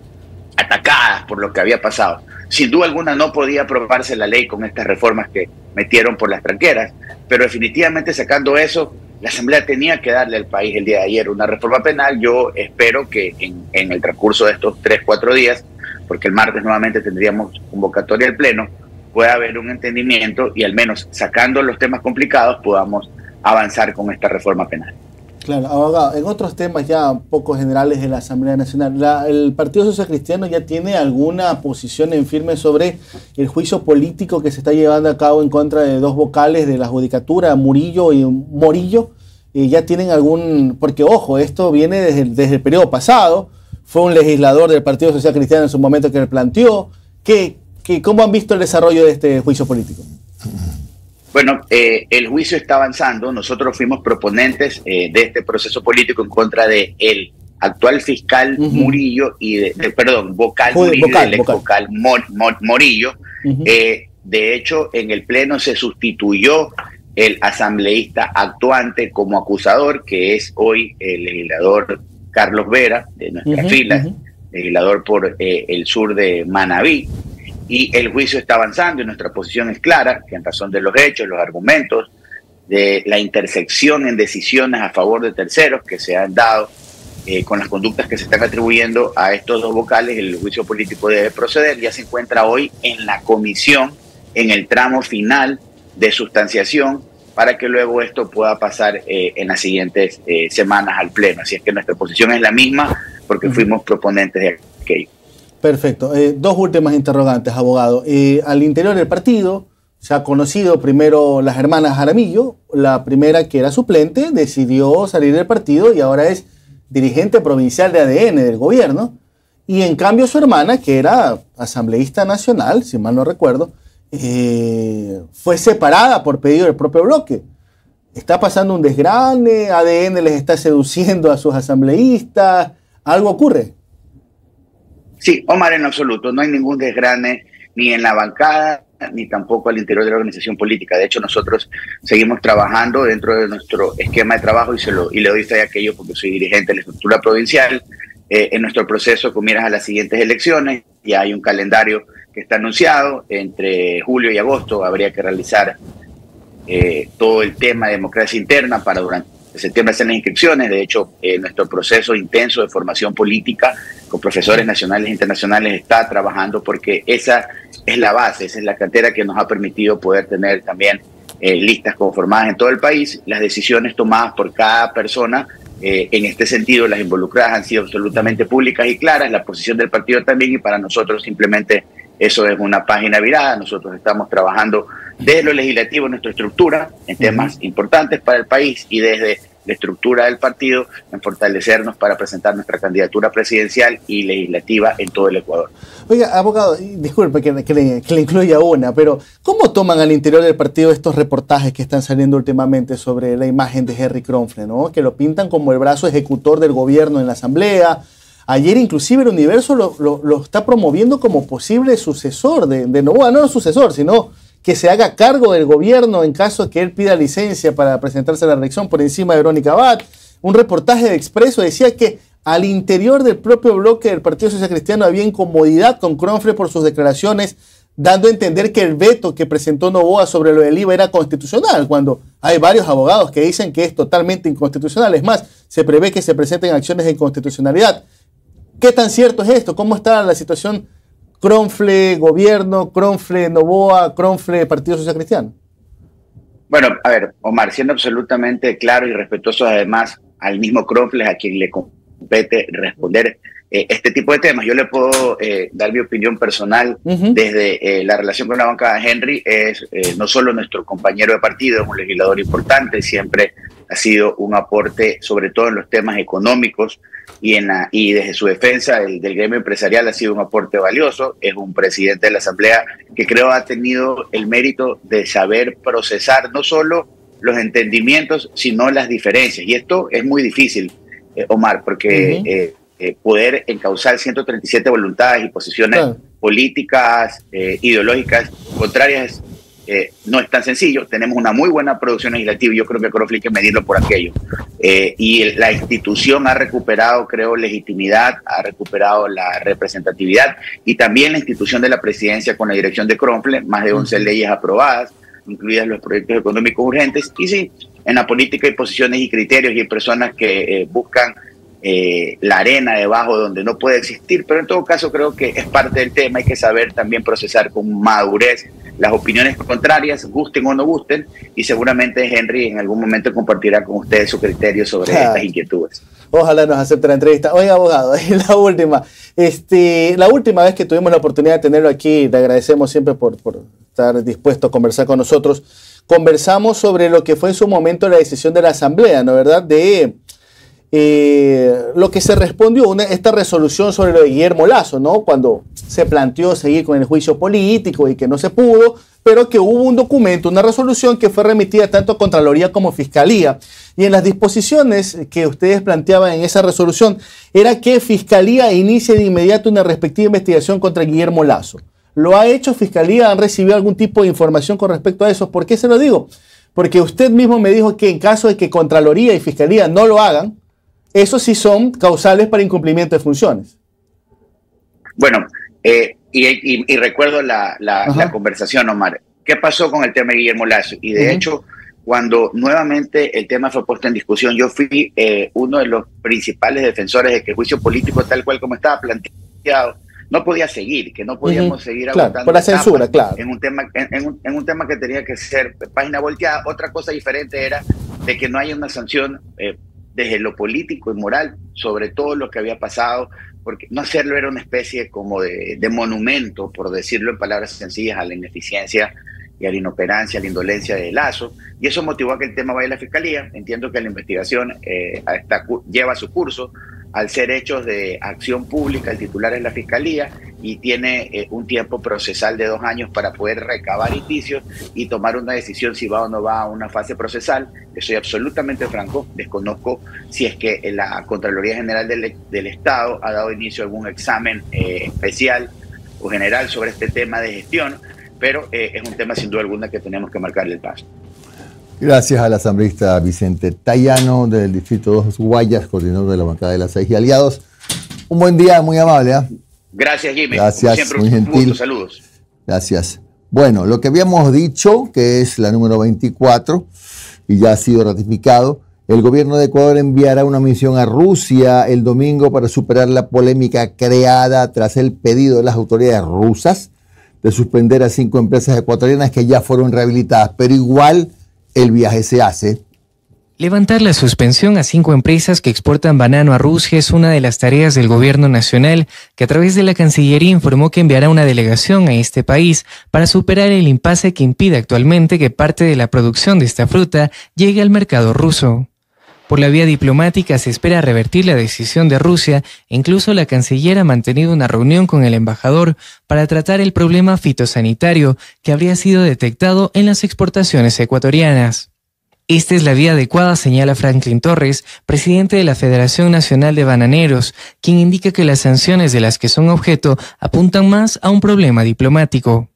atacadas por lo que había pasado. Sin duda alguna no podía aprobarse la ley con estas reformas que metieron por las tranqueras, pero definitivamente sacando eso, la Asamblea tenía que darle al país el día de ayer una reforma penal. Yo espero que en el transcurso de estos 3-4 días, porque el martes nuevamente tendríamos convocatoria al Pleno, pueda haber un entendimiento y al menos sacando los temas complicados podamos avanzar con esta reforma penal. Claro, abogado, en otros temas ya poco generales de la Asamblea Nacional, ¿el Partido Social Cristiano ya tiene alguna posición en firme sobre el juicio político que se está llevando a cabo en contra de dos vocales de la Judicatura, Murillo y Morillo? ¿Ya tienen algún...? Porque, ojo, esto viene desde el periodo pasado, fue un legislador del Partido Social Cristiano en su momento que le planteó. ¿Cómo han visto el desarrollo de este juicio político? Bueno, el juicio está avanzando. Nosotros fuimos proponentes de este proceso político en contra de el actual fiscal Murillo y vocal Murillo y del ex vocal Morillo. De hecho, en el Pleno se sustituyó el asambleísta actuante como acusador, que es hoy el legislador Carlos Vera, de nuestras filas, legislador por el sur de Manabí. Y el juicio está avanzando y nuestra posición es clara, que en razón de los hechos, los argumentos, de la intersección en decisiones a favor de terceros que se han dado con las conductas que se están atribuyendo a estos dos vocales, el juicio político debe proceder. Ya se encuentra hoy en la comisión, en el tramo final de sustanciación, para que luego esto pueda pasar en las siguientes semanas al Pleno. Así es que nuestra posición es la misma porque fuimos proponentes de aquello. Perfecto. Dos últimas interrogantes, abogado. Al interior del partido se ha conocido primero las hermanas Jaramillo. La primera, que era suplente, decidió salir del partido y ahora es dirigente provincial de ADN del gobierno. Y en cambio su hermana, que era asambleísta nacional, si mal no recuerdo, fue separada por pedido del propio bloque. Está pasando un desgrane, ADN les está seduciendo a sus asambleístas. ¿Algo ocurre? Sí, Omar, en absoluto. No hay ningún desgrane ni en la bancada, ni tampoco al interior de la organización política. De hecho, nosotros seguimos trabajando dentro de nuestro esquema de trabajo y le doy fe a aquello porque soy dirigente de la estructura provincial. En nuestro proceso con miras a las siguientes elecciones, ya hay un calendario que está anunciado. Entre julio y agosto habría que realizar todo el tema de democracia interna para durante septiembre hacer las inscripciones. De hecho, nuestro proceso intenso de formación política con profesores nacionales e internacionales está trabajando porque esa es la base, esa es la cantera que nos ha permitido poder tener también listas conformadas en todo el país. Las decisiones tomadas por cada persona En este sentido, las involucradas han sido absolutamente públicas y claras, la posición del partido también, y para nosotros simplemente eso es una página virada. Nosotros estamos trabajando desde lo legislativo en nuestra estructura, en temas importantes para el país, y desde la estructura del partido en fortalecernos para presentar nuestra candidatura presidencial y legislativa en todo el Ecuador. Oiga, abogado, disculpe que le incluya una, pero ¿cómo toman al interior del partido estos reportajes que están saliendo últimamente sobre la imagen de Henry Kronfle, ¿no? Que lo pintan como el brazo ejecutor del gobierno en la Asamblea? Ayer inclusive el Universo lo está promoviendo como posible sucesor de Noboa, no sucesor, sino que se haga cargo del gobierno en caso de que él pida licencia para presentarse a la reelección por encima de Verónica Abad. Un reportaje de Expreso decía que al interior del propio bloque del Partido Social Cristiano había incomodidad con Kronfle por sus declaraciones, dando a entender que el veto que presentó Noboa sobre lo del IVA era constitucional, cuando hay varios abogados que dicen que es totalmente inconstitucional. Es más, se prevé que se presenten acciones de inconstitucionalidad. ¿Qué tan cierto es esto? ¿Cómo está la situación Kronfle gobierno, Kronfle Noboa, Kronfle Partido Social Cristiano? Bueno, a ver, Omar, siendo absolutamente claro y respetuoso además al mismo Kronfle a quien le compete responder este tipo de temas, yo le puedo dar mi opinión personal desde la relación con la bancada. Henry es no solo nuestro compañero de partido, es un legislador importante, siempre ha sido un aporte, sobre todo en los temas económicos, y desde su defensa del gremio empresarial ha sido un aporte valioso. Es un presidente de la Asamblea que creo ha tenido el mérito de saber procesar no solo los entendimientos, sino las diferencias. Y esto es muy difícil, Omar, porque poder encauzar 137 voluntades y posiciones políticas, ideológicas contrarias no es tan sencillo. Tenemos una muy buena producción legislativa y yo creo que Kronfle hay que medirlo por aquello. Y la institución ha recuperado, creo, legitimidad, ha recuperado la representatividad, y también la institución de la presidencia con la dirección de Kronfle, más de 11 leyes aprobadas, incluidas los proyectos económicos urgentes. Y sí, en la política hay posiciones y criterios y hay personas que buscan la arena debajo donde no puede existir, pero en todo caso creo que es parte del tema. Hay que saber también procesar con madurez las opiniones contrarias, gusten o no gusten, y seguramente Henry en algún momento compartirá con ustedes su criterio sobre estas inquietudes. Ojalá nos acepte la entrevista. Oiga, abogado, la última vez que tuvimos la oportunidad de tenerlo aquí, le agradecemos siempre por estar dispuesto a conversar con nosotros. Conversamos sobre lo que fue en su momento la decisión de la Asamblea, ¿no verdad?, de lo que se respondió, esta resolución sobre lo de Guillermo Lasso, ¿no? Cuando se planteó seguir con el juicio político y que no se pudo, pero que hubo un documento, una resolución que fue remitida tanto a Contraloría como Fiscalía. Y en las disposiciones que ustedes planteaban en esa resolución era que Fiscalía inicie de inmediato una respectiva investigación contra Guillermo Lasso. ¿Lo ha hecho Fiscalía? ¿Han recibido algún tipo de información con respecto a eso? ¿Por qué se lo digo? Porque usted mismo me dijo que en caso de que Contraloría y Fiscalía no lo hagan, esos sí son causales para incumplimiento de funciones. Bueno, y recuerdo la conversación, Omar. ¿Qué pasó con el tema de Guillermo Lasso? Y de hecho, cuando nuevamente el tema fue puesto en discusión, yo fui uno de los principales defensores de que el juicio político, tal cual como estaba planteado, no podía seguir, que no podíamos seguir agotando por la censura, claro. En un tema que tenía que ser página volteada. Otra cosa diferente era de que no haya una sanción desde lo político y moral sobre todo lo que había pasado, porque no hacerlo era una especie como de monumento, por decirlo en palabras sencillas, a la ineficiencia y a la inoperancia, a la indolencia de Lasso, y eso motivó a que el tema vaya a la Fiscalía. Entiendo que la investigación lleva su curso. Al ser hechos de acción pública, el titular es la Fiscalía y tiene un tiempo procesal de 2 años para poder recabar indicios y tomar una decisión si va o no va a una fase procesal. Soy absolutamente franco, desconozco si es que la Contraloría General del Estado ha dado inicio a algún examen especial o general sobre este tema de gestión, pero es un tema sin duda alguna que tenemos que marcarle el paso. Gracias al asambleísta Vicente Tayano del Distrito 2 Guayas, coordinador de la bancada de las 6 y aliados. Un buen día, muy amable. Gracias, Jimmy. Gracias, siempre, muy gentil. Gusto, saludos. Gracias. Bueno, lo que habíamos dicho, que es la número 24, y ya ha sido ratificado, el gobierno de Ecuador enviará una misión a Rusia el domingo para superar la polémica creada tras el pedido de las autoridades rusas de suspender a 5 empresas ecuatorianas que ya fueron rehabilitadas, pero igual el viaje se hace Levantar la suspensión a 5 empresas que exportan banano a Rusia es una de las tareas del gobierno nacional, que a través de la Cancillería informó que enviará una delegación a este país para superar el impasse que impide actualmente que parte de la producción de esta fruta llegue al mercado ruso. Por la vía diplomática se espera revertir la decisión de Rusia e incluso la canciller ha mantenido una reunión con el embajador para tratar el problema fitosanitario que habría sido detectado en las exportaciones ecuatorianas. Esta es la vía adecuada, señala Franklin Torres, presidente de la Federación Nacional de Bananeros, quien indica que las sanciones de las que son objeto apuntan más a un problema diplomático.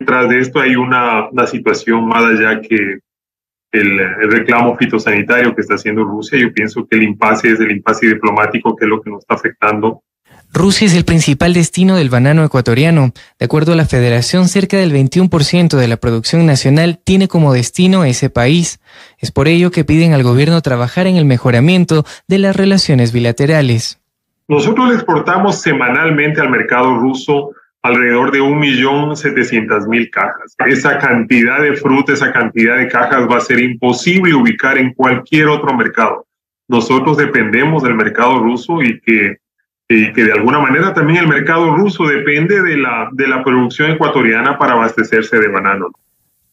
Detrás de esto hay una situación más allá que el reclamo fitosanitario que está haciendo Rusia. Yo pienso que el impasse es el impasse diplomático, que es lo que nos está afectando. Rusia es el principal destino del banano ecuatoriano. De acuerdo a la Federación, cerca del 21% de la producción nacional tiene como destino ese país. Es por ello que piden al gobierno trabajar en el mejoramiento de las relaciones bilaterales. Nosotros le exportamos semanalmente al mercado ruso alrededor de 1.700.000 cajas. Esa cantidad de fruta, esa cantidad de cajas va a ser imposible ubicar en cualquier otro mercado. Nosotros dependemos del mercado ruso y que de alguna manera también el mercado ruso depende de la producción ecuatoriana para abastecerse de banano.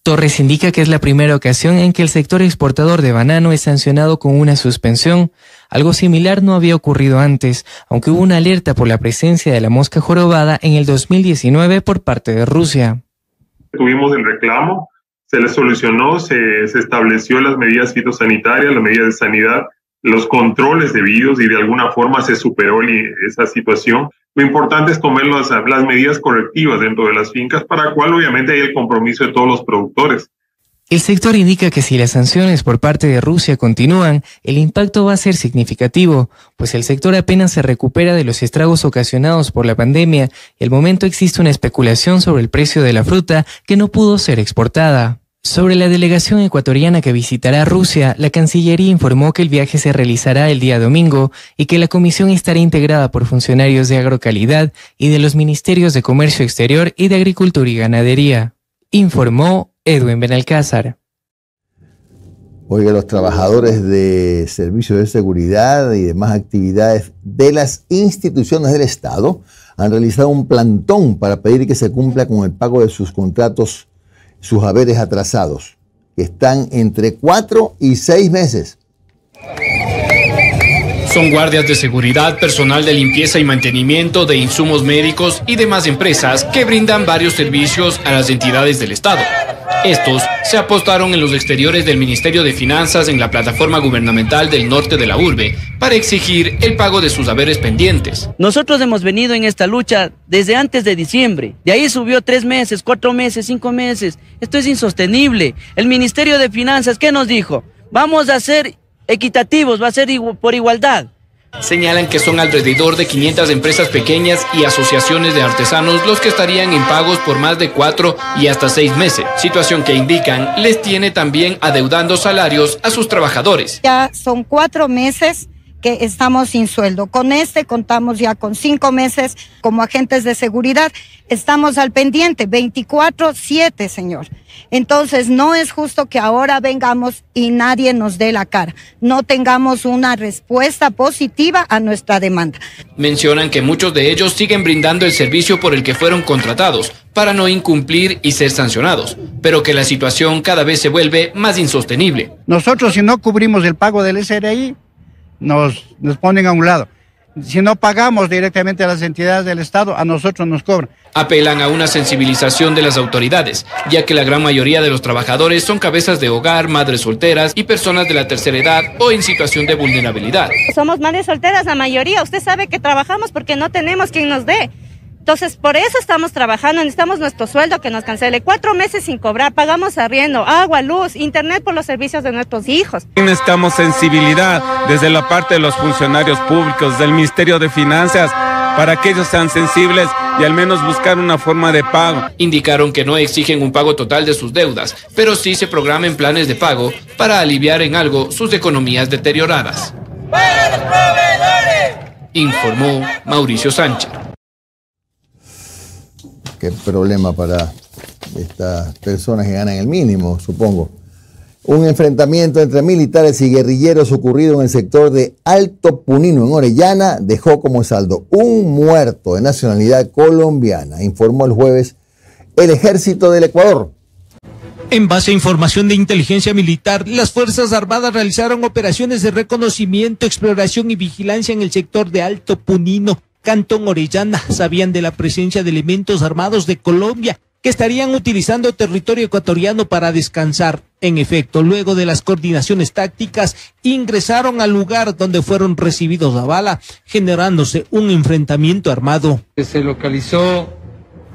Torres indica que es la primera ocasión en que el sector exportador de banano es sancionado con una suspensión. Algo similar no había ocurrido antes, aunque hubo una alerta por la presencia de la mosca jorobada en el 2019 por parte de Rusia. Tuvimos el reclamo, se le solucionó, se estableció las medidas fitosanitarias, las medidas de sanidad, los controles debidos y de alguna forma se superó esa situación. Lo importante es tomar las medidas correctivas dentro de las fincas, para lo cual obviamente hay el compromiso de todos los productores. El sector indica que si las sanciones por parte de Rusia continúan, el impacto va a ser significativo, pues el sector apenas se recupera de los estragos ocasionados por la pandemia y al momento existe una especulación sobre el precio de la fruta que no pudo ser exportada. Sobre la delegación ecuatoriana que visitará Rusia, la Cancillería informó que el viaje se realizará el día domingo y que la comisión estará integrada por funcionarios de Agrocalidad y de los Ministerios de Comercio Exterior y de Agricultura y Ganadería. Informó Edwin Benalcázar. Oiga, los trabajadores de servicios de seguridad y demás actividades de las instituciones del Estado han realizado un plantón para pedir que se cumpla con el pago de sus contratos, sus haberes atrasados, que están entre 4 y 6 meses. Son guardias de seguridad, personal de limpieza y mantenimiento de insumos médicos y demás empresas que brindan varios servicios a las entidades del Estado. Estos se apostaron en los exteriores del Ministerio de Finanzas en la plataforma gubernamental del norte de la urbe para exigir el pago de sus haberes pendientes. Nosotros hemos venido en esta lucha desde antes de diciembre. De ahí subió 3 meses, 4 meses, 5 meses. Esto es insostenible. El Ministerio de Finanzas, ¿qué nos dijo? Vamos a ser equitativos, va a ser por igualdad. Señalan que son alrededor de 500 empresas pequeñas y asociaciones de artesanos los que estarían en pagos por más de 4 y hasta 6 meses, situación que indican les tiene también adeudando salarios a sus trabajadores. Ya son 4 meses que estamos sin sueldo. Con contamos ya con 5 meses como agentes de seguridad. Estamos al pendiente, 24/7, señor. Entonces, no es justo que ahora vengamos y nadie nos dé la cara. No tengamos una respuesta positiva a nuestra demanda. Mencionan que muchos de ellos siguen brindando el servicio por el que fueron contratados para no incumplir y ser sancionados, pero que la situación cada vez se vuelve más insostenible. Nosotros, si no cubrimos el pago del SRI, nos ponen a un lado. Si no pagamos directamente a las entidades del Estado, a nosotros nos cobran. Apelan a una sensibilización de las autoridades, ya que la gran mayoría de los trabajadores son cabezas de hogar, madres solteras y personas de la tercera edad o en situación de vulnerabilidad. Somos madres solteras la mayoría, usted sabe que trabajamos porque no tenemos quien nos dé. Entonces, por eso estamos trabajando, necesitamos nuestro sueldo que nos cancele. 4 meses sin cobrar, pagamos arriendo, agua, luz, internet por los servicios de nuestros hijos. Necesitamos sensibilidad desde la parte de los funcionarios públicos, del Ministerio de Finanzas, para que ellos sean sensibles y al menos buscar una forma de pago. Indicaron que no exigen un pago total de sus deudas, pero sí se programen planes de pago para aliviar en algo sus economías deterioradas. ¡Para los proveedores! Informó Mauricio Sánchez. Qué problema para estas personas que ganan el mínimo, supongo. Un enfrentamiento entre militares y guerrilleros ocurrido en el sector de Alto Punino, en Orellana, dejó como saldo un muerto de nacionalidad colombiana, informó el jueves el Ejército del Ecuador. En base a información de inteligencia militar, las Fuerzas Armadas realizaron operaciones de reconocimiento, exploración y vigilancia en el sector de Alto Punino, Cantón Orellana. Sabían de la presencia de elementos armados de Colombia que estarían utilizando territorio ecuatoriano para descansar. En efecto, luego de las coordinaciones tácticas, ingresaron al lugar donde fueron recibidos a bala, generándose un enfrentamiento armado. Se localizó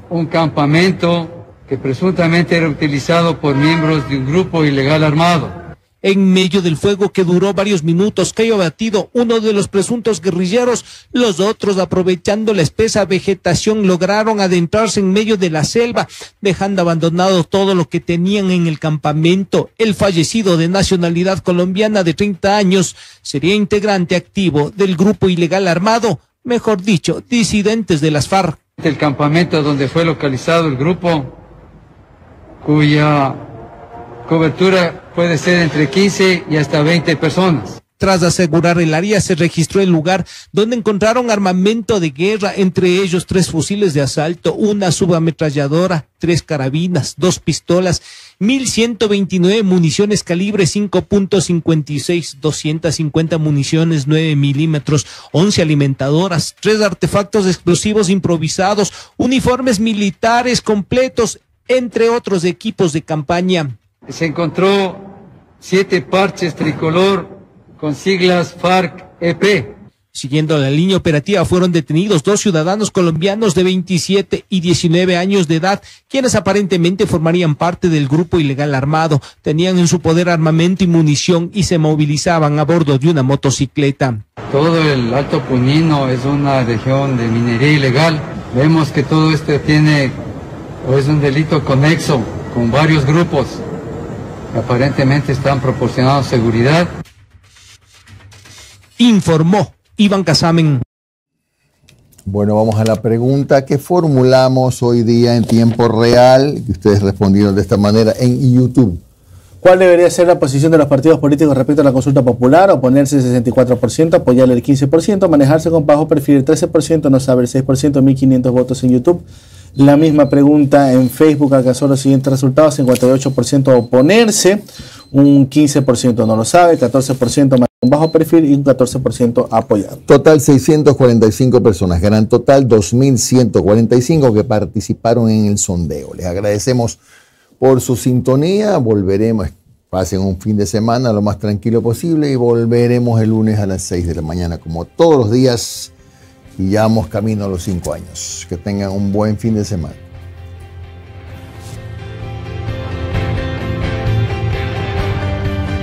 un campamento que presuntamente era utilizado por miembros de un grupo ilegal armado. En medio del fuego que duró varios minutos, cayó abatido uno de los presuntos guerrilleros. Los otros, aprovechando la espesa vegetación, lograron adentrarse en medio de la selva, dejando abandonado todo lo que tenían en el campamento. El fallecido, de nacionalidad colombiana de 30 años, sería integrante activo del grupo ilegal armado, mejor dicho, disidentes de las FARC. El campamento donde fue localizado el grupo, cuya cobertura puede ser entre 15 y hasta 20 personas. Tras asegurar el área, se registró el lugar donde encontraron armamento de guerra, entre ellos 3 fusiles de asalto, una subametralladora, 3 carabinas, 2 pistolas, 1.129 municiones calibre 5.56, 250 municiones 9 milímetros, 11 alimentadoras, 3 artefactos explosivos improvisados, uniformes militares completos, entre otros equipos de campaña. Se encontró 7 parches tricolor con siglas FARC-EP. Siguiendo la línea operativa, fueron detenidos 2 ciudadanos colombianos de 27 y 19 años de edad, quienes aparentemente formarían parte del grupo ilegal armado. Tenían en su poder armamento y munición y se movilizaban a bordo de una motocicleta. Todo el Alto Punino es una región de minería ilegal. Vemos que todo esto tiene o es un delito conexo con varios grupos que aparentemente están proporcionando seguridad. Informó Iván Casamen. Bueno, vamos a la pregunta que formulamos hoy día en tiempo real, que ustedes respondieron de esta manera en YouTube. ¿Cuál debería ser la posición de los partidos políticos respecto a la consulta popular? Oponerse el 64%, apoyarle el 15%, manejarse con bajo perfil el 13%, no saber el 6%, 1.500 votos en YouTube. La misma pregunta en Facebook alcanzó los siguientes resultados: 58% oponerse, un 15% no lo sabe, 14% con bajo perfil y un 14% apoyado. Total 645 personas, gran total 2.145 que participaron en el sondeo. Les agradecemos por su sintonía, volveremos, pasen un fin de semana lo más tranquilo posible y volveremos el lunes a las 6 de la mañana como todos los días. Y ya vamos camino a los 5 años. Que tengan un buen fin de semana.